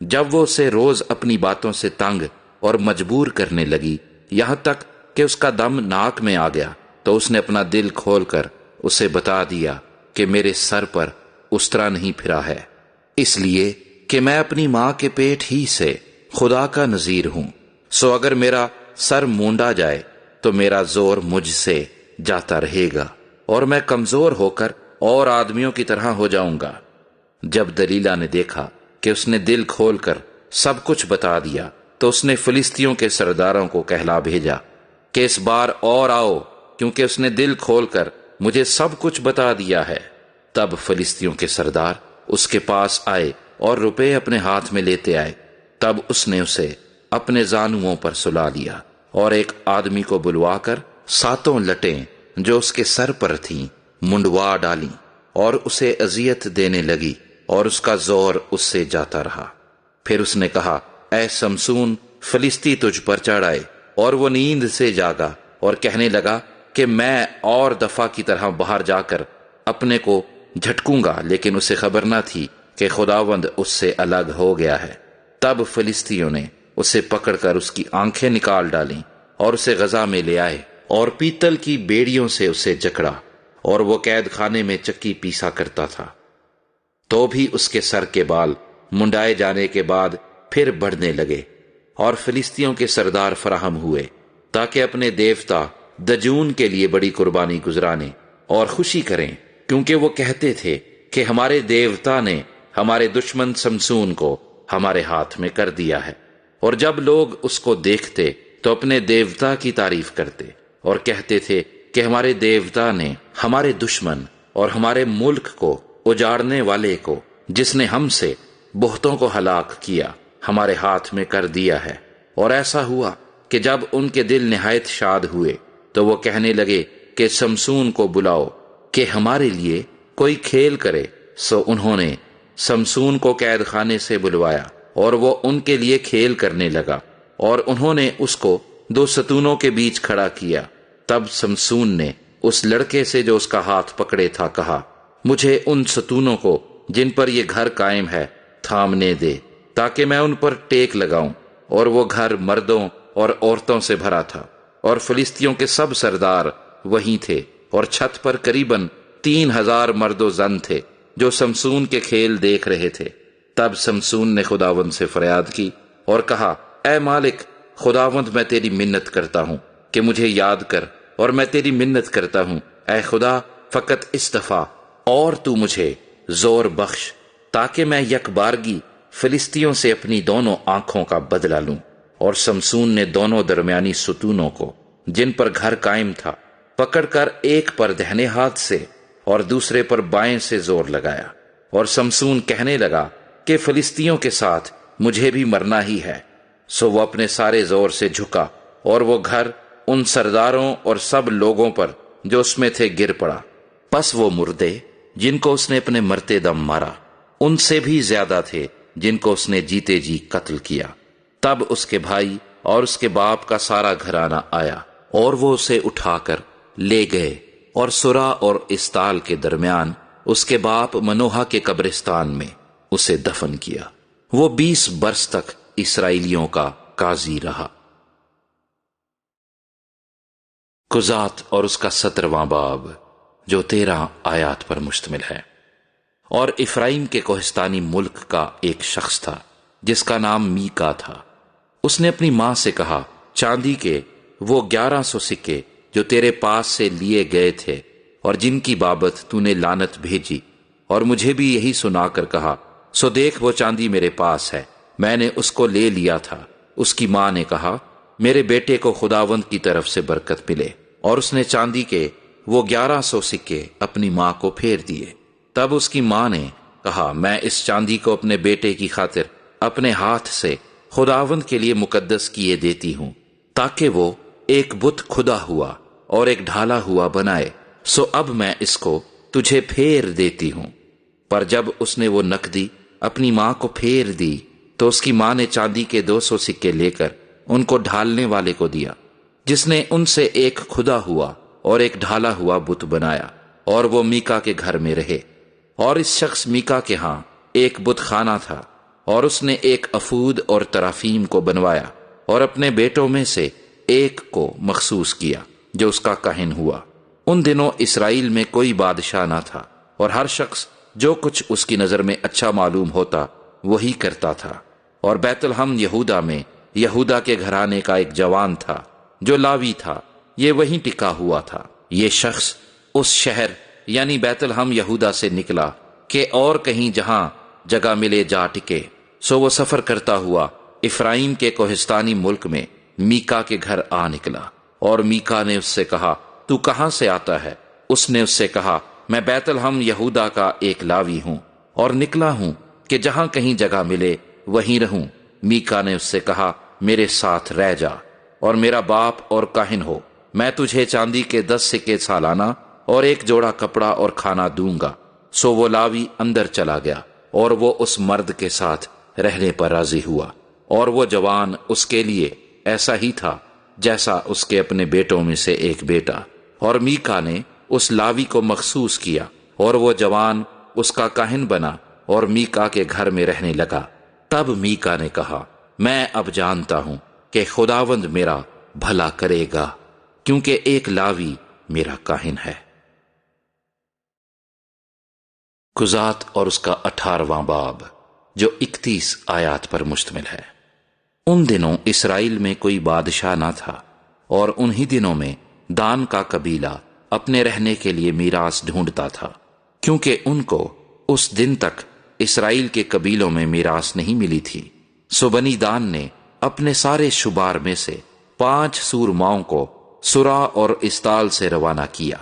جب وہ اسے روز اپنی باتوں سے تنگ اور مجبور کرنے لگی، یہاں تک کہ اس کا دم ناک میں آ گیا، تو اس نے اپنا دل کھول کر اسے بتا دیا کہ میرے سر پر استرا نہیں پھرا ہے، اس لیے کہ میں اپنی ماں کے پیٹ ہی سے خدا کا نذیر ہوں۔ سو اگر میرا سر مونڈا جائے تو میرا زور مجھ سے جاتا رہے گا اور میں کمزور ہو کر اور آدمیوں کی طرح ہو جاؤں گا۔ جب دلیلہ نے دیکھا کہ اس نے دل کھول کر سب کچھ بتا دیا تو اس نے فلسطینیوں کے سرداروں کو کہلا بھیجا کہ اس بار اور آؤ، کیونکہ اس نے دل کھول کر مجھے سب کچھ بتا دیا ہے۔ تب فلسطینیوں کے سردار اس کے پاس آئے اور روپے اپنے ہاتھ میں لیتے آئے۔ تب اس نے اسے اپنے زانوؤں پر سلا لیا اور ایک آدمی کو بلوا کر 7 لٹیں جو اس کے سر پر تھیں منڈوا ڈالیں، اور اسے اذیت دینے لگی اور اس کا زور اس سے جاتا رہا۔ پھر اس نے کہا، اے سمسون، فلسطی تجھ پر چڑھ آئے، اور وہ نیند سے جاگا اور کہنے لگا کہ میں اور دفعہ کی طرح باہر جا کر اپنے کو جھٹکوں گا، لیکن اسے خبر نہ تھی کہ خداوند اس سے الگ ہو گیا ہے۔ تب فلسطینیوں نے اسے پکڑ کر اس کی آنکھیں نکال ڈالیں اور اسے غزہ میں لے آئے اور پیتل کی بیڑیوں سے اسے جکڑا، اور وہ قید خانے میں چکی پیسا کرتا تھا۔ تو بھی اس کے سر کے بال منڈائے جانے کے بعد پھر بڑھنے لگے، اور فلسطینیوں کے سردار فراہم ہوئے تاکہ اپنے دیوتا دجون کے لیے بڑی قربانی گزرانے اور خوشی کریں، کیونکہ وہ کہتے تھے کہ ہمارے دیوتا نے ہمارے دشمن سمسون کو ہمارے ہاتھ میں کر دیا ہے۔ اور جب لوگ اس کو دیکھتے تو اپنے دیوتا کی تعریف کرتے اور کہتے تھے کہ ہمارے دیوتا نے ہمارے دشمن اور ہمارے ملک کو اجاڑنے والے کو، جس نے ہم سے بہتوں کو ہلاک کیا، ہمارے ہاتھ میں کر دیا ہے۔ اور ایسا ہوا کہ جب ان کے دل نہایت شاد ہوئے تو وہ کہنے لگے کہ سمسون کو بلاؤ کہ ہمارے لیے کوئی کھیل کرے۔ سو انہوں نے سمسون کو قید خانے سے بلوایا اور وہ ان کے لیے کھیل کرنے لگا، اور انہوں نے اس کو 2 ستونوں کے بیچ کھڑا کیا۔ تب سمسون نے اس لڑکے سے جو اس کا ہاتھ پکڑے تھا کہا، مجھے ان ستونوں کو جن پر یہ گھر قائم ہے تھامنے دے، تاکہ میں ان پر ٹیک لگاؤں۔ اور وہ گھر مردوں اور عورتوں سے بھرا تھا، اور فلسطینیوں کے سب سردار وہیں تھے، اور چھت پر قریباً 3000 مرد و زن تھے جو سمسون کے کھیل دیکھ رہے تھے۔ تب سمسون نے خداوند سے فریاد کی اور کہا، اے مالک خداوند، میں تیری منت کرتا ہوں کہ مجھے یاد کر، اور میں تیری منت کرتا ہوں اے خدا، فقط اس دفعہ اور تو مجھے زور بخش، تاکہ میں یک بارگی فلسطینیوں سے اپنی دونوں آنکھوں کا بدلہ لوں۔ اور سمسون نے دونوں درمیانی ستونوں کو، جن پر گھر قائم تھا، پکڑ کر ایک پر دہنے ہاتھ سے اور دوسرے پر بائیں سے زور لگایا، اور سمسون کہنے لگا کہ فلسطینیوں کے ساتھ مجھے بھی مرنا ہی ہے۔ سو وہ اپنے سارے زور سے جھکا، اور وہ گھر ان سرداروں اور سب لوگوں پر جو اس میں تھے گر پڑا۔ پس وہ مردے جن کو اس نے اپنے مرتے دم مارا، ان سے بھی زیادہ تھے جن کو اس نے جیتے جی قتل کیا۔ تب اس کے بھائی اور اس کے باپ کا سارا گھرانہ آیا، اور وہ اسے اٹھا کر لے گئے، اور سورا اور استال کے درمیان اس کے باپ منوہا کے قبرستان میں اسے دفن کیا۔ وہ 20 برس تک اسرائیلیوں کا قاضی رہا۔ قضات اور اس کا 17واں باب، جو 13 آیات پر مشتمل ہے۔ اور افرائیم کے کوہستانی ملک کا ایک شخص تھا جس کا نام میکا تھا۔ اس نے اپنی ماں سے کہا، چاندی کے وہ 1100 سکے جو تیرے پاس سے لیے گئے تھے اور جن کی بابت تو نے لعنت بھیجی اور مجھے بھی یہی سنا کر کہا، سو دیکھ وہ چاندی میرے پاس ہے، میں نے اس کو لے لیا تھا۔ اس کی ماں نے کہا، میرے بیٹے کو خداوند کی طرف سے برکت ملے، اور اس نے چاندی کے وہ 1100 سکے اپنی ماں کو پھیر دیے۔ تب اس کی ماں نے کہا، میں اس چاندی کو اپنے بیٹے کی خاطر اپنے ہاتھ سے خداوند کے لیے مقدس کیے دیتی ہوں، تاکہ وہ ایک بت کھدا ہوا اور ایک ڈھالا ہوا بنائے، سو اب میں اس کو تجھے پھیر دیتی ہوں۔ پر جب اس نے وہ نقدی اپنی ماں کو پھیر دی تو اس کی ماں نے چاندی کے 200 سکے لے کر ان کو ڈھالنے والے کو دیا، جس نے ان سے ایک کھدا ہوا اور ایک ڈھالا ہوا بت بنایا، اور وہ میکا کے گھر میں رہے۔ اور اس شخص میکا کے ہاں ایک بت خانہ تھا، اور اس نے ایک افود اور ترافیم کو بنوایا، اور اپنے بیٹوں میں سے ایک کو مخصوص کیا جو اس کا کاہن ہوا۔ ان دنوں اسرائیل میں کوئی بادشاہ نہ تھا، اور ہر شخص جو کچھ اس کی نظر میں اچھا معلوم ہوتا وہی کرتا تھا۔ اور بیت الحم یہودا میں یہودا کے گھرانے کا ایک جوان تھا جو لاوی تھا، یہ وہیں ٹکا ہوا تھا۔ یہ شخص اس شہر یعنی بیت الحم یہودا سے نکلا کہ اور کہیں جہاں جگہ ملے جا ٹکے، سو وہ سفر کرتا ہوا افرائیم کے کوہستانی ملک میں میکا کے گھر آ نکلا۔ اور میکا نے اس سے کہا، تو کہاں سے آتا ہے؟ اس نے اس سے کہا، میں بیت الحم یہودا کا ایک لاوی ہوں، اور نکلا ہوں کہ جہاں کہیں جگہ ملے وہیں رہوں۔ میکا نے اس سے کہا، میرے ساتھ رہ جا اور میرا باپ اور کاہن ہو، میں تجھے چاندی کے 10 سکے سالانہ اور ایک جوڑا کپڑا اور کھانا دوں گا۔ سو وہ لاوی اندر چلا گیا، اور وہ اس مرد کے ساتھ رہنے پر راضی ہوا، اور وہ جوان اس کے لیے ایسا ہی تھا جیسا اس کے اپنے بیٹوں میں سے ایک بیٹا۔ اور میکا نے اس لاوی کو مخصوص کیا، اور وہ جوان اس کا کاہن بنا اور میکا کے گھر میں رہنے لگا۔ تب میکا نے کہا، میں اب جانتا ہوں کہ خداوند میرا بھلا کرے گا، کیونکہ ایک لاوی میرا کاہن ہے۔ قضات اور اس کا 18واں باب، جو 31 آیات پر مشتمل ہے۔ ان دنوں اسرائیل میں کوئی بادشاہ نہ تھا، اور انہی دنوں میں دان کا قبیلہ اپنے رہنے کے لیے میراث ڈھونڈتا تھا، کیونکہ ان کو اس دن تک اسرائیل کے قبیلوں میں میراث نہیں ملی تھی۔ سو بنی دان نے اپنے سارے شبار میں سے 5 سورماؤں کو سورا اور استال سے روانہ کیا،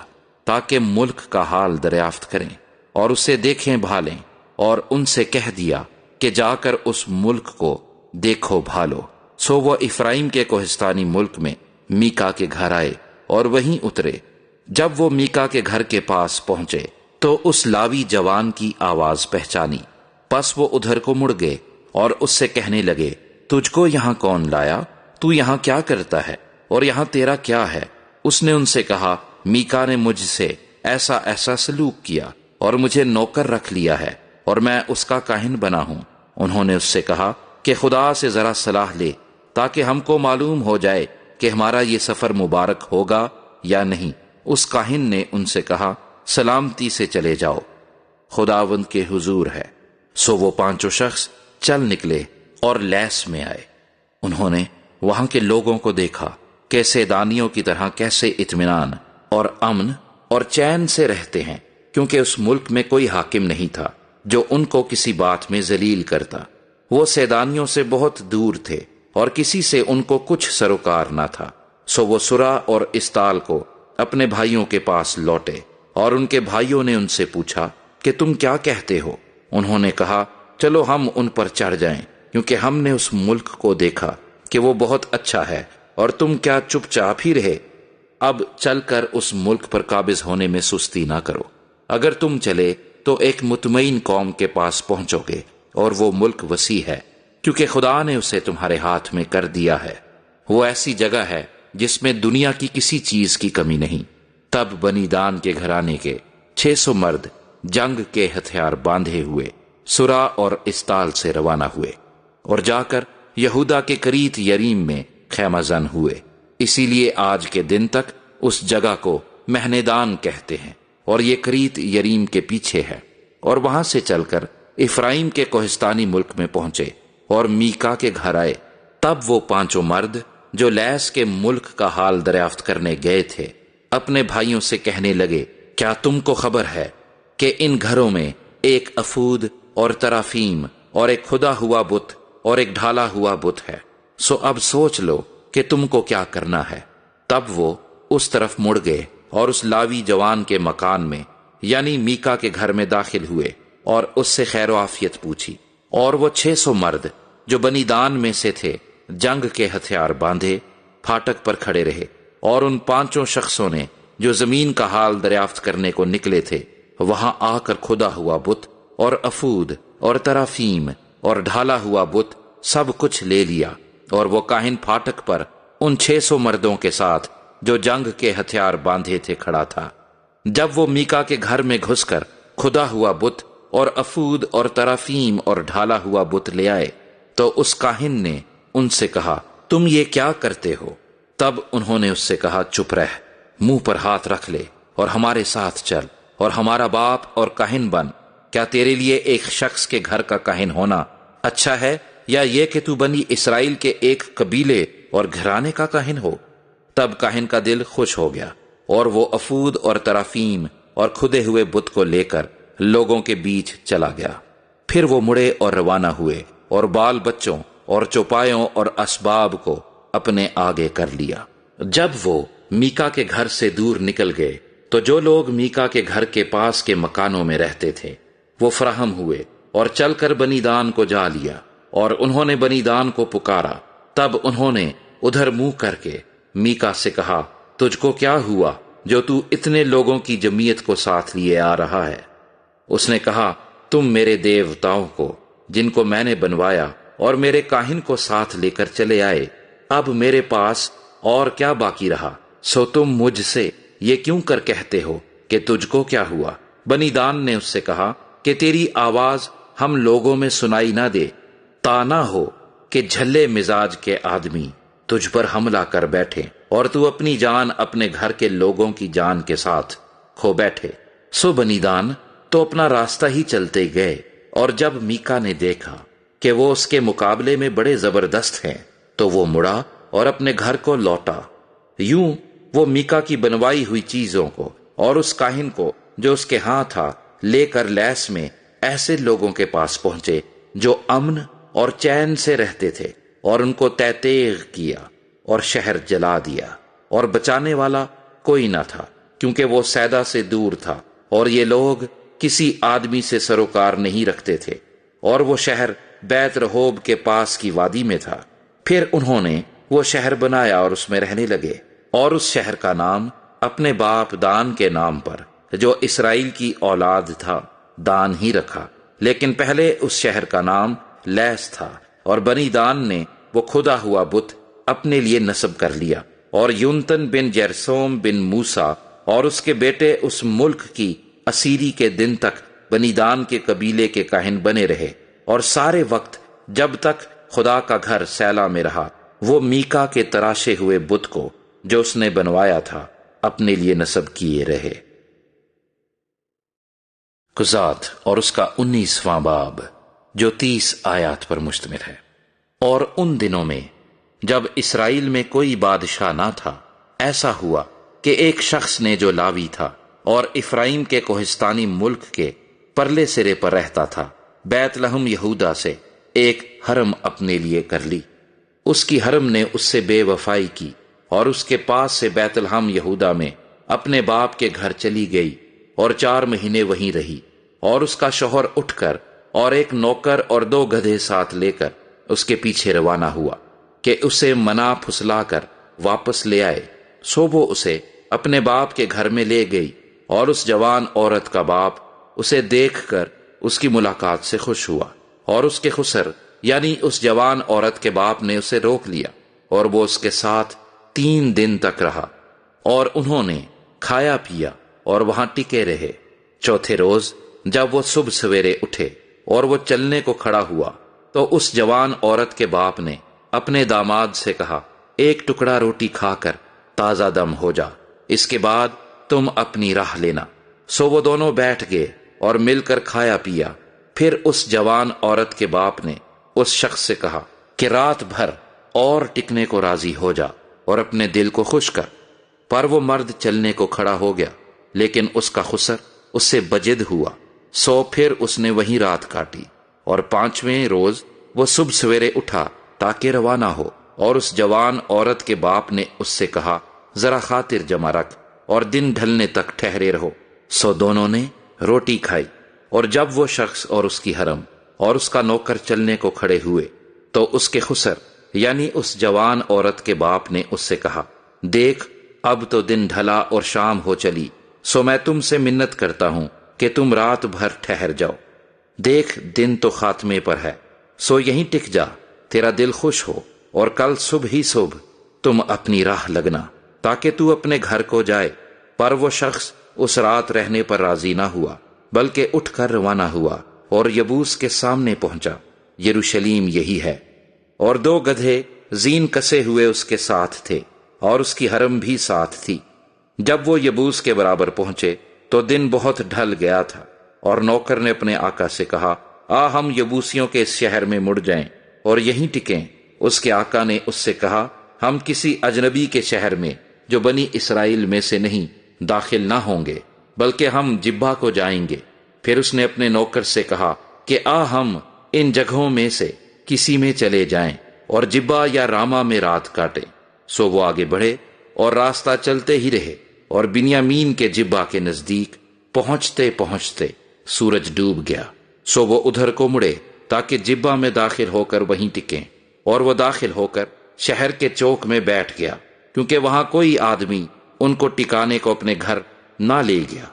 تاکہ ملک کا حال دریافت کریں اور اسے دیکھیں بھالیں، اور ان سے کہہ دیا کہ جا کر اس ملک کو دیکھو بھالو۔ سو وہ افرائیم کے کوہستانی ملک میں میکا کے گھر آئے اور وہیں اترے۔ جب وہ میکا کے گھر کے پاس پہنچے تو اس لاوی جوان کی آواز پہچانی، پس وہ ادھر کو مڑ گئے اور اس سے کہنے لگے، تجھ کو یہاں کون لایا؟ تو یہاں کیا کرتا ہے اور یہاں تیرا کیا ہے؟ اس نے ان سے کہا، میکا نے مجھ سے ایسا ایسا سلوک کیا اور مجھے نوکر رکھ لیا ہے، اور میں اس کا کاہن بنا ہوں۔ انہوں نے اس سے کہا کہ خدا سے ذرا صلاح لے تاکہ ہم کو معلوم ہو جائے کہ ہمارا یہ سفر مبارک ہوگا یا نہیں۔ اس کاہن نے ان سے کہا، سلامتی سے چلے جاؤ، خداوند کے حضور ہے۔ سو وہ پانچوں شخص چل نکلے اور لیس میں آئے۔ انہوں نے وہاں کے لوگوں کو دیکھا کہ سیدانیوں کی طرح کیسے اطمینان اور امن اور چین سے رہتے ہیں، کیونکہ اس ملک میں کوئی حاکم نہیں تھا جو ان کو کسی بات میں ذلیل کرتا۔ وہ سیدانیوں سے بہت دور تھے اور کسی سے ان کو کچھ سروکار نہ تھا۔ سو وہ سرا اور استال کو اپنے بھائیوں کے پاس لوٹے، اور ان کے بھائیوں نے ان سے پوچھا کہ تم کیا کہتے ہو؟ انہوں نے کہا، چلو ہم ان پر چڑھ جائیں، کیونکہ ہم نے اس ملک کو دیکھا کہ وہ بہت اچھا ہے، اور تم کیا چپ چاپ ہی رہے؟ اب چل کر اس ملک پر قابض ہونے میں سستی نہ کرو۔ اگر تم چلے تو ایک مطمئن قوم کے پاس پہنچو گے، اور وہ ملک وسیع ہے، کیونکہ خدا نے اسے تمہارے ہاتھ میں کر دیا ہے۔ وہ ایسی جگہ ہے جس میں دنیا کی کسی چیز کی کمی نہیں۔ تب بنی دان کے گھرانے کے 600 مرد جنگ کے ہتھیار باندھے ہوئے سرا اور استال سے روانہ ہوئے، اور جا کر یہودا کے کریت یریم میں خیمہ زن ہوئے۔ اسی لیے آج کے دن تک اس جگہ کو مہنیدان کہتے ہیں، اور یہ کریت یریم کے پیچھے ہے۔ اور وہاں سے چل کر افرائیم کے کوہستانی ملک میں پہنچے اور میکا کے گھر آئے۔ تب وہ پانچوں مرد جو لیس کے ملک کا حال دریافت کرنے گئے تھے اپنے بھائیوں سے کہنے لگے، کیا تم کو خبر ہے کہ ان گھروں میں ایک افود اور ترافیم اور ایک کھدا ہوا بت اور ایک ڈھالا ہوا بت ہے؟ سو اب سوچ لو کہ تم کو کیا کرنا ہے۔ تب وہ اس طرف مڑ گئے اور اس لاوی جوان کے مکان میں یعنی میکا کے گھر میں داخل ہوئے اور اس سے خیر و عافیت پوچھی۔ اور وہ 600 مرد جو بنی دان میں سے تھے جنگ کے ہتھیار باندھے پھاٹک پر کھڑے رہے، اور ان پانچوں شخصوں نے جو زمین کا حال دریافت کرنے کو نکلے تھے وہاں آ کر کھدا ہوا بت اور افود اور ترافیم اور ڈھالا ہوا بت سب کچھ لے لیا۔ اور وہ کاہن پھاٹک پر ان 600 مردوں کے ساتھ جو جنگ کے ہتھیار باندھے تھے کھڑا تھا۔ جب وہ میکا کے گھر میں گھس کر کھدا ہوا بت اور افود اور ترافیم اور ڈھالا ہوا بت لے آئے تو اس کاہن نے ان سے کہا، تم یہ کیا کرتے ہو؟ تب انہوں نے اس سے کہا، چپ رہ، منہ پر ہاتھ رکھ لے اور ہمارے ساتھ چل اور ہمارا باپ اور کاہن بن۔ کیا تیرے لیے ایک شخص کے گھر کا کاہن ہونا اچھا ہے، یا یہ کہ تو بنی اسرائیل کے ایک قبیلے اور گھرانے کا کاہن ہو؟ تب کاہن کا دل خوش ہو گیا، اور وہ افود اور ترافیم اور کھدے ہوئے بت کو لے کر لوگوں کے بیچ چلا گیا۔ پھر وہ مڑے اور روانہ ہوئے اور بال بچوں اور چوپایوں اور اسباب کو اپنے آگے کر لیا۔ جب وہ میکا کے گھر سے دور نکل گئے تو جو لوگ میکا کے گھر کے پاس کے مکانوں میں رہتے تھے وہ فراہم ہوئے اور چل کر بنی دان کو جا لیا، اور انہوں نے بنی دان کو پکارا۔ تب انہوں نے ادھر منہ کر کے میکا سے کہا، تجھ کو کیا ہوا جو تو اتنے لوگوں کی جمعیت کو ساتھ لیے آ رہا ہے؟ اس نے کہا، تم میرے دیوتاؤں کو جن کو میں نے بنوایا اور میرے کاہن کو ساتھ لے کر چلے آئے، اب میرے پاس اور کیا باقی رہا؟ سو تم مجھ سے یہ کیوں کر کہتے ہو کہ تجھ کو کیا ہوا؟ بنی دان نے اس سے کہا کہ تیری آواز ہم لوگوں میں سنائی نہ دے، تا نہ ہو کہ جھلے مزاج کے آدمی تجھ پر حملہ کر بیٹھے اور تو اپنی جان اپنے گھر کے لوگوں کی جان کے ساتھ کھو بیٹھے۔ سو بنی دان تو اپنا راستہ ہی چلتے گئے، اور جب میکا نے دیکھا کہ وہ اس کے مقابلے میں بڑے زبردست ہیں تو وہ مڑا اور اپنے گھر کو لوٹا۔ یوں وہ میکا کی بنوائی ہوئی چیزوں کو اور اس کاہن کو جو اس کے ہاں تھا لے کر لیس میں ایسے لوگوں کے پاس پہنچے جو امن اور چین سے رہتے تھے، اور ان کو تہ تیغ کیا اور شہر جلا دیا، اور بچانے والا کوئی نہ تھا کیونکہ وہ سیدا سے دور تھا، اور یہ لوگ کسی آدمی سے سروکار نہیں رکھتے تھے، اور وہ شہر بیت رہوب کے پاس کی وادی میں تھا۔ پھر انہوں نے وہ شہر بنایا اور اس میں رہنے لگے، اور اس شہر کا نام اپنے باپ دان کے نام پر جو اسرائیل کی اولاد تھا دان ہی رکھا، لیکن پہلے اس شہر کا نام لیس تھا۔ اور بنی دان نے وہ کھدا ہوا بت اپنے لیے نصب کر لیا، اور یونتن بن جرسوم بن موسیٰ اور اس کے بیٹے اس ملک کی اسیری کے دن تک بنی دان کے قبیلے کے کاہن بنے رہے، اور سارے وقت جب تک خدا کا گھر سیلا میں رہا وہ میکا کے تراشے ہوئے بت کو جو اس نے بنوایا تھا اپنے لیے نصب کیے رہے۔ قضات اور اس کا 19واں باب جو 30 آیات پر مشتمل ہے۔ اور ان دنوں میں جب اسرائیل میں کوئی بادشاہ نہ تھا، ایسا ہوا کہ ایک شخص نے جو لاوی تھا اور افرائیم کے کوہستانی ملک کے پرلے سرے پر رہتا تھا، بیت لحم یہودا سے ایک حرم اپنے لیے کر لی۔ اس کی حرم نے اس سے بے وفائی کی اور اس کے پاس سے بیت لحم یہودا میں اپنے باپ کے گھر چلی گئی اور 4 مہینے وہیں رہی۔ اور اس کا شوہر اٹھ کر اور ایک نوکر اور 2 گدھے ساتھ لے کر اس کے پیچھے روانہ ہوا کہ اسے منا پھسلا کر واپس لے آئے۔ سو وہ اسے اپنے باپ کے گھر میں لے گئی، اور اس جوان عورت کا باپ اسے دیکھ کر اس کی ملاقات سے خوش ہوا، اور اس کے خسر یعنی اس جوان عورت کے باپ نے اسے روک لیا، اور وہ اس کے ساتھ 3 دن تک رہا، اور انہوں نے کھایا پیا اور وہاں ٹکے رہے۔ چوتھے روز جب وہ صبح سویرے اٹھے اور وہ چلنے کو کھڑا ہوا، تو اس جوان عورت کے باپ نے اپنے داماد سے کہا، ایک ٹکڑا روٹی کھا کر تازہ دم ہو جا، اس کے بعد تم اپنی راہ لینا۔ سو وہ دونوں بیٹھ گئے اور مل کر کھایا پیا۔ پھر اس جوان عورت کے باپ نے اس شخص سے کہا کہ رات بھر اور ٹکنے کو راضی ہو جا اور اپنے دل کو خوش کر۔ پر وہ مرد چلنے کو کھڑا ہو گیا، لیکن اس کا خسر اس سے بجد ہوا، سو پھر اس نے وہیں رات کاٹی۔ اور 5ویں روز وہ صبح سویرے اٹھا تاکہ روانہ ہو، اور اس جوان عورت کے باپ نے اس سے کہا، ذرا خاطر جمع رکھ اور دن ڈھلنے تک ٹھہرے رہو۔ سو دونوں نے روٹی کھائی، اور جب وہ شخص اور اس کی حرم اور اس کا نوکر چلنے کو کھڑے ہوئے، تو اس کے خسر یعنی اس جوان عورت کے باپ نے اس سے کہا، دیکھ اب تو دن ڈھلا اور شام ہو چلی، سو میں تم سے منت کرتا ہوں کہ تم رات بھر ٹھہر جاؤ۔ دیکھ دن تو خاتمے پر ہے، سو یہیں ٹک جا، تیرا دل خوش ہو، اور کل صبح ہی صبح تم اپنی راہ لگنا تاکہ تو اپنے گھر کو جائے۔ پر وہ شخص اس رات رہنے پر راضی نہ ہوا، بلکہ اٹھ کر روانہ ہوا اور یبوس کے سامنے پہنچا۔ یروشلیم یہی ہے۔ اور 2 گدھے زین کسے ہوئے اس کے ساتھ تھے، اور اس کی حرم بھی ساتھ تھی۔ جب وہ یبوس کے برابر پہنچے تو دن بہت ڈھل گیا تھا، اور نوکر نے اپنے آقا سے کہا، ہم یبوسیوں کے اس شہر میں مڑ جائیں اور یہیں ٹکیں۔ اس کے آقا نے اس سے کہا، ہم کسی اجنبی کے شہر میں جو بنی اسرائیل میں سے نہیں داخل نہ ہوں گے، بلکہ ہم جبہ کو جائیں گے۔ پھر اس نے اپنے نوکر سے کہا کہ ہم ان جگہوں میں سے کسی میں چلے جائیں اور جبہ یا راما میں رات کاٹیں۔ سو وہ آگے بڑھے اور راستہ چلتے ہی رہے، اور بنیامین کے جبہ کے نزدیک پہنچتے پہنچتے سورج ڈوب گیا۔ سو وہ ادھر کو مڑے تاکہ جبہ میں داخل ہو کر وہیں ٹکیں، اور وہ داخل ہو کر شہر کے چوک میں بیٹھ گیا، کیونکہ وہاں کوئی آدمی ان کو ٹکانے کو اپنے گھر نہ لے گیا۔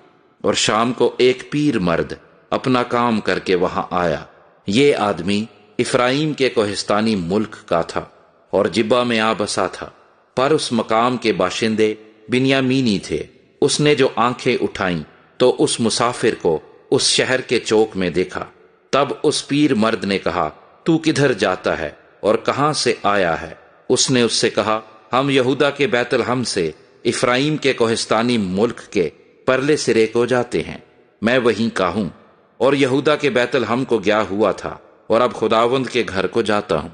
اور شام کو ایک پیر مرد اپنا کام کر کے وہاں آیا۔ یہ آدمی افرائیم کے کوہستانی ملک کا تھا اور جبہ میں آ بسا تھا، پر اس مقام کے باشندے بنیامینی تھے۔ اس نے جو آنکھیں اٹھائیں تو اس مسافر کو اس شہر کے چوک میں دیکھا۔ تب اس پیر مرد نے کہا، تو کدھر جاتا ہے اور کہاں سے آیا ہے؟ اس نے اس سے کہا، ہم یہودا کے بیت لحم سے افرائیم کے کوہستانی ملک کے پرلے سرے کو جاتے ہیں، میں وہیں کا ہوں، اور یہودا کے بیت لحم کو گیا ہوا تھا، اور اب خداوند کے گھر کو جاتا ہوں۔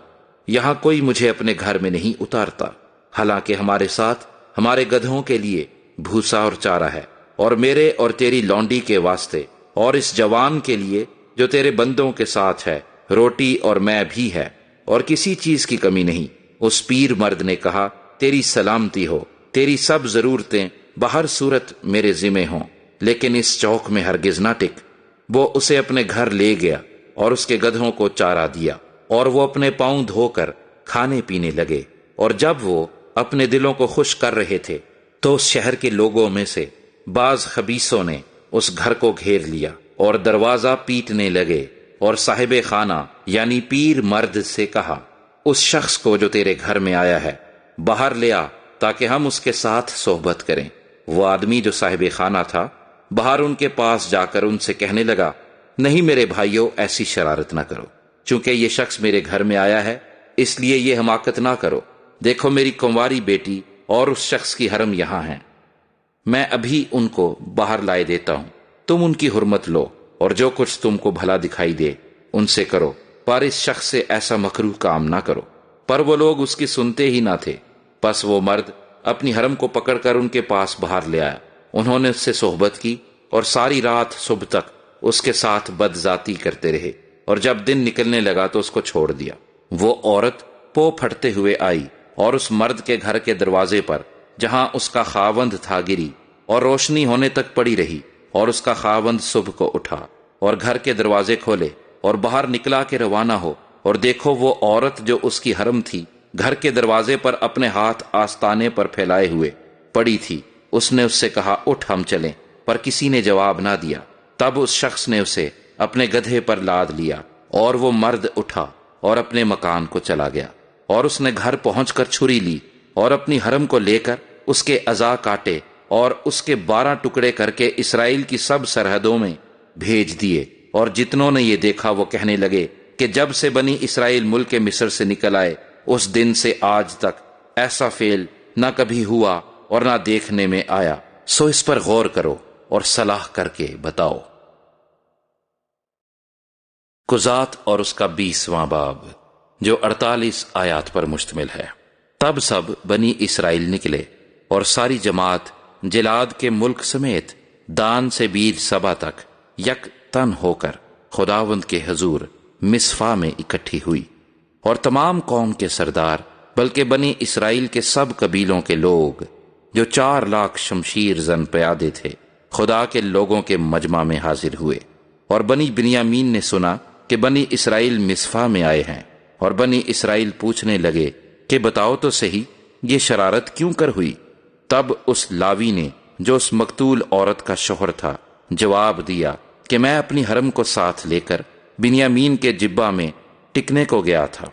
یہاں کوئی مجھے اپنے گھر میں نہیں اتارتا، حالانکہ ہمارے ساتھ ہمارے گدھوں کے لیے بھوسا اور چارہ ہے، اور میرے اور تیری لونڈی کے واسطے اور اس جوان کے لیے جو تیرے بندوں کے ساتھ ہے روٹی اور میں بھی ہے، اور کسی چیز کی کمی نہیں۔ اس پیر مرد نے کہا، تیری سلامتی ہو، تیری سب ضرورتیں بہر صورت میرے ذمہ ہوں، لیکن اس چوک میں ہرگز نہ ٹک۔ وہ اسے اپنے گھر لے گیا اور اس کے گدھوں کو چارہ دیا، اور وہ اپنے پاؤں دھو کر کھانے پینے لگے۔ اور جب وہ اپنے دلوں کو خوش کر رہے تھے تو اس شہر کے لوگوں میں سے بعض خبیثوں نے اس گھر کو گھیر لیا اور دروازہ پیٹنے لگے، اور صاحب خانہ یعنی پیر مرد سے کہا، اس شخص کو جو تیرے گھر میں آیا ہے باہر لے آ تاکہ ہم اس کے ساتھ صحبت کریں۔ وہ آدمی جو صاحب خانہ تھا باہر ان کے پاس جا کر ان سے کہنے لگا، نہیں میرے بھائیو، ایسی شرارت نہ کرو، چونکہ یہ شخص میرے گھر میں آیا ہے، اس لیے یہ حماقت نہ کرو۔ دیکھو میری کنواری بیٹی اور اس شخص کی حرم یہاں ہیں، میں ابھی ان کو باہر لائے دیتا ہوں، تم ان کی حرمت لو اور جو کچھ تم کو بھلا دکھائی دے ان سے کرو، پر اس شخص سے ایسا مکروہ کام نہ کرو۔ پر وہ لوگ اس کی سنتے ہی نہ تھے۔ پس وہ مرد اپنی حرم کو پکڑ کر ان کے پاس باہر لے آیا، انہوں نے اس سے صحبت کی اور ساری رات صبح تک اس کے ساتھ بدذاتی کرتے رہے، اور جب دن نکلنے لگا تو اس کو چھوڑ دیا۔ وہ عورت پو پھٹتے ہوئے آئی اور اس مرد کے گھر کے دروازے پر جہاں اس کا خاوند تھا گری، اور روشنی ہونے تک پڑی رہی، اور اس کا خاوند صبح کو اٹھا اور گھر کے دروازے کھولے اور باہر نکلا کہ روانہ ہو، اور دیکھو وہ عورت جو اس کی حرم تھی گھر کے دروازے پر اپنے ہاتھ آستانے پر پھیلائے ہوئے پڑی تھی۔ اس نے اس سے کہا اٹھ ہم چلیں، پر کسی نے جواب نہ دیا۔ تب اس شخص نے اسے اپنے گدھے پر لاد لیا اور وہ مرد اٹھا اور اپنے مکان کو چلا گیا، اور اس نے گھر پہنچ کر چھری لی اور اپنی حرم کو لے کر اس کے اعضاء کاٹے اور اس کے 12 ٹکڑے کر کے اسرائیل کی سب سرحدوں میں بھیج دیے۔ اور جتنوں نے یہ دیکھا وہ کہنے لگے کہ جب سے بنی اسرائیل ملک مصر سے نکل آئے اس دن سے آج تک ایسا فعل نہ کبھی ہوا اور نہ دیکھنے میں آیا، سو اس پر غور کرو اور صلاح کر کے بتاؤ۔ قضات اور اس کا 20واں باب جو 48 آیات پر مشتمل ہے۔ تب سب بنی اسرائیل نکلے اور ساری جماعت جلاد کے ملک سمیت دان سے بیر سبا تک یک تن ہو کر خداوند کے حضور مصفا میں اکٹھی ہوئی، اور تمام قوم کے سردار بلکہ بنی اسرائیل کے سب قبیلوں کے لوگ جو 4 لاکھ شمشیر زن پیادے تھے خدا کے لوگوں کے مجمع میں حاضر ہوئے۔ اور بنی بنیامین نے سنا کہ بنی اسرائیل مصفا میں آئے ہیں، اور بنی اسرائیل پوچھنے لگے کہ بتاؤ تو صحیح یہ شرارت کیوں کر ہوئی؟ تب اس لاوی نے جو اس مقتول عورت کا شوہر تھا جواب دیا کہ میں اپنی حرم کو ساتھ لے کر بنیامین کے جبہ میں ٹکنے کو گیا تھا،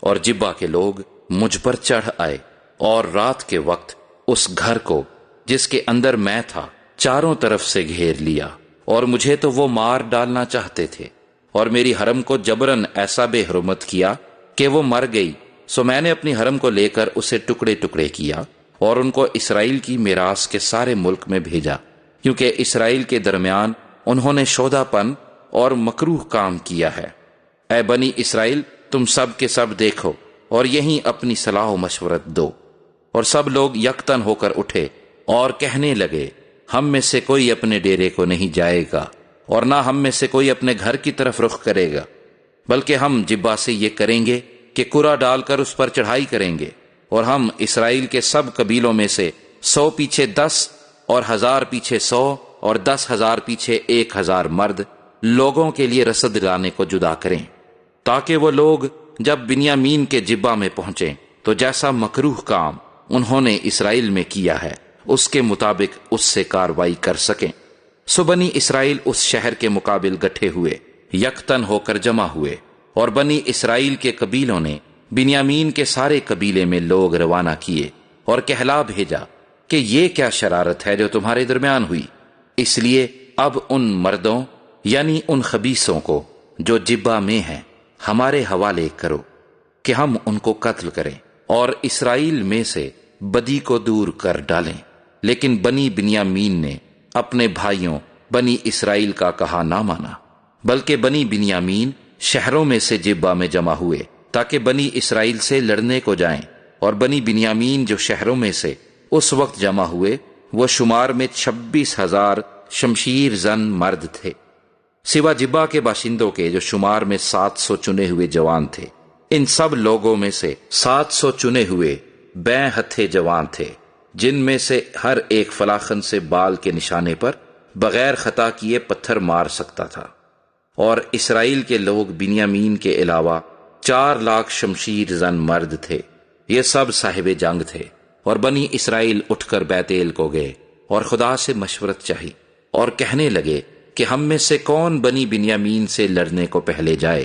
اور جبہ کے لوگ مجھ پر چڑھ آئے اور رات کے وقت اس گھر کو جس کے اندر میں تھا چاروں طرف سے گھیر لیا، اور مجھے تو وہ مار ڈالنا چاہتے تھے، اور میری حرم کو جبرن ایسا بے حرمت کیا کہ وہ مر گئی۔ سو میں نے اپنی حرم کو لے کر اسے ٹکڑے ٹکڑے کیا اور ان کو اسرائیل کی میراث کے سارے ملک میں بھیجا، کیونکہ اسرائیل کے درمیان انہوں نے شودہ پن اور مکروہ کام کیا ہے۔ اے بنی اسرائیل تم سب کے سب دیکھو اور یہیں اپنی صلاح و مشورت دو۔ اور سب لوگ یکتن ہو کر اٹھے اور کہنے لگے ہم میں سے کوئی اپنے ڈیرے کو نہیں جائے گا، اور نہ ہم میں سے کوئی اپنے گھر کی طرف رخ کرے گا، بلکہ ہم جبہ سے یہ کریں گے کہ کرا ڈال کر اس پر چڑھائی کریں گے، اور ہم اسرائیل کے سب قبیلوں میں سے 100 پیچھے 10 اور 1000 پیچھے 100 اور 10,000 پیچھے 1000 مرد لوگوں کے لیے رسد لانے کو جدا کریں، تاکہ وہ لوگ جب بنیامین کے جبہ میں پہنچیں تو جیسا مکروہ کام انہوں نے اسرائیل میں کیا ہے اس کے مطابق اس سے کاروائی کر سکیں۔ سو بنی اسرائیل اس شہر کے مقابل گٹھے ہوئے یکتن ہو کر جمع ہوئے، اور بنی اسرائیل کے قبیلوں نے بنیامین کے سارے قبیلے میں لوگ روانہ کیے اور کہلا بھیجا کہ یہ کیا شرارت ہے جو تمہارے درمیان ہوئی؟ اس لیے اب ان مردوں یعنی ان خبیثوں کو جو جبہ میں ہیں ہمارے حوالے کرو کہ ہم ان کو قتل کریں اور اسرائیل میں سے بدی کو دور کر ڈالیں۔ لیکن بنی بنیامین نے اپنے بھائیوں بنی اسرائیل کا کہا نہ مانا، بلکہ بنی بنیامین شہروں میں سے جبہ میں جمع ہوئے تاکہ بنی اسرائیل سے لڑنے کو جائیں، اور بنی بنیامین جو شہروں میں سے اس وقت جمع ہوئے وہ شمار میں 26,000 شمشیر زن مرد تھے، سوا جبہ کے باشندوں کے جو شمار میں 700 چنے ہوئے جوان تھے۔ ان سب لوگوں میں سے 700 چنے ہوئے بیں ہتھے جوان تھے، جن میں سے ہر ایک فلاخن سے بال کے نشانے پر بغیر خطا کیے پتھر مار سکتا تھا۔ اور اسرائیل کے لوگ بنیامین کے علاوہ 4 لاکھ شمشیر زن مرد تھے، یہ سب صاحب جنگ تھے۔ اور بنی اسرائیل اٹھ کر بیتیل کو گئے اور خدا سے مشورت چاہی، اور کہنے لگے کہ ہم میں سے کون بنی بنیامین سے لڑنے کو پہلے جائے؟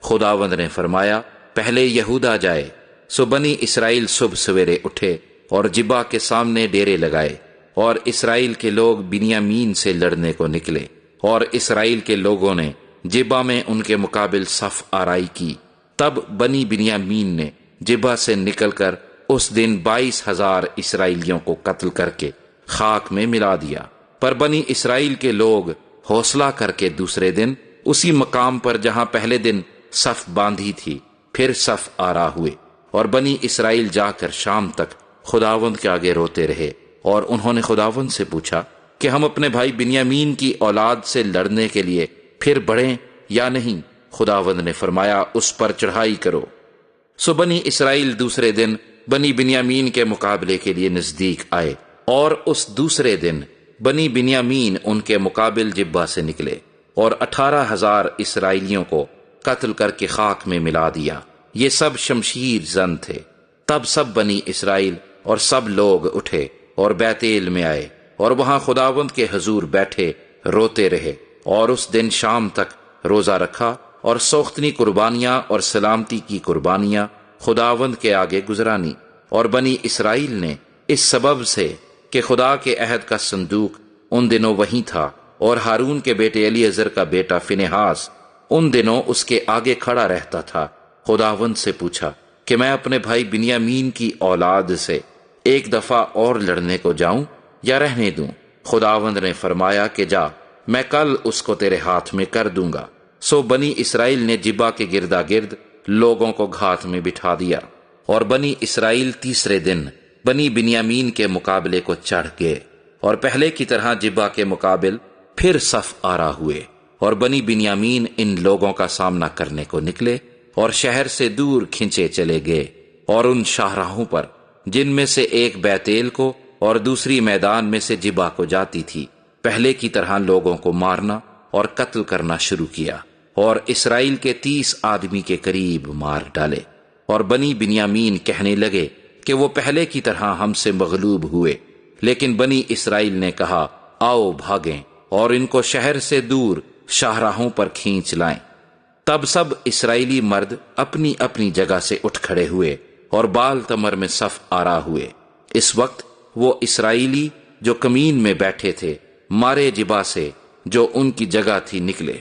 خداوند نے فرمایا پہلے یہودا جائے۔ سو بنی اسرائیل صبح سویرے اٹھے اور جبہ کے سامنے ڈیرے لگائے، اور اسرائیل کے لوگ بنیامین سے لڑنے کو نکلے، اور اسرائیل کے لوگوں نے جبہ میں ان کے مقابل صف آرائی کی۔ تب بنی بنیامین نے جبہ سے نکل کر اس دن 22,000 اسرائیلیوں کو قتل کر کے خاک میں ملا دیا۔ پر بنی اسرائیل کے لوگ حوصلہ کر کے دوسرے دن اسی مقام پر جہاں پہلے دن صف باندھی تھی پھر صف آرا ہوئے، اور بنی اسرائیل جا کر شام تک خداوند کے آگے روتے رہے، اور انہوں نے خداوند سے پوچھا کہ ہم اپنے بھائی بنیامین کی اولاد سے لڑنے کے لیے پھر بڑھیں یا نہیں؟ خداوند نے فرمایا اس پر چڑھائی کرو۔ سو بنی اسرائیل دوسرے دن بنی بنیامین کے مقابلے کے لیے نزدیک آئے، اور اس دوسرے دن بنی بنیامین ان کے مقابل جبہ سے نکلے اور 18,000 اسرائیلیوں کو قتل کر کے خاک میں ملا دیا۔ یہ سب شمشیر زن تھے۔ تب سب بنی اسرائیل اور سب لوگ اٹھے اور بیتیل میں آئے، اور وہاں خداوند کے حضور بیٹھے روتے رہے، اور اس دن شام تک روزہ رکھا اور سوختنی قربانیاں اور سلامتی کی قربانیاں خداوند کے آگے گزرانی۔ اور بنی اسرائیل نے اس سبب سے کہ خدا کے عہد کا صندوق ان دنوں وہیں تھا، اور ہارون کے بیٹے الیعزر کا بیٹا فنہاس ان دنوں اس کے آگے کھڑا رہتا تھا، خداوند سے پوچھا کہ میں اپنے بھائی بنیامین کی اولاد سے ایک دفعہ اور لڑنے کو جاؤں یا رہنے دوں؟ خداوند نے فرمایا کہ جا، میں کل اس کو تیرے ہاتھ میں کر دوں گا۔ سو بنی اسرائیل نے جبہ کے گردا گرد لوگوں کو گھات میں بٹھا دیا، اور بنی اسرائیل تیسرے دن بنی بنیامین کے مقابلے کو چڑھ گئے، اور پہلے کی طرح جبہ کے مقابل پھر صف آرا ہوئے، اور بنی بنیامین ان لوگوں کا سامنا کرنے کو نکلے اور شہر سے دور کھنچے چلے گئے، اور ان شاہراہوں پر جن میں سے ایک بیتیل کو اور دوسری میدان میں سے جبہ کو جاتی تھی پہلے کی طرح لوگوں کو مارنا اور قتل کرنا شروع کیا، اور اسرائیل کے 30 آدمی کے قریب مار ڈالے۔ اور بنی بنیامین کہنے لگے کہ وہ پہلے کی طرح ہم سے مغلوب ہوئے، لیکن بنی اسرائیل نے کہا آؤ بھاگیں اور ان کو شہر سے دور شاہراہوں پر کھینچ لائیں۔ تب سب اسرائیلی مرد اپنی اپنی جگہ سے اٹھ کھڑے ہوئے اور بال تمر میں صف آرا ہوئے۔ اس وقت وہ اسرائیلی جو کمین میں بیٹھے تھے مارے جبہ سے جو ان کی جگہ تھی نکلے،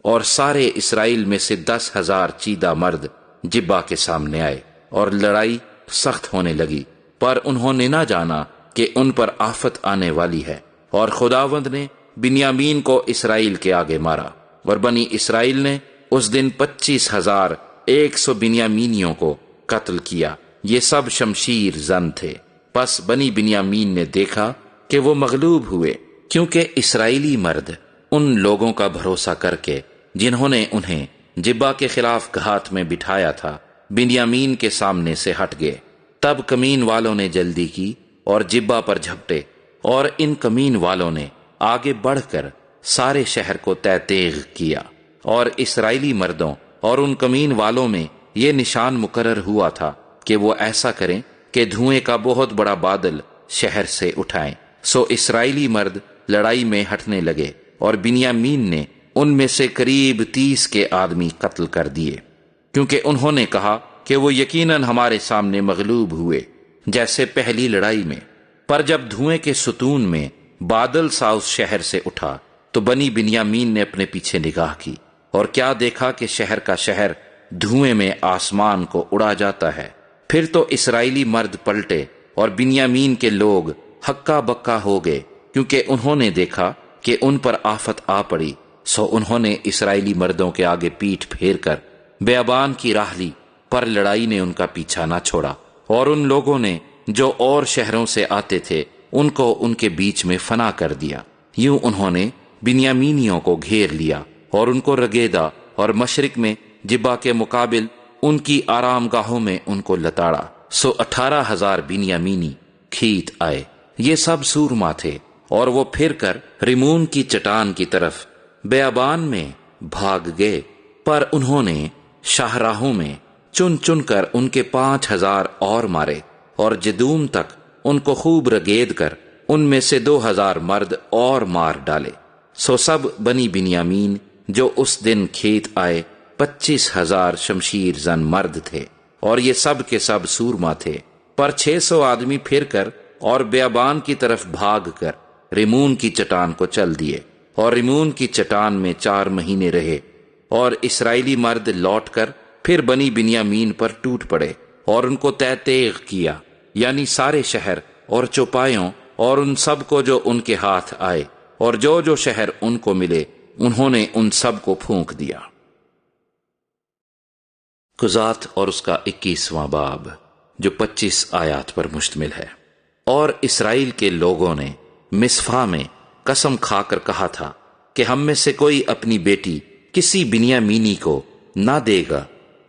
اور سارے اسرائیل میں سے 10,000 چیدہ مرد جبہ کے سامنے آئے، اور لڑائی سخت ہونے لگی، پر انہوں نے نہ جانا کہ ان پر آفت آنے والی ہے، اور خداوند نے بنیامین کو اسرائیل کے آگے مارا، اور بنی اسرائیل نے اس دن 25,100 بنیامینیوں کو قتل کیا۔ یہ سب شمشیر زن تھے۔ پس بنی بنیامین نے دیکھا کہ وہ مغلوب ہوئے، کیونکہ اسرائیلی مرد ان لوگوں کا بھروسہ کر کے جنہوں نے انہیں جبہ کے خلاف گھات میں بٹھایا تھا بنیامین کے سامنے سے ہٹ گئے۔ تب کمین والوں نے جلدی کی اور جبہ پر جھپٹے، اور ان کمین والوں نے آگے بڑھ کر سارے شہر کو تہ تیغ کیا، اور اسرائیلی مردوں اور ان کمین والوں میں یہ نشان مقرر ہوا تھا کہ وہ ایسا کریں کہ دھوئیں کا بہت بڑا بادل شہر سے اٹھائیں۔ سو اسرائیلی مرد لڑائی میں ہٹنے لگے، اور بنیامین نے ان میں سے قریب 30 کے آدمی قتل کر دیے، کیونکہ انہوں نے کہا کہ وہ یقیناً ہمارے سامنے مغلوب ہوئے جیسے پہلی لڑائی میں۔ پر جب دھوئیں کے ستون میں بادل سا اس شہر سے اٹھا تو بنی بنیامین نے اپنے پیچھے نگاہ کی، اور کیا دیکھا کہ شہر کا شہر دھوئیں میں آسمان کو اڑا جاتا ہے۔ پھر تو اسرائیلی مرد پلٹے اور بنیامین کے لوگ ہکا بکا ہو گئے، کیونکہ انہوں نے دیکھا کہ ان پر آفت آ پڑی۔ سو انہوں نے اسرائیلی مردوں کے آگے پیٹھ پھیر کر بیابان کی راہ لی، پر لڑائی نے ان کا پیچھا نہ چھوڑا، اور ان لوگوں نے جو اور شہروں سے آتے تھے ان کو ان کے بیچ میں فنا کر دیا۔ یوں انہوں نے بنیامینیوں کو گھیر لیا اور ان کو رگیدا، اور مشرق میں جبہ کے مقابل ان کی آرام گاہوں میں ان کو لتاڑا۔ سو 18,000 بنیامینی کھیت آئے، یہ سب سورما تھے، اور وہ پھر کر ریمون کی چٹان کی طرف بیابان میں بھاگ گئے، پر انہوں نے شاہراہوں میں چن چن کر ان کے 5,000 اور مارے، اور جدوم تک ان کو خوب رگید کر ان میں سے 2,000 مرد اور مار ڈالے۔ سو سب بنی بنیامین جو اس دن کھیت آئے 25,000 شمشیر زن مرد تھے، اور یہ سب کے سب سورما تھے۔ پر 600 آدمی پھر کر اور بیابان کی طرف بھاگ کر ریمون کی چٹان کو چل دیے، اور ریمون کی چٹان میں 4 مہینے رہے، اور اسرائیلی مرد لوٹ کر پھر بنی بنیامین پر ٹوٹ پڑے، اور ان کو تیغ کیا، یعنی سارے شہر اور چوپایوں اور ان سب کو جو ان کے ہاتھ آئے، اور جو جو شہر ان کو ملے انہوں نے ان سب کو پھونک دیا۔ قضات اور اس کا 21واں باب جو 25 آیات پر مشتمل ہے۔ اور اسرائیل کے لوگوں نے مصفا میں قسم کھا کر کہا تھا کہ ہم میں سے کوئی اپنی بیٹی کسی بنیامینی کو نہ دے گا،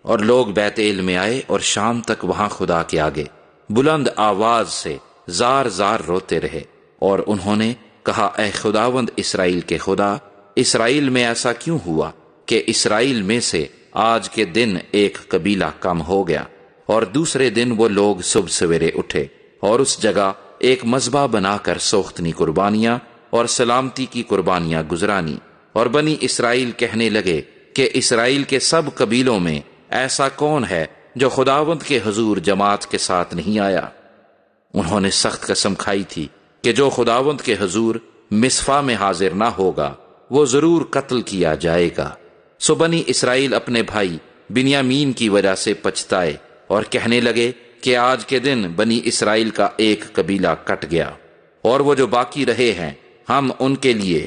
اور لوگ بیت ایل میں آئے اور شام تک وہاں خدا کے آگے بلند آواز سے زار زار روتے رہے، اور انہوں نے کہا اے خداوند اسرائیل کے خدا، اسرائیل میں ایسا کیوں ہوا کہ اسرائیل میں سے آج کے دن ایک قبیلہ کم ہو گیا؟ اور دوسرے دن وہ لوگ صبح سویرے اٹھے اور اس جگہ ایک مذبح بنا کر سوختنی قربانیاں اور سلامتی کی قربانیاں گزرانی، اور بنی اسرائیل کہنے لگے کہ اسرائیل کے سب قبیلوں میں ایسا کون ہے جو خداوند کے حضور جماعت کے ساتھ نہیں آیا؟ انہوں نے سخت قسم کھائی تھی کہ جو خداوند کے حضور مصفا میں حاضر نہ ہوگا وہ ضرور قتل کیا جائے گا۔ سو بنی اسرائیل اپنے بھائی بنیامین کی وجہ سے پچھتائے اور کہنے لگے کہ آج کے دن بنی اسرائیل کا ایک قبیلہ کٹ گیا، اور وہ جو باقی رہے ہیں ہم ان کے لیے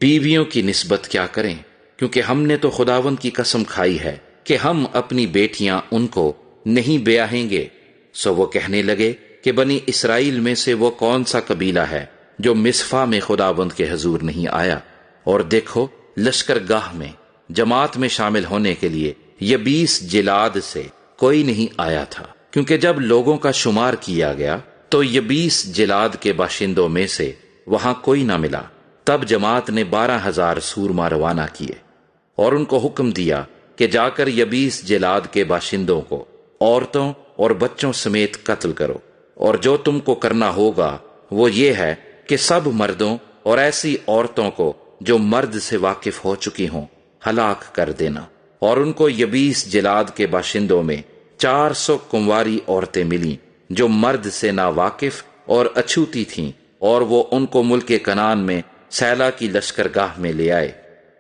بیویوں کی نسبت کیا کریں، کیونکہ ہم نے تو خداوند کی قسم کھائی ہے کہ ہم اپنی بیٹیاں ان کو نہیں بیاہیں گے۔ سو وہ کہنے لگے کہ بنی اسرائیل میں سے وہ کون سا قبیلہ ہے جو مصفا میں خداوند کے حضور نہیں آیا؟ اور دیکھو لشکر گاہ میں جماعت میں شامل ہونے کے لیے یبیس جلاد سے کوئی نہیں آیا تھا، کیونکہ جب لوگوں کا شمار کیا گیا تو یبیس جلاد کے باشندوں میں سے وہاں کوئی نہ ملا۔ تب جماعت نے 12,000 سورما روانہ کیے اور ان کو حکم دیا کہ جا کر یبیس جلاد کے باشندوں کو عورتوں اور بچوں سمیت قتل کرو، اور جو تم کو کرنا ہوگا وہ یہ ہے کہ سب مردوں اور ایسی عورتوں کو جو مرد سے واقف ہو چکی ہوں ہلاک کر دینا۔ اور ان کو یبیس جلاد کے باشندوں میں 400 کنواری عورتیں ملیں جو مرد سے نا واقف اور اچھوتی تھیں، اور وہ ان کو ملک کنعان میں سیلا کی لشکر گاہ میں لے آئے۔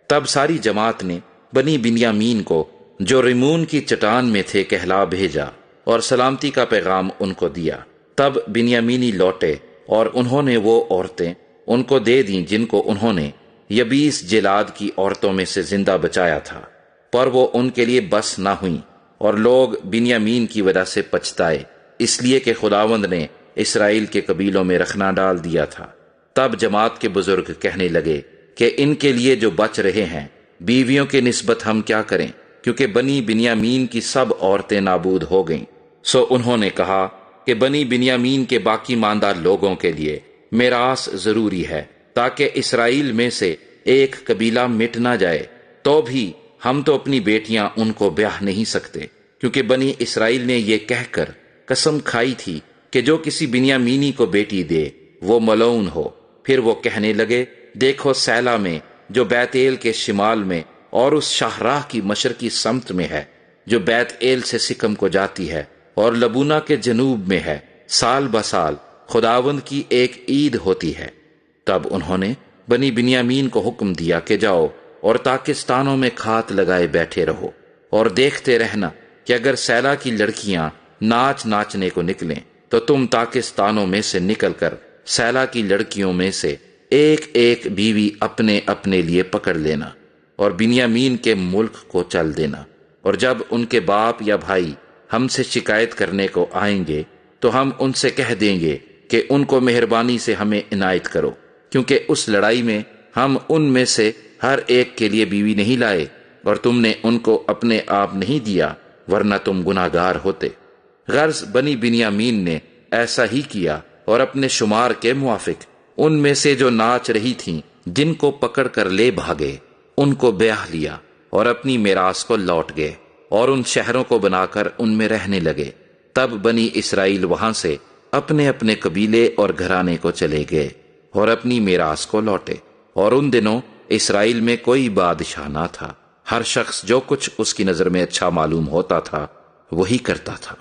تب ساری جماعت نے بنی بنیامین کو جو ریمون کی چٹان میں تھے کہلا بھیجا اور سلامتی کا پیغام ان کو دیا۔ تب بنیامینی لوٹے اور انہوں نے وہ عورتیں ان کو دے دیں جن کو انہوں نے یبیس جلاد کی عورتوں میں سے زندہ بچایا تھا، پر وہ ان کے لیے بس نہ ہوئیں، اور لوگ بنیامین کی وجہ سے پچھتائے، اس لیے کہ خداوند نے اسرائیل کے قبیلوں میں رکھنا ڈال دیا تھا۔ تب جماعت کے بزرگ کہنے لگے کہ ان کے لیے جو بچ رہے ہیں بیویوں کی نسبت ہم کیا کریں، کیونکہ بنی بنیامین کی سب عورتیں نابود ہو گئیں۔ سو انہوں نے کہا کہ بنی بنیامین کے باقی ماندہ لوگوں کے لیے میراث ضروری ہے، تاکہ اسرائیل میں سے ایک قبیلہ مٹ نہ جائے۔ تو بھی ہم تو اپنی بیٹیاں ان کو بیاہ نہیں سکتے، کیونکہ بنی اسرائیل نے یہ کہہ کر قسم کھائی تھی کہ جو کسی بنیامینی کو بیٹی دے وہ ملعون ہو۔ پھر وہ کہنے لگے دیکھو سیلا میں جو بیت ایل کے شمال میں اور اس شاہراہ کی مشرقی سمت میں ہے جو بیت ایل سے سکم کو جاتی ہے اور لبونا کے جنوب میں ہے، سال بسال خداوند کی ایک عید ہوتی ہے۔ تب انہوں نے بنی بنیامین کو حکم دیا کہ جاؤ اور تاکستانوں میں کھات لگائے بیٹھے رہو اور دیکھتے رہنا کہ اگر سیلا کی لڑکیاں ناچنے کو نکلیں تو تم تاکستانوں میں سے نکل کر سیلا کی لڑکیوں میں سے ایک ایک بیوی اپنے اپنے لیے پکڑ لینا اور بنیامین کے ملک کو چل دینا، اور جب ان کے باپ یا بھائی ہم سے شکایت کرنے کو آئیں گے تو ہم ان سے کہہ دیں گے کہ ان کو مہربانی سے ہمیں عنایت کرو، کیونکہ اس لڑائی میں ہم ان میں سے ہر ایک کے لیے بیوی نہیں لائے، اور تم نے ان کو اپنے آپ نہیں دیا ورنہ تم گناہگار ہوتے۔ غرض بنی بنیامین نے ایسا ہی کیا، اور اپنے شمار کے موافق ان میں سے جو ناچ رہی تھیں جن کو پکڑ کر لے بھاگے ان کو بیاہ لیا اور اپنی میراث کو لوٹ گئے، اور ان شہروں کو بنا کر ان میں رہنے لگے۔ تب بنی اسرائیل وہاں سے اپنے اپنے قبیلے اور گھرانے کو چلے گئے اور اپنی میراث کو لوٹے۔ اور ان دنوں اسرائیل میں کوئی بادشاہ نہ تھا، ہر شخص جو کچھ اس کی نظر میں اچھا معلوم ہوتا تھا وہی کرتا تھا۔